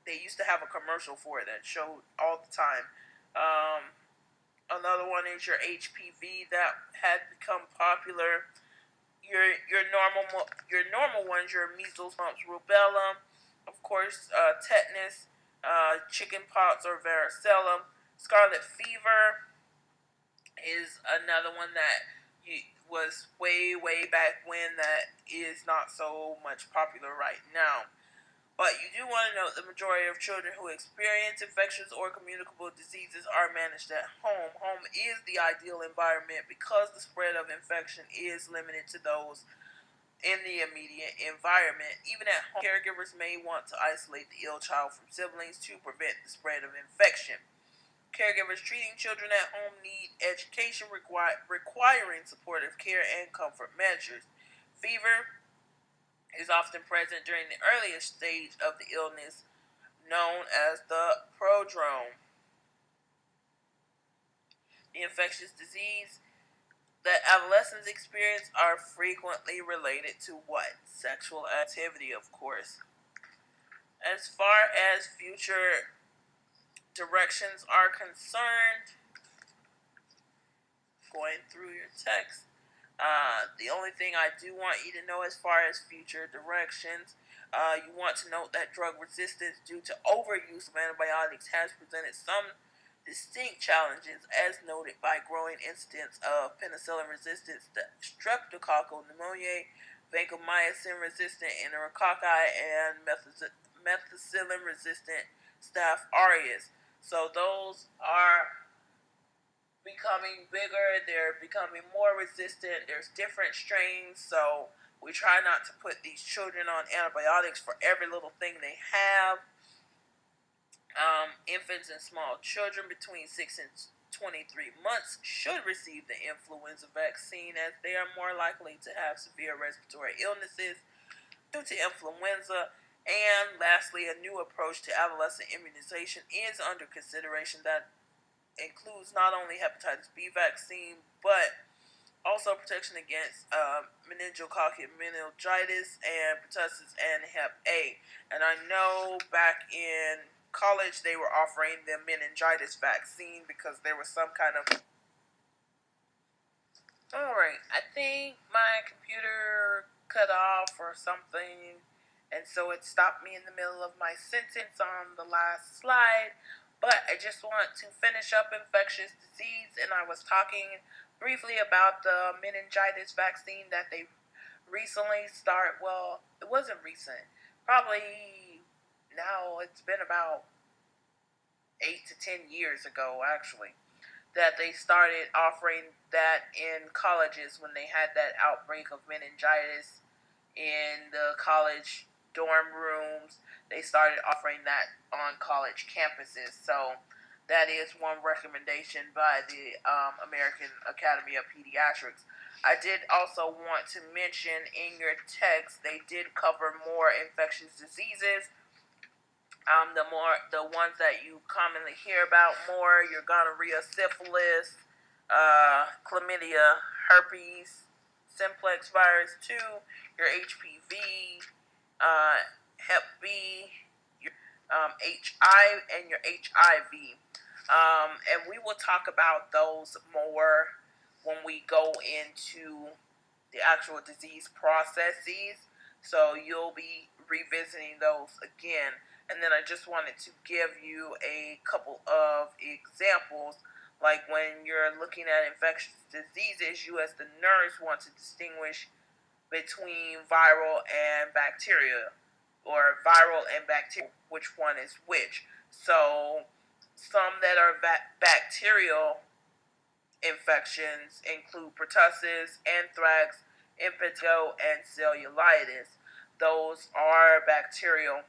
They used to have a commercial for it that showed all the time. Another one is your HPV that had become popular. Your normal ones, your measles, mumps, rubella, of course, tetanus, chickenpox or varicella. Scarlet fever is another one that was way back when that is not so much popular right now. But you do want to note the majority of children who experience infectious or communicable diseases are managed at home. Home is the ideal environment because the spread of infection is limited to those in the immediate environment. Even at home, caregivers may want to isolate the ill child from siblings to prevent the spread of infection. Caregivers treating children at home need education requiring supportive care and comfort measures. Fever is often present during the earliest stage of the illness, known as the prodrome. The infectious disease that adolescents experience are frequently related to what? Sexual activity, of course. As far as future directions are concerned, going through your text, the only thing I do want you to know as far as future directions, you want to note that drug resistance due to overuse of antibiotics has presented some distinct challenges, as noted by growing incidence of penicillin-resistant streptococcal pneumoniae, vancomycin-resistant enterococci, and methicillin-resistant Staph aureus. So those are becoming bigger, they're becoming more resistant, there's different strains, so we try not to put these children on antibiotics for every little thing they have. Infants and small children between 6 and 23 months should receive the influenza vaccine as they are more likely to have severe respiratory illnesses due to influenza. And lastly, a new approach to adolescent immunization is under consideration that includes not only hepatitis B vaccine, but also protection against meningococcal meningitis and pertussis and Hep A. And I know back in college they were offering the meningitis vaccine because there was some kind of. Alright, I think my computer cut off or something, and so it stopped me in the middle of my sentence on the last slide. But I just want to finish up infectious disease, and I was talking briefly about the meningitis vaccine that they recently started. Well, it wasn't recent. Probably now it's been about 8 to 10 years ago, actually, that they started offering that in colleges when they had that outbreak of meningitis in the college dorm rooms. They started offering that on college campuses. So that is one recommendation by the American Academy of Pediatrics. I did also want to mention in your text they did cover more infectious diseases. The ones that you commonly hear about more, your gonorrhea, syphilis, chlamydia, herpes, simplex virus 2, your HPV, Hep B, your and your HIV. And we will talk about those more when we go into the actual disease processes. So you'll be revisiting those again. And then I just wanted to give you a couple of examples. Like when you're looking at infectious diseases, you as the nurse want to distinguish between viral and bacteria, or viral and bacterial, which one is which. So some that are bacterial infections include pertussis, anthrax, impetigo, and cellulitis. Those are bacterial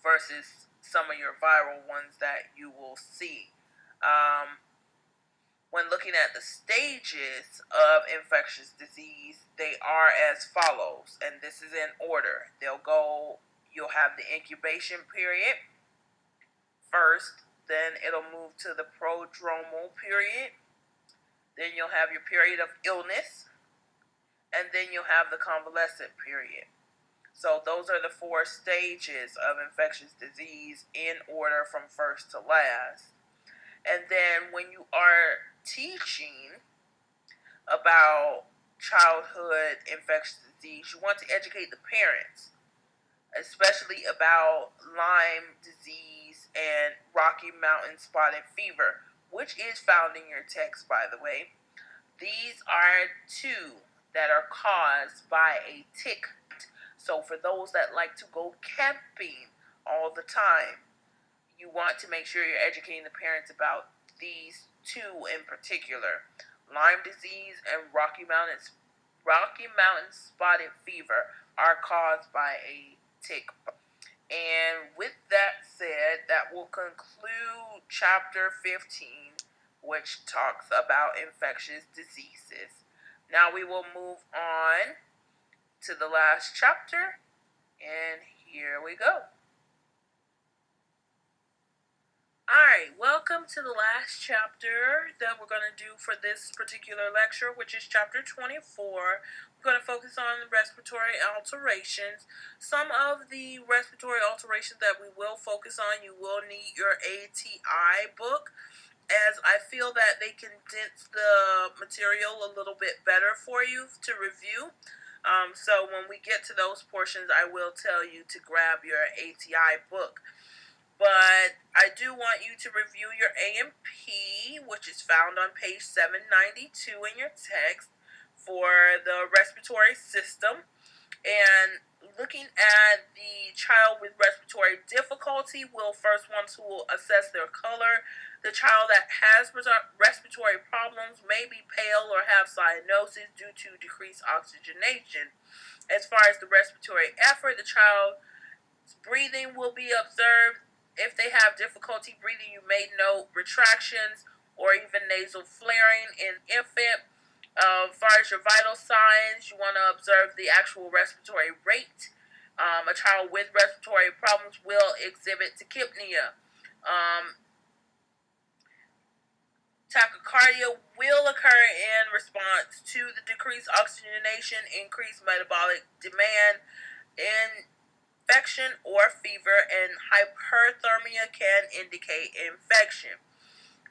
versus some of your viral ones that you will see. When looking at the stages of infectious disease, they are as follows, and this is in order. You'll have the incubation period first, then it'll move to the prodromal period, then you'll have your period of illness, and then you'll have the convalescent period. So those are the 4 stages of infectious disease in order from first to last. And then when you are teaching about childhood infectious disease, you want to educate the parents, especially about Lyme disease and Rocky Mountain spotted fever, which is found in your text, by the way. These are 2 that are caused by a tick. So for those that like to go camping all the time, you want to make sure you're educating the parents about these 2 in particular. Lyme disease and Rocky Mountain spotted fever are caused by a tick. And with that said, that will conclude chapter 15, which talks about infectious diseases. Now we will move on to the last chapter, and here we go. Alright, welcome to the last chapter that we're going to do for this particular lecture, which is chapter 24. We're going to focus on respiratory alterations. Some of the respiratory alterations that we will focus on, you will need your ATI book, as I feel that they condense the material a little bit better for you to review. So when we get to those portions, I will tell you to grab your ATI book. But I do want you to review your A&P, which is found on page 792 in your text for the respiratory system. And looking at the child with respiratory difficulty, we'll first want to assess their color. The child that has respiratory problems may be pale or have cyanosis due to decreased oxygenation. As far as the respiratory effort, the child's breathing will be observed. If they have difficulty breathing, you may note retractions or even nasal flaring in infant. As far as your vital signs, you want to observe the actual respiratory rate. A child with respiratory problems will exhibit tachypnea. Tachycardia will occur in response to the decreased oxygenation, increased metabolic demand, infection or fever, and hyperthermia can indicate infection.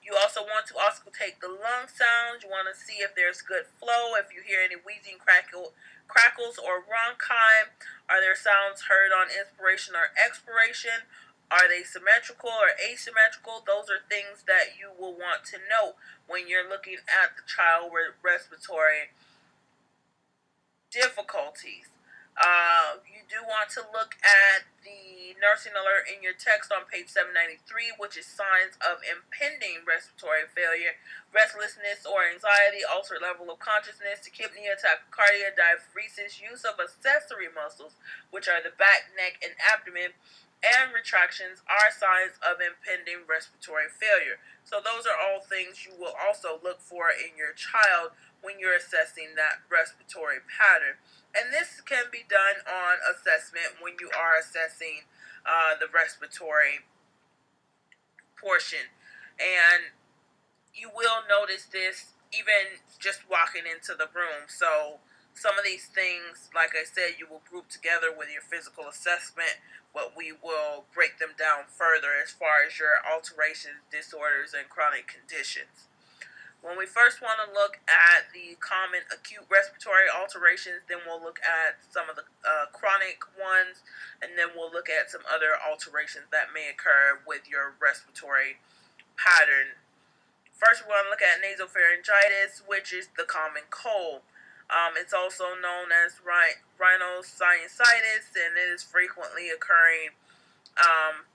You also want to auscultate the lung sounds. You want to see if there's good flow. If you hear any wheezing, crackles, or ronchi, are there sounds heard on inspiration or expiration? Are they symmetrical or asymmetrical? Those are things that you will want to note when you're looking at the child with respiratory difficulties. You do want to look at the nursing alert in your text on page 793, which is signs of impending respiratory failure, restlessness or anxiety, altered level of consciousness, tachypnea, tachycardia, diaphoresis, use of accessory muscles, which are the back, neck, and abdomen, and retractions are signs of impending respiratory failure. So those are all things you will also look for in your child when you're assessing that respiratory pattern. And this can be done on assessment when you are assessing the respiratory portion. And you will notice this even just walking into the room. So some of these things, like I said, you will group together with your physical assessment, but we will break them down further as far as your alterations, disorders, and chronic conditions. When we first want to look at the common acute respiratory alterations, then we'll look at some of the chronic ones, and then we'll look at some other alterations that may occur with your respiratory pattern. First, we want to look at nasopharyngitis, which is the common cold. It's also known as rhinosinusitis, and it is frequently occurring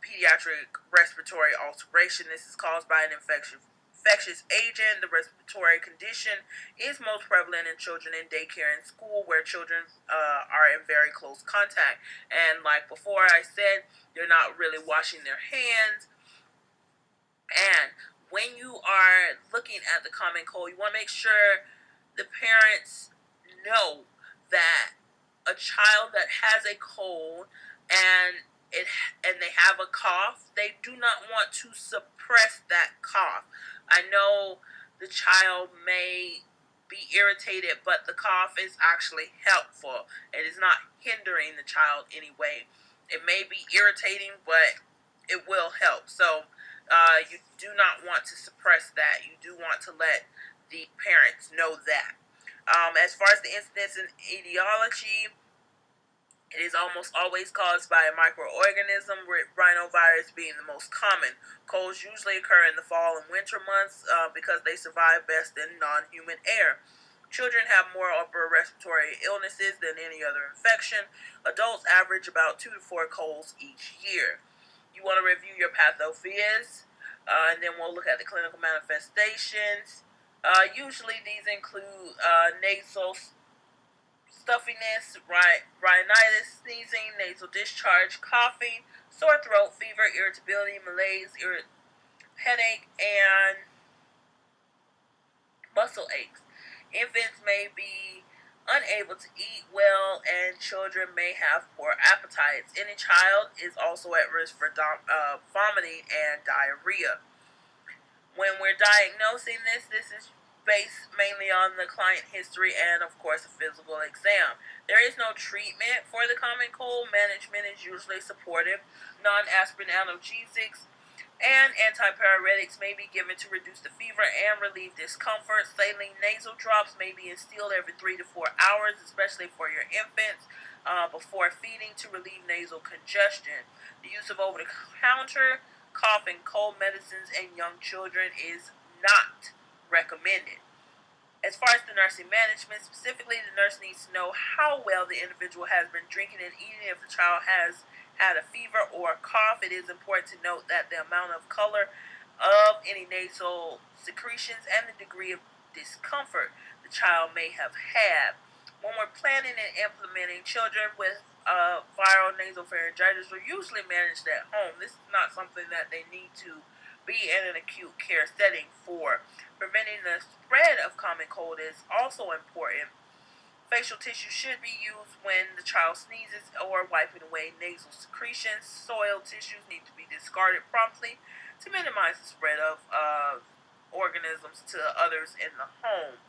pediatric respiratory alteration. This is caused by an infectious agent. The respiratory condition is most prevalent in children in daycare and school, where children are in very close contact. And like before I said, they're not really washing their hands. And when you are looking at the common cold, you want to make sure the parents know that a child that has a cold and they have a cough, they do not want to suppress that cough. I know the child may be irritated, but the cough is actually helpful. It is not hindering the child anyway. It may be irritating, but it will help. So you do not want to suppress that. You do want to let the parents know that. As far as the incidence and etiology, it is almost always caused by a microorganism, with rhinovirus being the most common. Colds usually occur in the fall and winter months because they survive best in non-human air. Children have more upper respiratory illnesses than any other infection. Adults average about 2 to 4 colds each year. You want to review your pathophys, and then we'll look at the clinical manifestations. Usually these include nasal stuffiness, rhinitis, sneezing, nasal discharge, coughing, sore throat, fever, irritability, malaise, headache, and muscle aches. Infants may be unable to eat well, and children may have poor appetites. Any child is also at risk for vomiting and diarrhea. When we're diagnosing this is based mainly on the client history and, of course, a physical exam. There is no treatment for the common cold. Management is usually supportive. Non-aspirin analgesics and antipyretics may be given to reduce the fever and relieve discomfort. Saline nasal drops may be instilled every 3 to 4 hours, especially for your infants, before feeding to relieve nasal congestion. The use of over-the-counter cough and cold medicines in young children is not recommended. As far as the nursing management, specifically, the nurse needs to know how well the individual has been drinking and eating. If the child has had a fever or a cough, it is important to note that the amount of color of any nasal secretions and the degree of discomfort the child may have had. When we're planning and implementing children with viral nasopharyngitis, are usually managed at home. This is not something that they need to be in an acute care setting for. Preventing the spread of common cold is also important. Facial tissue should be used when the child sneezes or wiping away nasal secretions. Soiled tissues need to be discarded promptly to minimize the spread of organisms to others in the home.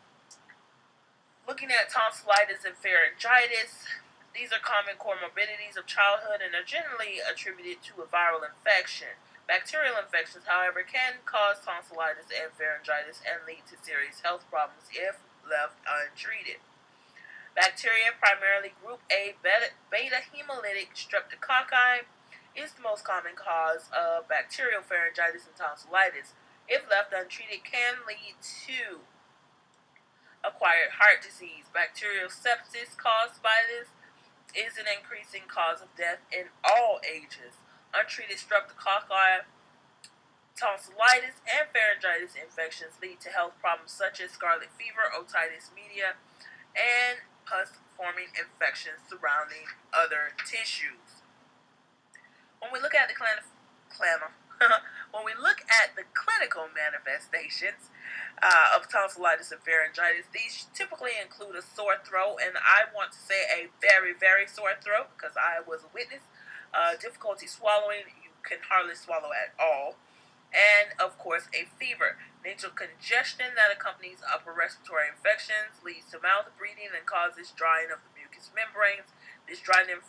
Looking at tonsillitis and pharyngitis, these are common comorbidities of childhood and are generally attributed to a viral infection. Bacterial infections, however, can cause tonsillitis and pharyngitis and lead to serious health problems if left untreated. Bacteria, primarily group A beta hemolytic streptococci, is the most common cause of bacterial pharyngitis and tonsillitis. If left untreated, can lead to acquired heart disease. Bacterial sepsis caused by this is an increasing cause of death in all ages. Untreated streptococci, tonsillitis, and pharyngitis infections lead to health problems such as scarlet fever, otitis media, and pus-forming infections surrounding other tissues. When we look at the when we look at the clinical manifestations of tonsillitis and pharyngitis, these typically include a sore throat, and I want to say a very, very sore throat because I was a witness. Difficulty swallowing, you can hardly swallow at all, and of course a fever. Nasal congestion that accompanies upper respiratory infections leads to mouth breathing and causes drying of the mucous membranes. This dryness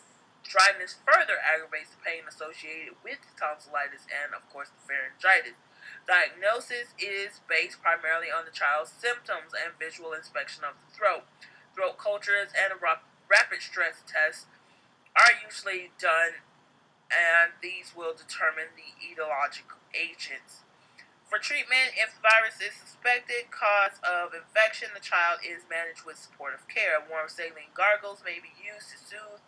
further aggravates the pain associated with tonsillitis and, of course, the pharyngitis. Diagnosis is based primarily on the child's symptoms and visual inspection of the throat. Throat cultures and a rapid stress test are usually done, and these will determine the etiological agents. For treatment, if the virus is suspected cause of infection, the child is managed with supportive care. Warm saline gargles may be used to soothe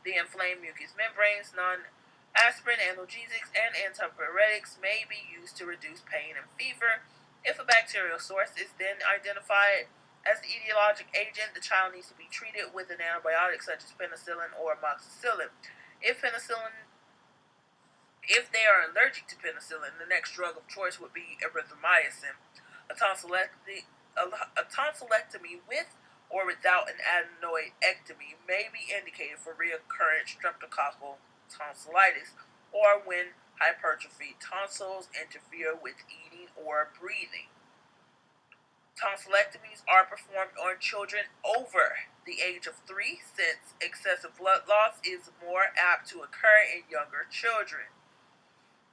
the inflamed mucous membranes. Non-aspirin analgesics and antipyretics may be used to reduce pain and fever. If a bacterial source is then identified as the etiologic agent, the child needs to be treated with an antibiotic such as penicillin or amoxicillin. If penicillin if they are allergic to penicillin, the next drug of choice would be erythromycin. A tonsillectomy, a tonsillectomy with or without an adenoidectomy may be indicated for recurrent streptococcal tonsillitis or when hypertrophied tonsils interfere with eating or breathing. Tonsillectomies are performed on children over the age of 3 since excessive blood loss is more apt to occur in younger children.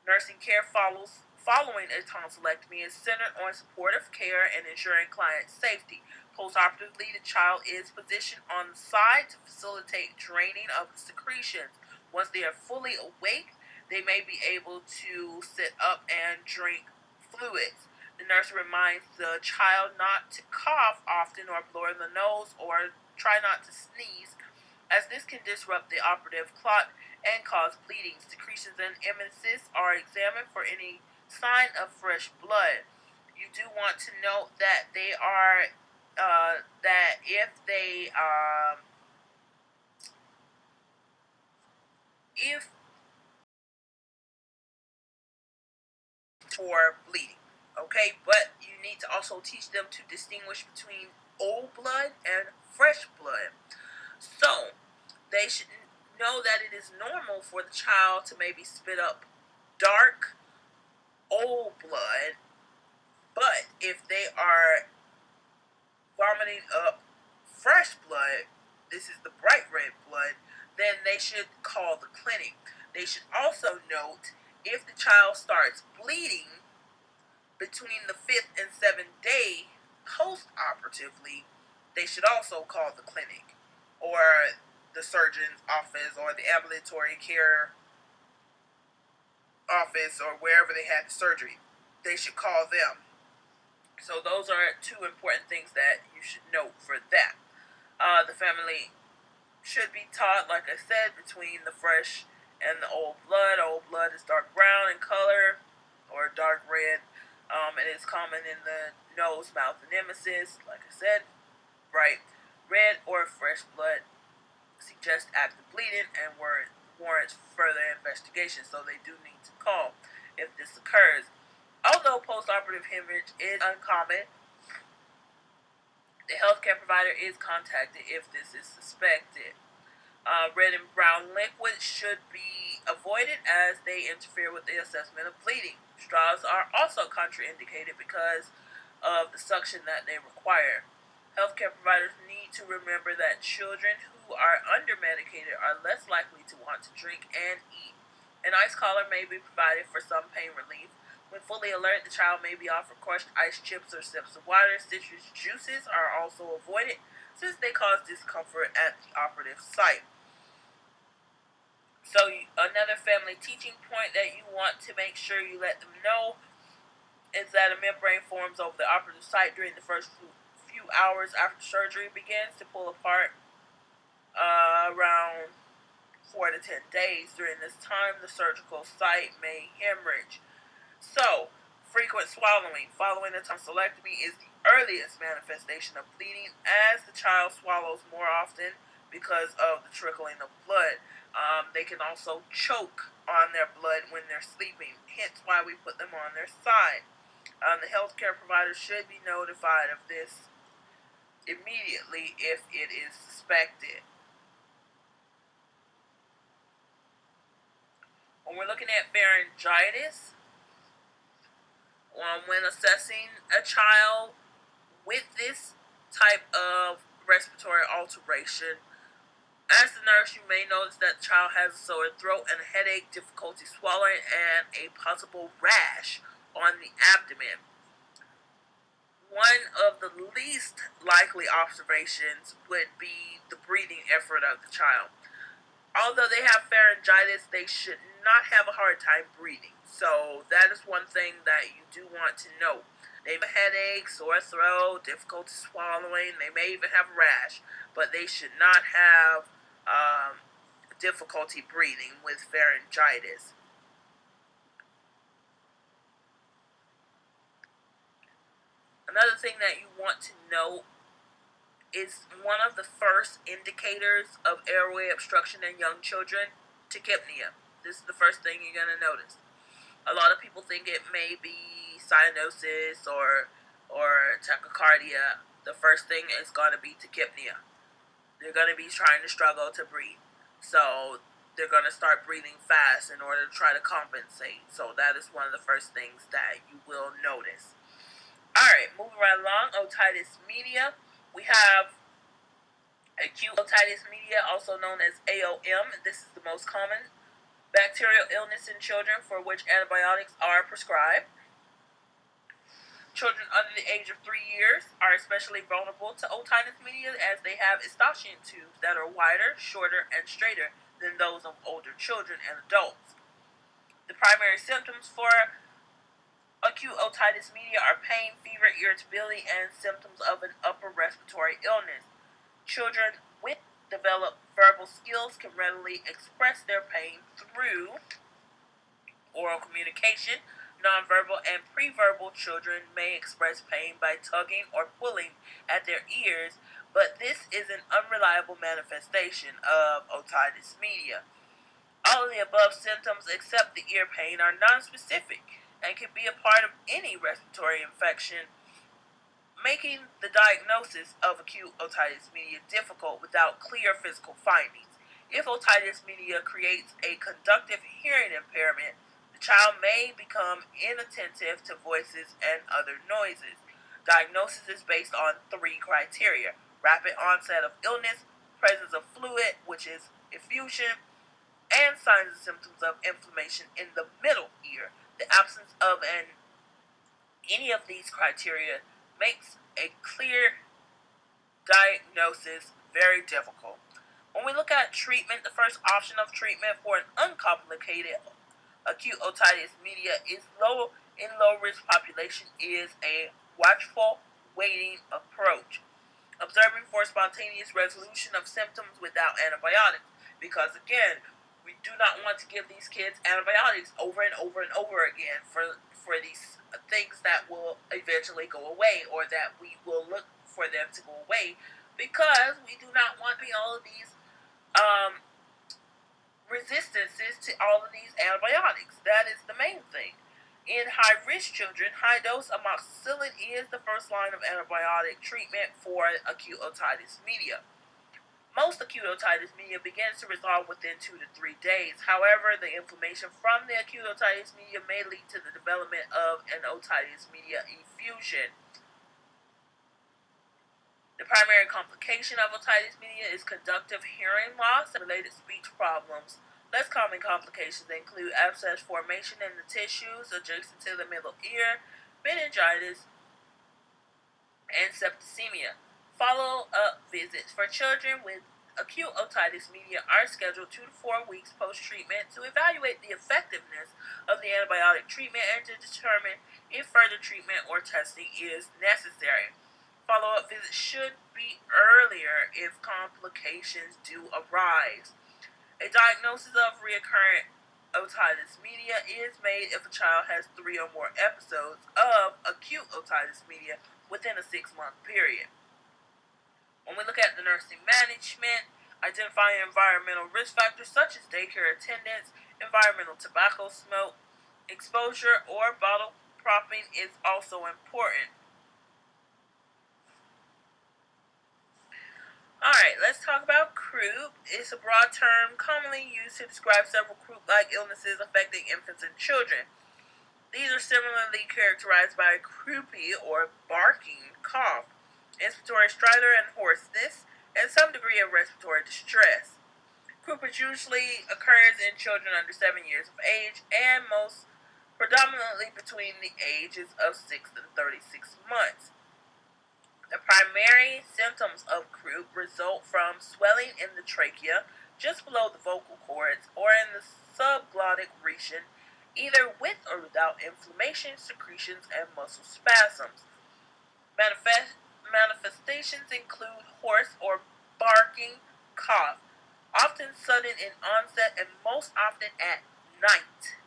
Nursing care following a tonsillectomy is centered on supportive care and ensuring client safety. Postoperatively, the child is positioned on the side to facilitate draining of the secretions. Once they are fully awake, they may be able to sit up and drink fluids. The nurse reminds the child not to cough often or blow in the nose or try not to sneeze, as this can disrupt the operative clot and cause bleeding. Secretions and emesis are examined for any sign of fresh blood. You do want to note that they are that if for bleeding, okay, but you need to also teach them to distinguish between old blood and fresh blood. So they should know that it is normal for the child to maybe spit up dark old blood, but if they are vomiting up fresh blood, this is the bright red blood, then they should call the clinic. They should also note if the child starts bleeding between the 5th and 7th day post-operatively, they should also call the clinic or the surgeon's office or the ambulatory care office or wherever they had the surgery. They should call them. So those are two important things that you should note for that. The family should be taught, like I said, between the fresh and the old blood. Old blood is dark brown in color or dark red. It is common in the nose, mouth, and emesis. Like I said, bright red or fresh blood suggests active bleeding and warrants further investigation. So they do need to call if this occurs. Although postoperative hemorrhage is uncommon, the healthcare provider is contacted if this is suspected. Red and brown liquids should be avoided as they interfere with the assessment of bleeding. Straws are also contraindicated because of the suction that they require. Healthcare providers need to remember that children who are under medicated are less likely to want to drink and eat An ice collar may be provided for some pain relief. When fully alert, the child may be offered crushed ice chips or sips of water. Citrus juices are also avoided since they cause discomfort at the operative site. So, another family teaching point that you want to make sure you let them know is that a membrane forms over the operative site during the first few hours after surgery begins to pull apart around 4 to 10 days. During this time, the surgical site may hemorrhage. So, frequent swallowing following a tonsillectomy is the earliest manifestation of bleeding, as the child swallows more often because of the trickling of blood. They can also choke on their blood when they're sleeping, hence why we put them on their side. The healthcare provider should be notified of this immediately if it is suspected. When we're looking at pharyngitis, when assessing a child with this type of respiratory alteration, as the nurse, you may notice that the child has a sore throat and a headache, difficulty swallowing, and a possible rash on the abdomen. One of the least likely observations would be the breathing effort of the child. Although they have pharyngitis, they should not have a hard time breathing. So that is one thing that you do want to know. They have a headache, sore throat, difficulty swallowing. They may even have a rash, but they should not have difficulty breathing with pharyngitis. Another thing that you want to know is one of the first indicators of airway obstruction in young children, tachypnea. This is the first thing you're going to notice. A lot of people think it may be cyanosis or tachycardia. The first thing is going to be tachypnea. They're going to be trying to struggle to breathe. So they're going to start breathing fast in order to try to compensate. So that is one of the first things that you will notice. Alright, moving right along, otitis media. We have acute otitis media, also known as AOM. This is the most common bacterial illness in children for which antibiotics are prescribed. Children under the age of 3 years are especially vulnerable to otitis media as they have eustachian tubes that are wider, shorter, and straighter than those of older children and adults. The primary symptoms for acute otitis media are pain, fever, irritability, and symptoms of an upper respiratory illness. Children with developed verbal skills can readily express their pain through oral communication. Nonverbal and preverbal children may express pain by tugging or pulling at their ears, but this is an unreliable manifestation of otitis media. All of the above symptoms except the ear pain are nonspecific and can be a part of any respiratory infection, making the diagnosis of acute otitis media difficult without clear physical findings. If otitis media creates a conductive hearing impairment, the child may become inattentive to voices and other noises. Diagnosis is based on 3 criteria: rapid onset of illness, presence of fluid, which is effusion, and signs and symptoms of inflammation in the middle ear. The absence of any of these criteria makes a clear diagnosis very difficult. When we look at treatment, the first option of treatment for an uncomplicated acute otitis media is low risk population is a watchful waiting approach, observing for spontaneous resolution of symptoms without antibiotics. Because again, we do not want to give these kids antibiotics over and over and over again for these things that will eventually go away, or that we will look for them to go away, because we do not want all of these resistances to all of these antibiotics. That is the main thing. In high-risk children, high-dose amoxicillin is the first line of antibiotic treatment for acute otitis media. Most acute otitis media begins to resolve within 2 to 3 days. However, the inflammation from the acute otitis media may lead to the development of an otitis media effusion. The primary complication of otitis media is conductive hearing loss and related speech problems. Less common complications include abscess formation in the tissues adjacent to the middle ear, meningitis, and septicemia. Follow-up visits for children with acute otitis media are scheduled 2 to 4 weeks post-treatment to evaluate the effectiveness of the antibiotic treatment and to determine if further treatment or testing is necessary. Follow-up visits should be earlier if complications do arise. A diagnosis of recurrent otitis media is made if a child has 3 or more episodes of acute otitis media within a 6-month period. When we look at the nursing management, identifying environmental risk factors such as daycare attendance, environmental tobacco smoke, exposure, or bottle propping is also important. Alright, let's talk about croup. It's a broad term commonly used to describe several croup-like illnesses affecting infants and children. These are similarly characterized by a croupy or barking cough, inspiratory stridor and hoarseness, and some degree of respiratory distress. Croup usually occurs in children under 7 years of age and most predominantly between the ages of 6 and 36 months. The primary symptoms of croup result from swelling in the trachea, just below the vocal cords, or in the subglottic region, either with or without inflammation, secretions, and muscle spasms. Manifestations include hoarse or barking cough, often sudden in onset and most often at night.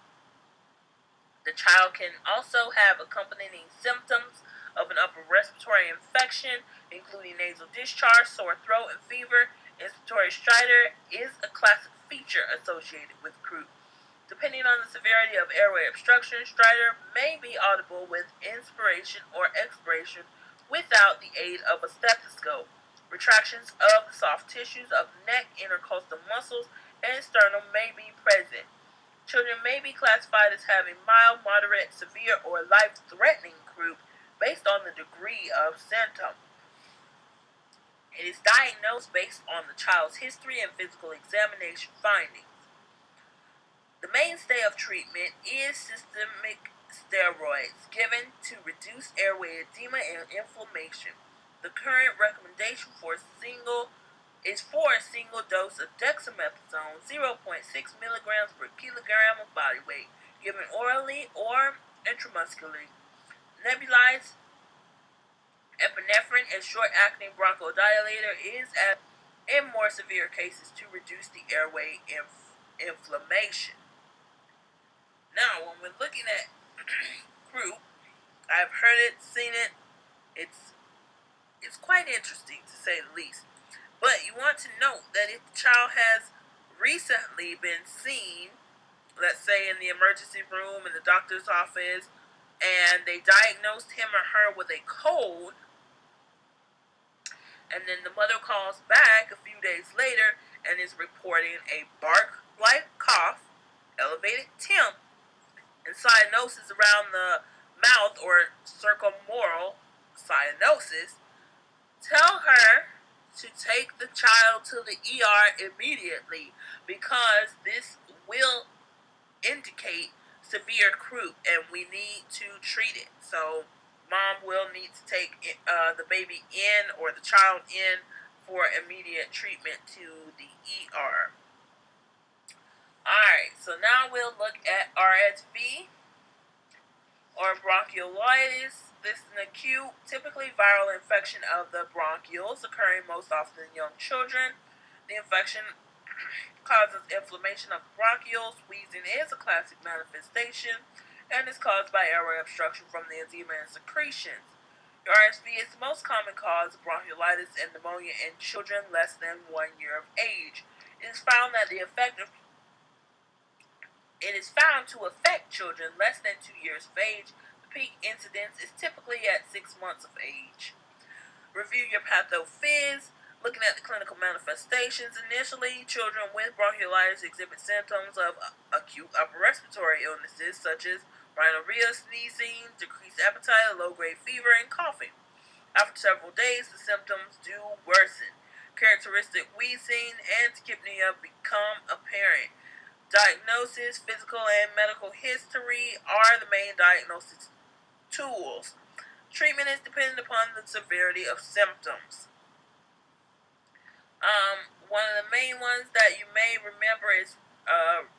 The child can also have accompanying symptoms of an upper respiratory infection, including nasal discharge, sore throat, and fever. Inspiratory stridor is a classic feature associated with croup. Depending on the severity of airway obstruction, stridor may be audible with inspiration or expiration without the aid of a stethoscope. Retractions of the soft tissues of neck, intercostal muscles, and sternum may be present. Children may be classified as having mild, moderate, severe, or life-threatening croup based on the degree of symptom. It is diagnosed based on the child's history and physical examination findings. The mainstay of treatment is systemic steroids given to reduce airway edema and inflammation. The current recommendation is for a single dose of dexamethasone, 0.6 milligrams per kilogram of body weight, given orally or intramuscularly. Nebulized epinephrine and short-acting bronchodilator is added in more severe cases to reduce the airway inflammation. Now, when we're looking at croup, I've heard it, seen it. It's quite interesting to say the least. But you want to note that if the child has recently been seen, let's say in the emergency room in the doctor's office, and they diagnosed him or her with a cold, and then the mother calls back a few days later and is reporting a bark-like cough, elevated temp, and cyanosis around the mouth or circummoral cyanosis, tell her to take the child to the ER immediately because this will indicate severe croup and we need to treat it. So mom will need to take the baby in or the child in for immediate treatment to the ER. Alright, so now we'll look at RSV or bronchiolitis. This is an acute, typically viral infection of the bronchioles, occurring most often in young children. The infection causes inflammation of the bronchioles. Wheezing is a classic manifestation and is caused by airway obstruction from the edema and secretions. The RSV is the most common cause of bronchiolitis and pneumonia in children less than 1 year of age. It is found to affect children less than 2 years of age. The peak incidence is typically at 6 months of age. Review your pathophys. Looking at the clinical manifestations, initially, children with bronchiolitis exhibit symptoms of acute upper respiratory illnesses such as rhinorrhea, sneezing, decreased appetite, low-grade fever, and coughing. After several days, the symptoms do worsen. Characteristic wheezing and tachypnea become apparent. Diagnosis, physical and medical history are the main diagnosis tools. Treatment is dependent upon the severity of symptoms. One of the main ones that you may remember is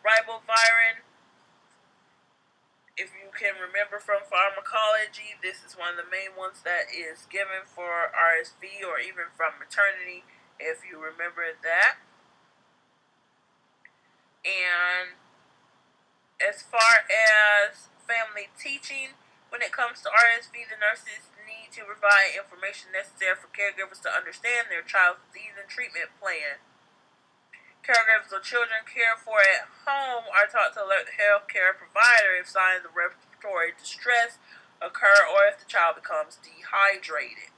ribavirin. If you can remember from pharmacology, this is one of the main ones that is given for RSV or even from maternity, if you remember that. And as far as family teaching, when it comes to RSV, the nurses need to provide information necessary for caregivers to understand their child's disease and treatment plan. Caregivers of children cared for at home are taught to alert the healthcare provider if signs of respiratory distress occur or if the child becomes dehydrated.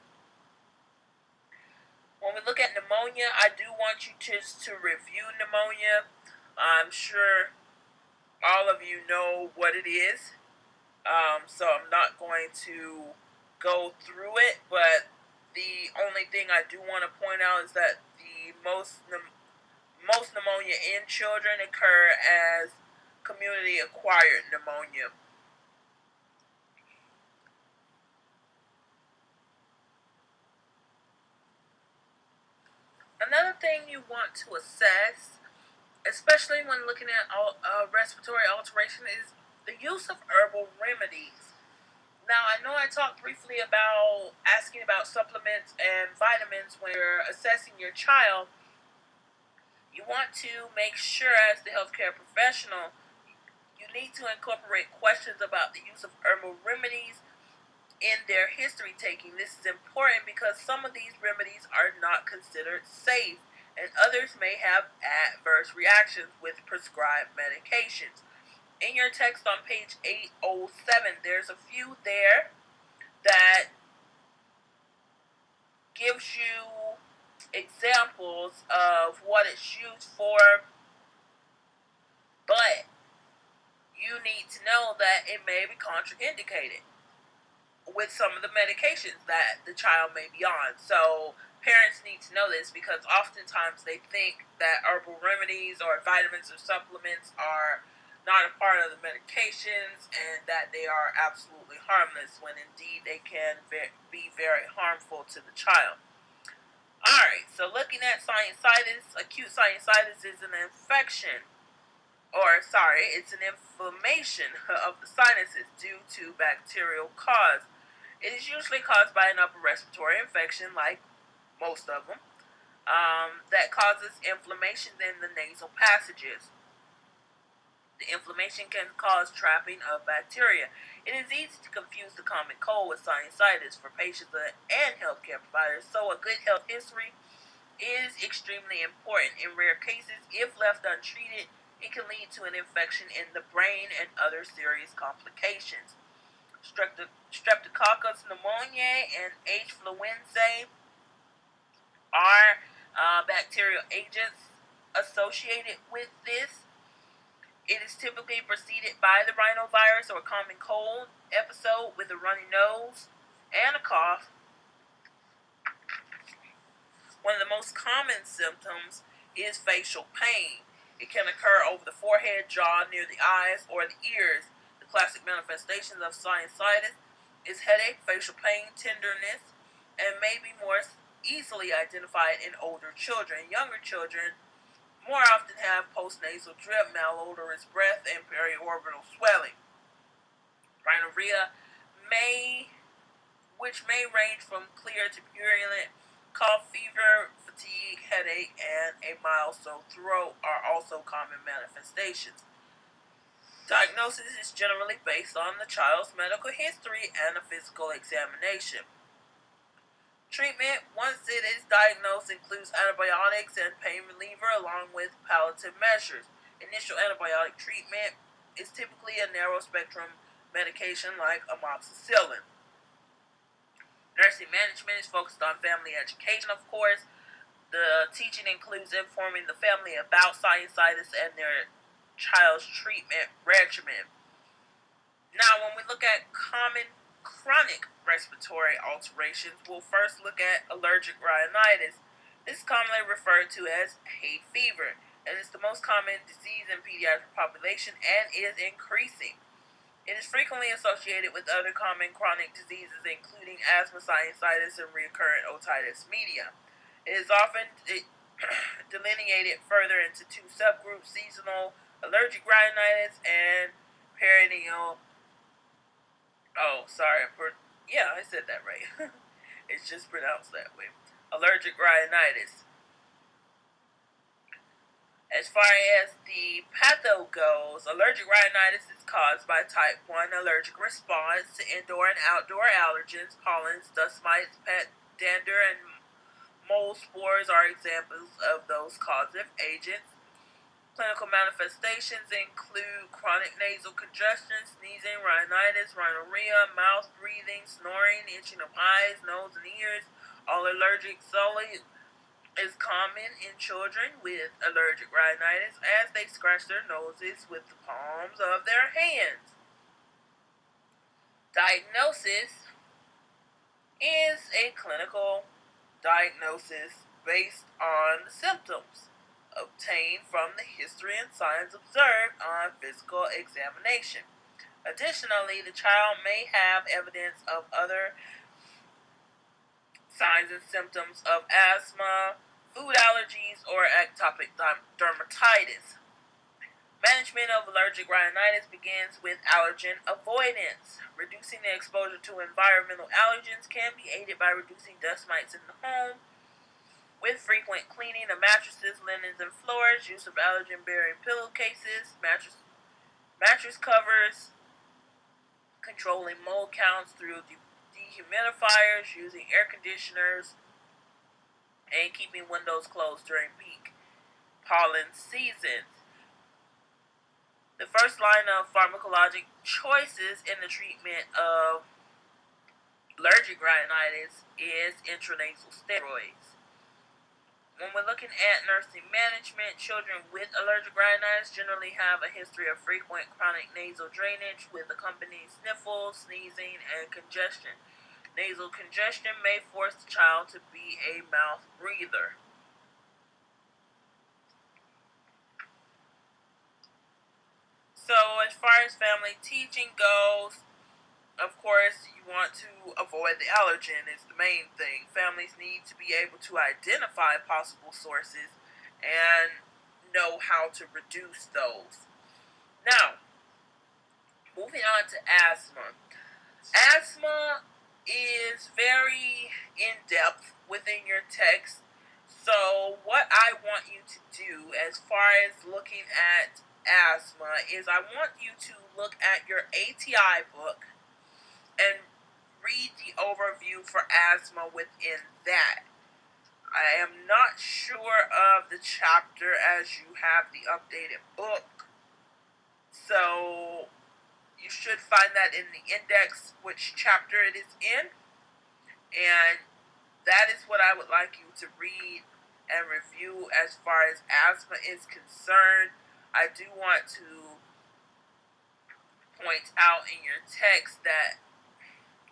When we look at pneumonia, I do want you to review pneumonia. I'm sure all of you know what it is, so I'm not going to go through it, but the only thing I do want to point out is that the most pneumonia in children occur as community-acquired pneumonia. Another thing you want to assess, especially when looking at respiratory alteration, is the use of herbal remedies. Now, I know I talked briefly about asking about supplements and vitamins when you're assessing your child. You want to make sure, as the healthcare professional, you need to incorporate questions about the use of herbal remedies in their history taking. This is important because some of these remedies are not considered safe, and others may have adverse reactions with prescribed medications. In your text on page 807, there's a few there that gives you examples of what it's used for, but you need to know that it may be contraindicated with some of the medications that the child may be on. So parents need to know this because oftentimes they think that herbal remedies or vitamins or supplements are not a part of the medications and that they are absolutely harmless when indeed they can be very harmful to the child. Alright, so looking at sinusitis, acute sinusitis is an infection, it's an inflammation of the sinuses due to bacterial cause. It is usually caused by an upper respiratory infection, like most of them, that causes inflammation in the nasal passages. The inflammation can cause trapping of bacteria. It is easy to confuse the common cold with sinusitis for patients and healthcare providers, so a good health history is extremely important. In rare cases, if left untreated, it can lead to an infection in the brain and other serious complications. Streptococcus pneumoniae and H. influenzae are bacterial agents associated with this. It is typically preceded by the rhinovirus or common cold episode with a runny nose and a cough. One of the most common symptoms is facial pain. It can occur over the forehead, jaw, near the eyes, or the ears. The classic manifestations of sinusitis is headache, facial pain, tenderness, and may be more easily identified in older children. Younger children more often have postnasal drip, malodorous breath, and periorbital swelling. Rhinorrhea which may range from clear to purulent. Cough, fever, fatigue, headache, and a mild sore throat are also common manifestations. Diagnosis is generally based on the child's medical history and a physical examination. Treatment, once it is diagnosed, includes antibiotics and pain reliever along with palliative measures. Initial antibiotic treatment is typically a narrow-spectrum medication like amoxicillin. Nursing management is focused on family education, of course. The teaching includes informing the family about sinusitis and their child's treatment regimen. Now, when we look at common chronic respiratory alterations, we'll first look at allergic rhinitis. This is commonly referred to as hay fever. and it's the most common disease in pediatric population and is increasing. It is frequently associated with other common chronic diseases, including asthma, sinusitis, and recurrent otitis media. It is often delineated further into two subgroups: seasonal allergic rhinitis and perennial. Oh, sorry. Yeah, I said that right. It's just pronounced that way. Allergic rhinitis. As far as the patho goes, allergic rhinitis is caused by type 1 allergic response to indoor and outdoor allergens. Pollens, dust mites, pet dander, and mold spores are examples of those causative agents. Clinical manifestations include chronic nasal congestion, sneezing, rhinitis, rhinorrhea, mouth breathing, snoring, itching of eyes, nose, and ears. All allergic solely is common in children with allergic rhinitis as they scratch their noses with the palms of their hands. Diagnosis is a clinical diagnosis based on the symptoms obtained from the history and signs observed on physical examination. Additionally, the child may have evidence of other signs and symptoms of asthma, food allergies, or atopic dermatitis. Management of allergic rhinitis begins with allergen avoidance. Reducing the exposure to environmental allergens can be aided by reducing dust mites in the home, with frequent cleaning of mattresses, linens, and floors, use of allergen-bearing pillowcases, mattress covers, controlling mold counts through dehumidifiers, using air conditioners, and keeping windows closed during peak pollen seasons. The first line of pharmacologic choices in the treatment of allergic rhinitis is intranasal steroids. When we're looking at nursing management, children with allergic rhinitis generally have a history of frequent chronic nasal drainage with accompanying sniffles, sneezing, and congestion. Nasal congestion may force the child to be a mouth breather. So, as far as family teaching goes, of course, you want to avoid the allergen is the main thing. Families need to be able to identify possible sources and know how to reduce those. Now, moving on to asthma. Asthma is very in-depth within your text. So what I want you to do as far as looking at asthma is I want you to look at your ATI book and read the overview for asthma within that. I am not sure of the chapter as you have the updated book. So you should find that in the index which chapter it is in. And that is what I would like you to read and review as far as asthma is concerned. I do want to point out in your text that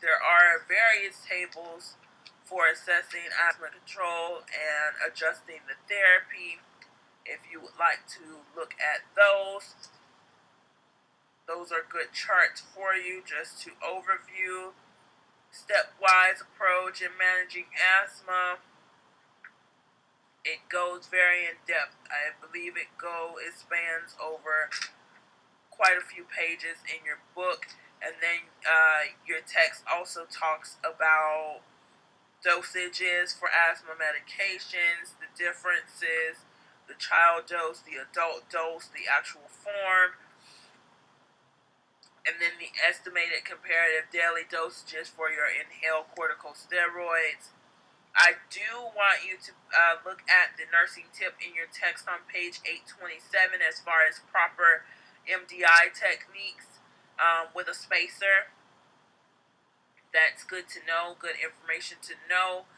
there are various tables for assessing asthma control and adjusting the therapy. If you would like to look at those are good charts for you just to overview stepwise approach in managing asthma. It goes very in depth. I believe it spans over quite a few pages in your book, and then your text also talks about dosages for asthma medications, the differences, the child dose, the adult dose, the actual form, and then the estimated comparative daily dosages for your inhaled corticosteroids. I do want you to look at the nursing tip in your text on page 827 as far as proper MDI techniques with a spacer. That's good to know, good information to know.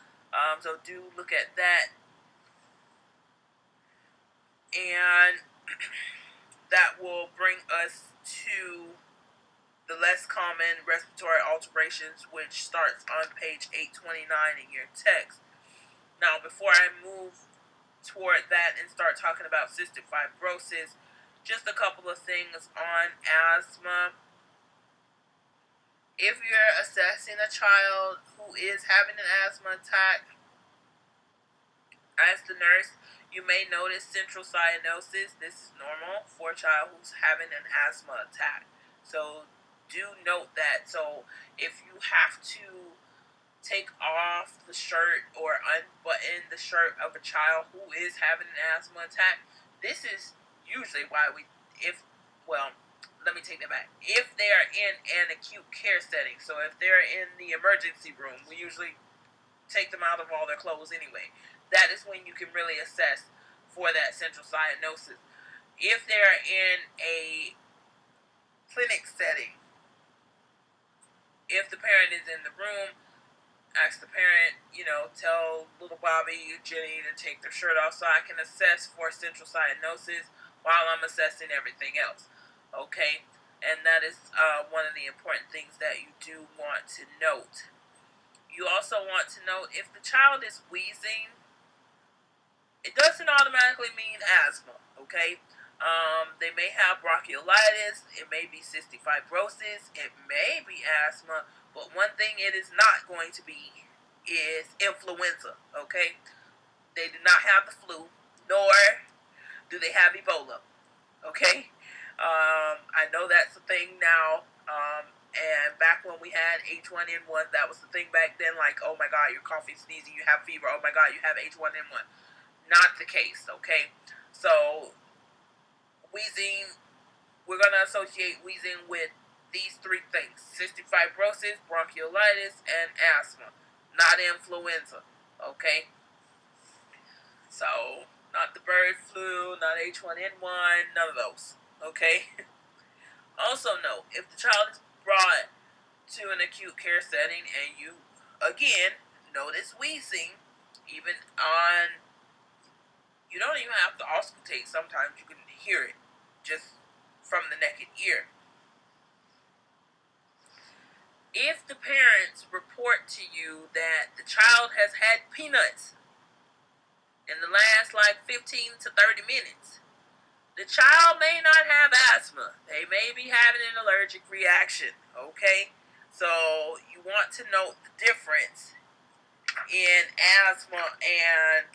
So do look at that. And that will bring us to the less common respiratory alterations, which starts on page 829 in your text. Now, before I move toward that and start talking about cystic fibrosis. Just a couple of things on asthma. If you're assessing a child who is having an asthma attack, as the nurse, you may notice central cyanosis. This is normal for a child who's having an asthma attack. So do note that. So if you have to take off the shirt or unbutton the shirt of a child who is having an asthma attack, this is usually why let me take that back. If they are in an acute care setting, so if they're in the emergency room, we usually take them out of all their clothes anyway. That is when you can really assess for that central cyanosis. If they're in a clinic setting, if the parent is in the room, ask the parent, tell little Bobby or Jenny to take their shirt off so I can assess for central cyanosis while I'm assessing everything else. Okay? And that is one of the important things that you do want to note. You also want to note if the child is wheezing, it doesn't automatically mean asthma, okay? They may have bronchiolitis, it may be cystic fibrosis, it may be asthma, but one thing it is not going to be is influenza, okay? They do not have the flu, nor do they have Ebola, okay? I know that's a thing now, and back when we had H1N1, that was the thing back then, like, oh my god, you're coughing, sneezing, you have fever, oh my god, you have H1N1. Not the case, okay? So, wheezing, we're going to associate wheezing with these three things: cystic fibrosis, bronchiolitis, and asthma. Not influenza, okay? So, not the bird flu, not H1N1, none of those, okay? Also note, if the child is brought to an acute care setting and you, again, notice wheezing, even on, you don't even have to auscultate. Sometimes you can hear it just from the neck and ear. If the parents report to you that the child has had peanuts in the last 15 to 30 minutes, the child may not have asthma. They may be having an allergic reaction, okay? So you want to note the difference in asthma and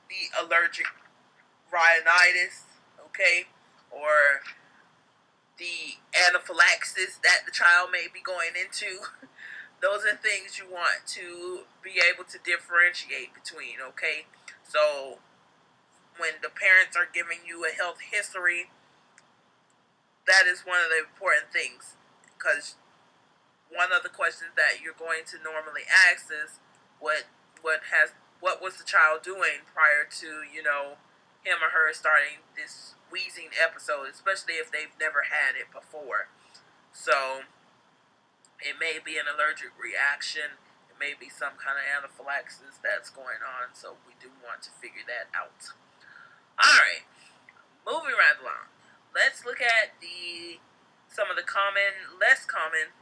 the allergic rhinitis, okay, or the anaphylaxis that the child may be going into. Those are things you want to be able to differentiate between, okay? So when the parents are giving you a health history, that is one of the important things, because one of the questions that you're going to normally ask is what was the child doing prior to him or her starting this wheezing episode, especially if they've never had it before. So it may be an allergic reaction, it may be some kind of anaphylaxis that's going on, so we do want to figure that out. Alright, moving right along. Let's look at some of the less common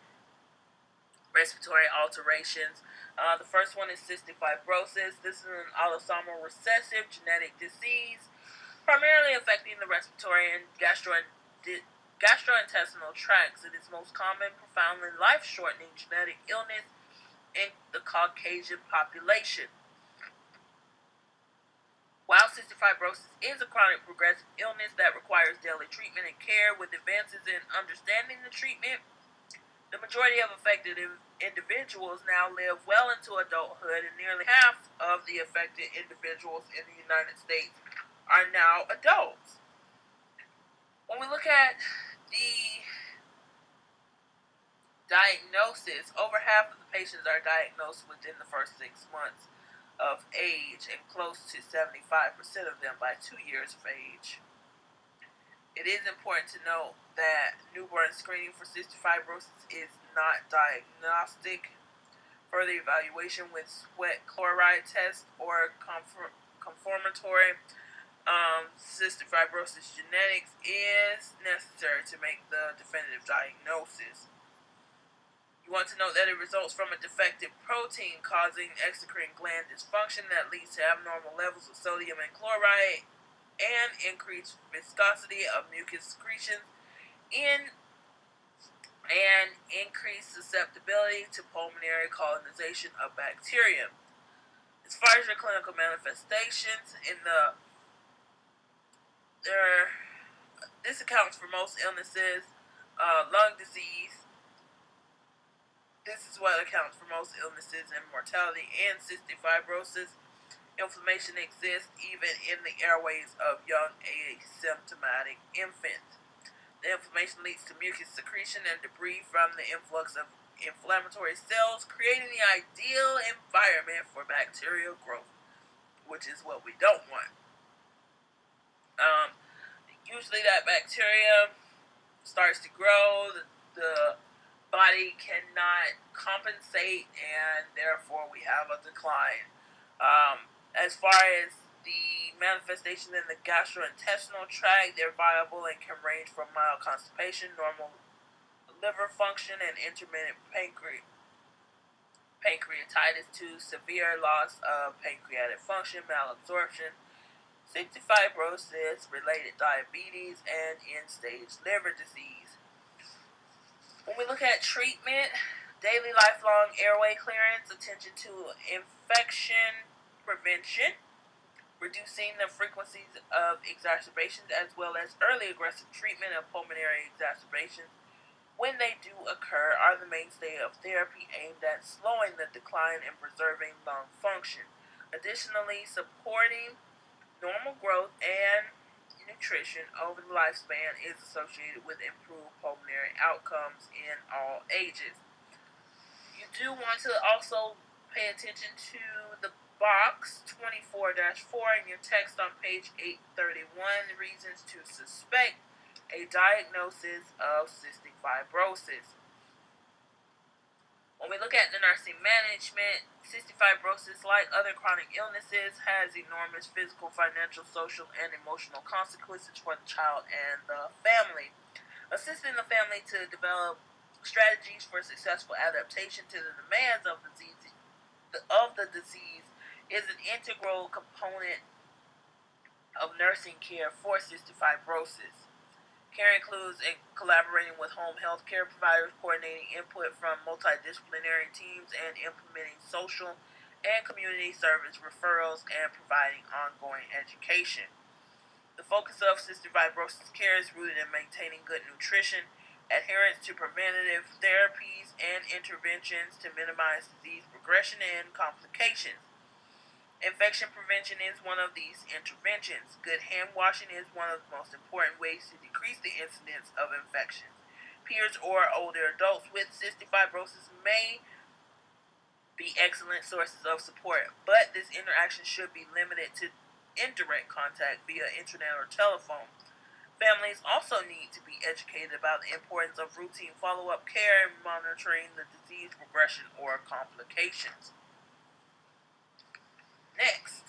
respiratory alterations. The first one is cystic fibrosis. This is an autosomal recessive genetic disease, primarily affecting the respiratory and gastrointestinal tracts. It is most common, profoundly life-shortening genetic illness in the Caucasian population. While cystic fibrosis is a chronic progressive illness that requires daily treatment and care, with advances in understanding the treatment, the majority of affected individuals now live well into adulthood, and nearly half of the affected individuals in the United States are now adults. When we look at the diagnosis, over half of the patients are diagnosed within the first 6 months of age, and close to 75% of them by 2 years of age. It is important to note that newborn screening for cystic fibrosis is not diagnostic. Further evaluation with sweat chloride test or confirmatory cystic fibrosis genetics is necessary to make the definitive diagnosis. You want to note that it results from a defective protein causing exocrine gland dysfunction that leads to abnormal levels of sodium and chloride and increased viscosity of mucus secretions in and increased susceptibility to pulmonary colonization of bacteria. As far as your clinical manifestations, there, this accounts for most illnesses, lung disease. This is what accounts for most illnesses and mortality and cystic fibrosis. Inflammation exists even in the airways of young asymptomatic infants. The inflammation leads to mucus secretion and debris from the influx of inflammatory cells, creating the ideal environment for bacterial growth, which is what we don't want. Usually that bacteria starts to grow, the body cannot compensate, and therefore we have a decline. As far as the manifestations in the gastrointestinal tract, they're viable and can range from mild constipation, normal liver function, and intermittent pancreatitis to severe loss of pancreatic function, malabsorption, cystic fibrosis, related diabetes, and end-stage liver disease. When we look at treatment, daily lifelong airway clearance, attention to infection prevention, reducing the frequencies of exacerbations, as well as early aggressive treatment of pulmonary exacerbations when they do occur, are the mainstay of therapy aimed at slowing the decline and preserving lung function. Additionally, supporting normal growth and nutrition over the lifespan is associated with improved pulmonary outcomes in all ages. You do want to also pay attention to the box 24-4 in your text on page 831, reasons to suspect a diagnosis of cystic fibrosis. When we look at the nursing management, cystic fibrosis, like other chronic illnesses, has enormous physical, financial, social, and emotional consequences for the child and the family. Assisting the family to develop strategies for successful adaptation to the demands of the disease is an integral component of nursing care for cystic fibrosis. Care includes collaborating with home health care providers, coordinating input from multidisciplinary teams, and implementing social and community service referrals and providing ongoing education. The focus of cystic fibrosis care is rooted in maintaining good nutrition, adherence to preventative therapies and interventions to minimize disease progression and complications. Infection prevention is one of these interventions. Good hand washing is one of the most important ways to decrease the incidence of infections. Peers or older adults with cystic fibrosis may be excellent sources of support, but this interaction should be limited to indirect contact via internet or telephone. Families also need to be educated about the importance of routine follow-up care and monitoring the disease progression or complications. Next,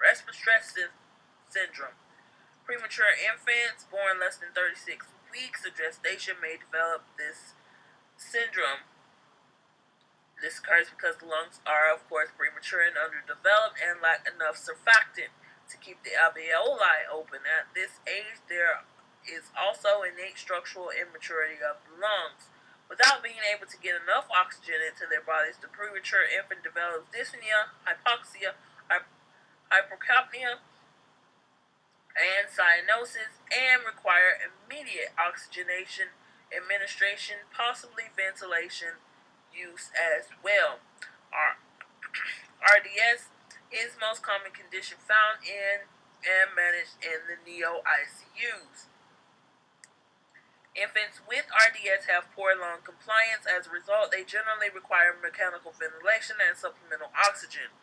respiratory stress syndrome. Premature infants born less than 36 weeks of gestation may develop this syndrome. This occurs because the lungs are, of course, premature and underdeveloped and lack enough surfactant to keep the alveoli open. At this age, there is also innate structural immaturity of the lungs. Without being able to get enough oxygen into their bodies, the premature infant develops dyspnea, hypoxia, hypercapnia, and cyanosis, and require immediate oxygenation administration, possibly ventilation use as well. RDS is the most common condition found in and managed in the neo ICUs. Infants with RDS have poor lung compliance. As a result, they generally require mechanical ventilation and supplemental oxygen.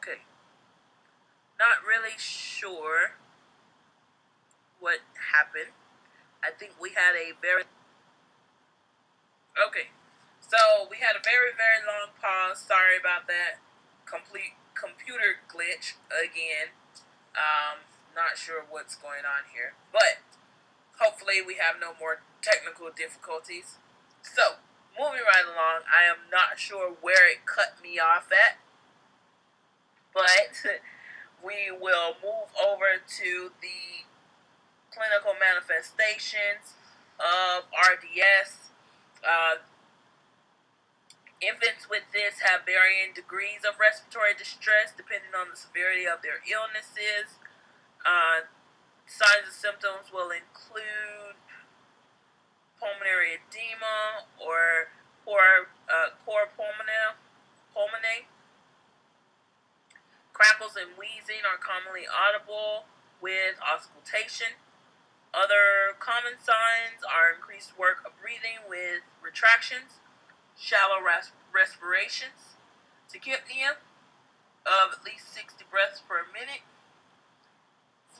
Okay. Not really sure what happened. I think we had a very okay. So we had a very very long pause. Sorry about that. Complete computer glitch again. Not sure what's going on here, but hopefully we have no more technical difficulties. So moving right along, I am not sure where it cut me off at, but we will move over to the clinical manifestations of RDS. Uh, Infants with this have varying degrees of respiratory distress depending on the severity of their illnesses. Uh, Signs and symptoms will include pulmonary edema or cor pulmonale. Crackles and wheezing are commonly audible with auscultation. Other common signs are increased work of breathing with retractions, shallow respirations, tachypnea of at least 60 breaths per minute.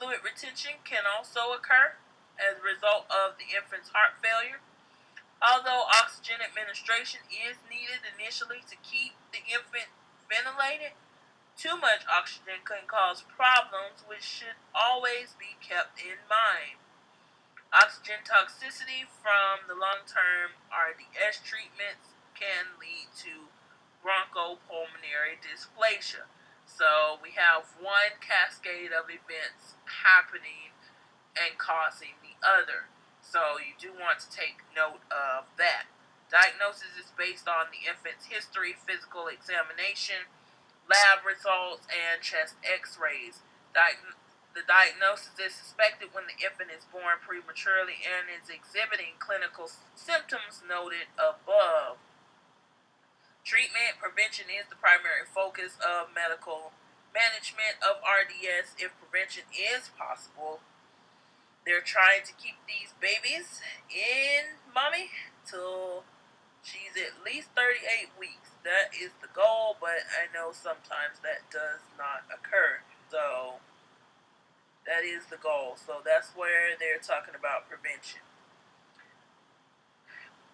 Fluid retention can also occur as a result of the infant's heart failure. Although oxygen administration is needed initially to keep the infant ventilated, too much oxygen can cause problems which should always be kept in mind. Oxygen toxicity from the long-term RDS treatments can lead to bronchopulmonary dysplasia. So we have one cascade of events happening and causing the other. So you do want to take note of that. Diagnosis is based on the infant's history, physical examination, lab results, and chest x-rays. The diagnosis is suspected when the infant is born prematurely and is exhibiting clinical symptoms noted above. Treatment prevention is the primary focus of medical management of RDS. If prevention is possible, they're trying to keep these babies in mommy till she's at least 38 weeks. That is the goal, but I know sometimes that does not occur. So that is the goal. So that's where they're talking about prevention.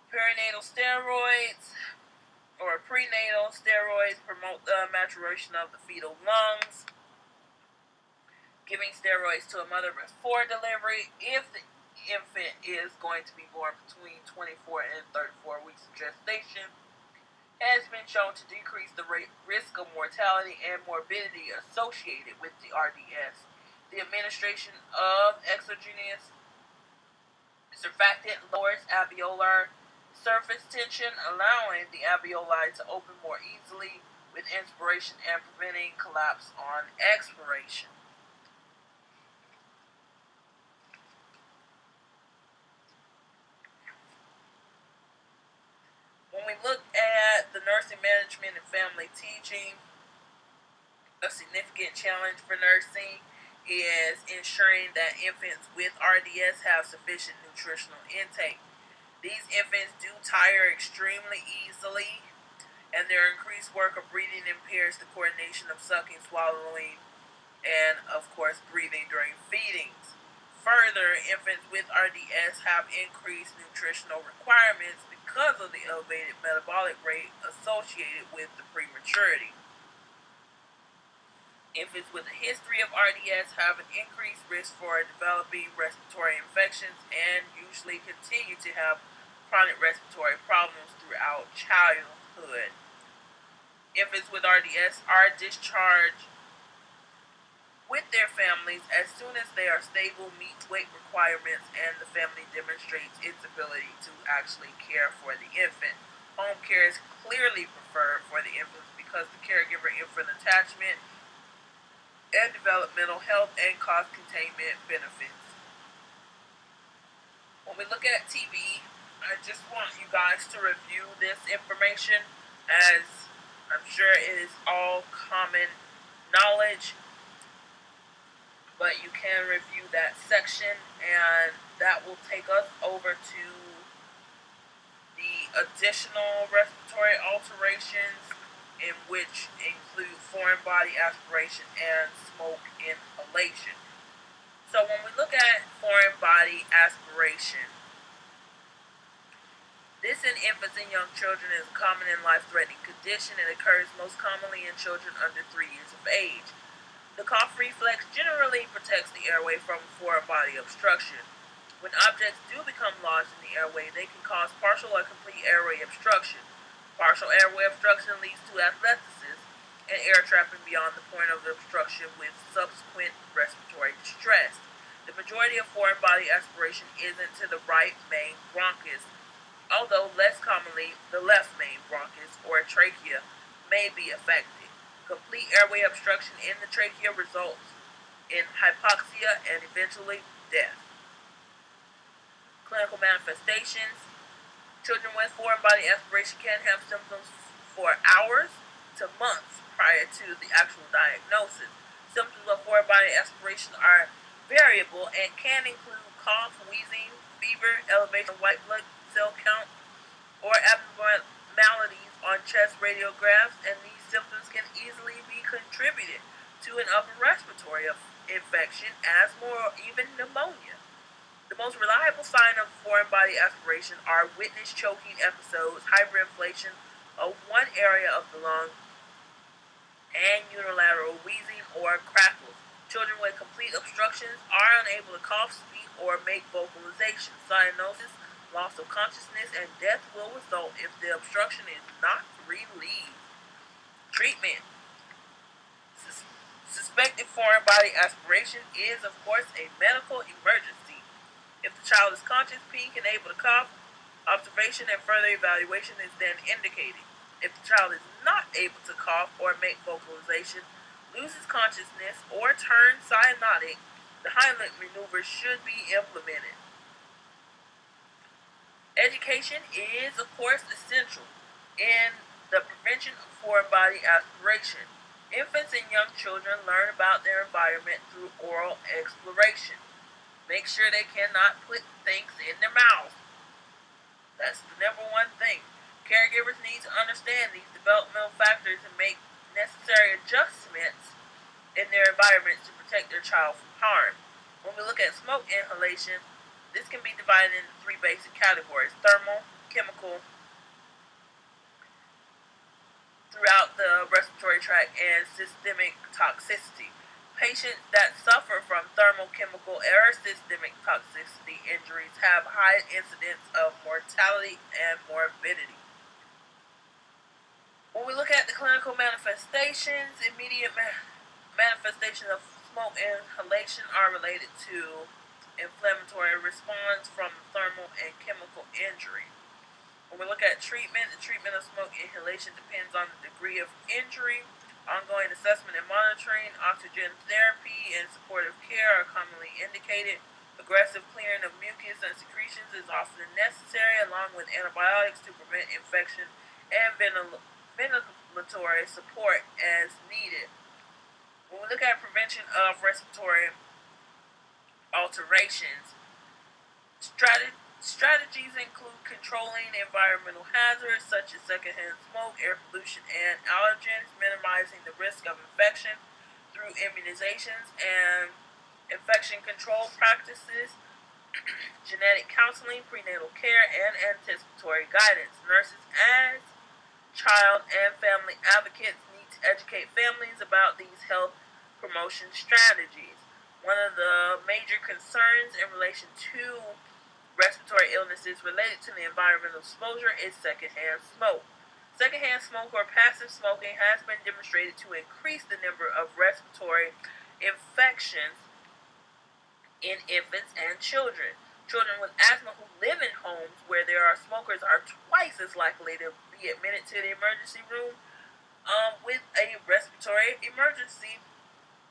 Perinatal steroids or prenatal steroids promote the maturation of the fetal lungs. Giving steroids to a mother before delivery, if the infant is going to be born between 24 and 34 weeks of gestation, has been shown to decrease the risk of mortality and morbidity associated with the RDS. The administration of exogenous surfactant lowers alveolar surface tension, allowing the alveoli to open more easily with inspiration and preventing collapse on expiration. When we look at the nursing management and family teaching, a significant challenge for nursing is ensuring that infants with RDS have sufficient nutritional intake. These infants do tire extremely easily, and their increased work of breathing impairs the coordination of sucking, swallowing, and, of course, breathing during feedings. Further, infants with RDS have increased nutritional requirements because of the elevated metabolic rate associated with the prematurity. Infants with a history of RDS have an increased risk for developing respiratory infections and usually continue to have chronic respiratory problems throughout childhood. Infants with RDS are discharged with their families as soon as they are stable, meet weight requirements, and the family demonstrates its ability to actually care for the infant. Home care is clearly preferred for the infants because the caregiver-infant attachment and developmental health and cost containment benefits. When we look at TB, I just want you guys to review this information, as I'm sure it is all common knowledge, but you can review that section, and that will take us over to the additional respiratory alterations in which include foreign body aspiration and smoke inhalation. So when we look at foreign body aspiration, this in infants and young children is a common and life-threatening condition. It occurs most commonly in children under 3 years of age. The cough reflex generally protects the airway from foreign body obstruction. When objects do become lodged in the airway, they can cause partial or complete airway obstruction. Partial airway obstruction leads to atelectasis and air trapping beyond the point of the obstruction with subsequent respiratory distress. The majority of foreign body aspiration isn't to the right main bronchus, although less commonly the left main bronchus or trachea may be affected. Complete airway obstruction in the trachea results in hypoxia and eventually death. Clinical manifestations. Children with foreign body aspiration can have symptoms for hours to months prior to the actual diagnosis. Symptoms of foreign body aspiration are variable and can include cough, wheezing, fever, elevation of white blood cell count, or abnormalities on chest radiographs, and these symptoms can easily be contributed to an upper respiratory infection, asthma, or even pneumonia. The most reliable sign of foreign body aspiration are witness choking episodes, hyperinflation of one area of the lung, and unilateral wheezing or crackles. Children with complete obstructions are unable to cough, speak, or make vocalization. Cyanosis, loss of consciousness, and death will result if the obstruction is not relieved. Treatment. Suspected foreign body aspiration is, of course, a medical emergency. If the child is conscious, pink, and able to cough, observation and further evaluation is then indicated. If the child is not able to cough or make vocalization, loses consciousness, or turns cyanotic, the Heimlich maneuver should be implemented. Education is, of course, essential in the prevention of foreign body aspiration. Infants and young children learn about their environment through oral exploration. Make sure they cannot put things in their mouth. That's the number one thing. Caregivers need to understand these developmental factors and make necessary adjustments in their environment to protect their child from harm. When we look at smoke inhalation, this can be divided into 3 basic categories: thermal, chemical, throughout the respiratory tract, and systemic toxicity. Patients that suffer from thermal, chemical, or systemic toxicity injuries have high incidence of mortality and morbidity. When we look at the clinical manifestations, immediate manifestations of smoke inhalation are related to inflammatory response from thermal and chemical injury. When we look at treatment, the treatment of smoke inhalation depends on the degree of injury. Ongoing assessment and monitoring, oxygen therapy, and supportive care are commonly indicated. Aggressive clearing of mucus and secretions is often necessary, along with antibiotics to prevent infection and ventilatory support as needed. When we look at prevention of respiratory alterations, strategies include controlling environmental hazards such as secondhand smoke, air pollution, and allergens, minimizing the risk of infection through immunizations and infection control practices, genetic counseling, prenatal care, and anticipatory guidance. Nurses as child and family advocates need to educate families about these health promotion strategies. One of the major concerns in relation to respiratory illnesses related to the environmental exposure is secondhand smoke. Secondhand smoke or passive smoking has been demonstrated to increase the number of respiratory infections in infants and children. Children with asthma who live in homes where there are smokers are twice as likely to be admitted to the emergency room with a respiratory emergency.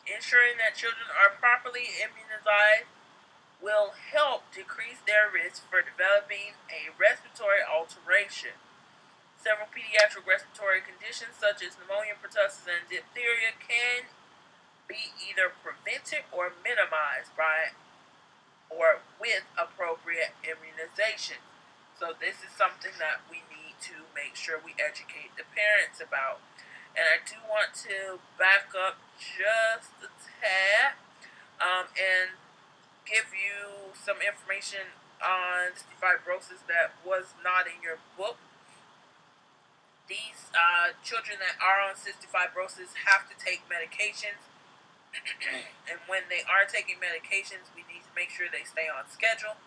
Ensuring that children are properly immunized will help decrease their risk for developing a respiratory alteration. Several pediatric respiratory conditions such as pneumonia, pertussis, and diphtheria can be either prevented or minimized by or with appropriate immunization. So this is something that we need to make sure we educate the parents about. And I do want to back up just a tad and give you some information on cystic fibrosis that was not in your book. These children that are on cystic fibrosis have to take medications, and when they are taking medications, we need to make sure they stay on schedule.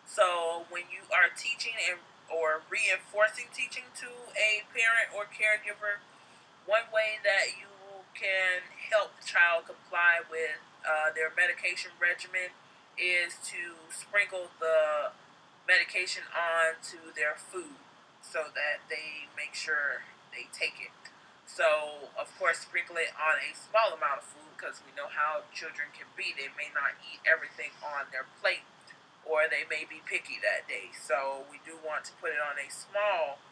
So when you are teaching or reinforcing teaching to a parent or caregiver, one way that you can help the child comply with their medication regimen is to sprinkle the medication onto their food so that they make sure they take it. So, of course, sprinkle it on a small amount of food because we know how children can be. They may not eat everything on their plate, or they may be picky that day. So, we do want to put it on a small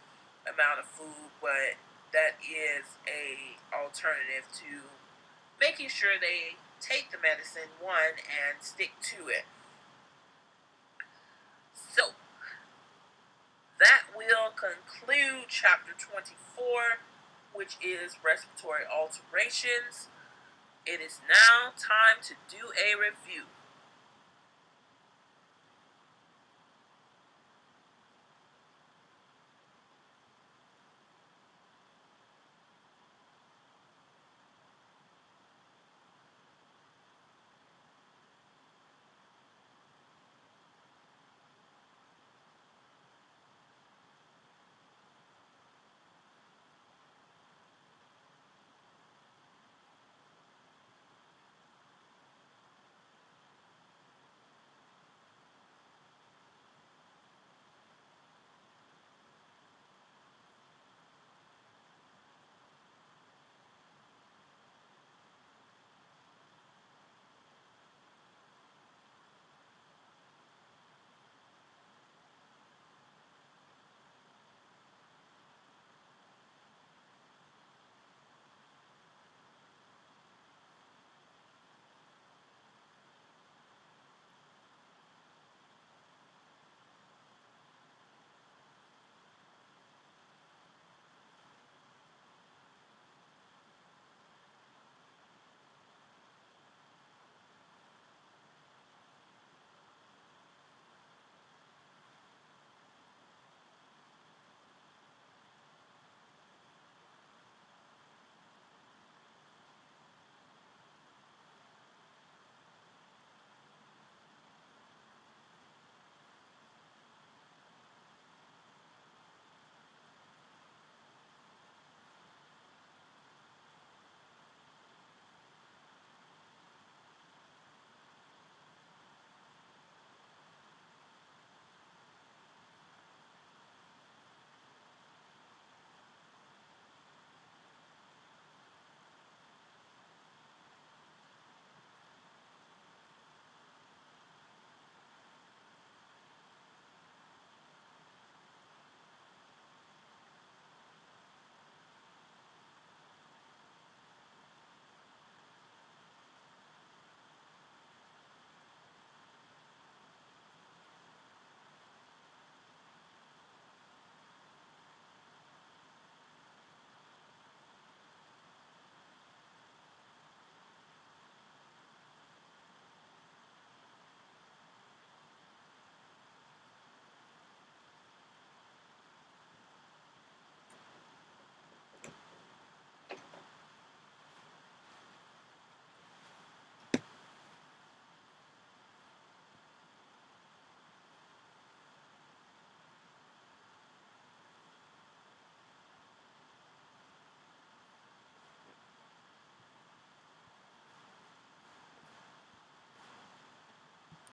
amount of food, but that is a alternative to making sure they take the medicine, one, and stick to it. So, that will conclude chapter 24, which is respiratory alterations. It is now time to do a review.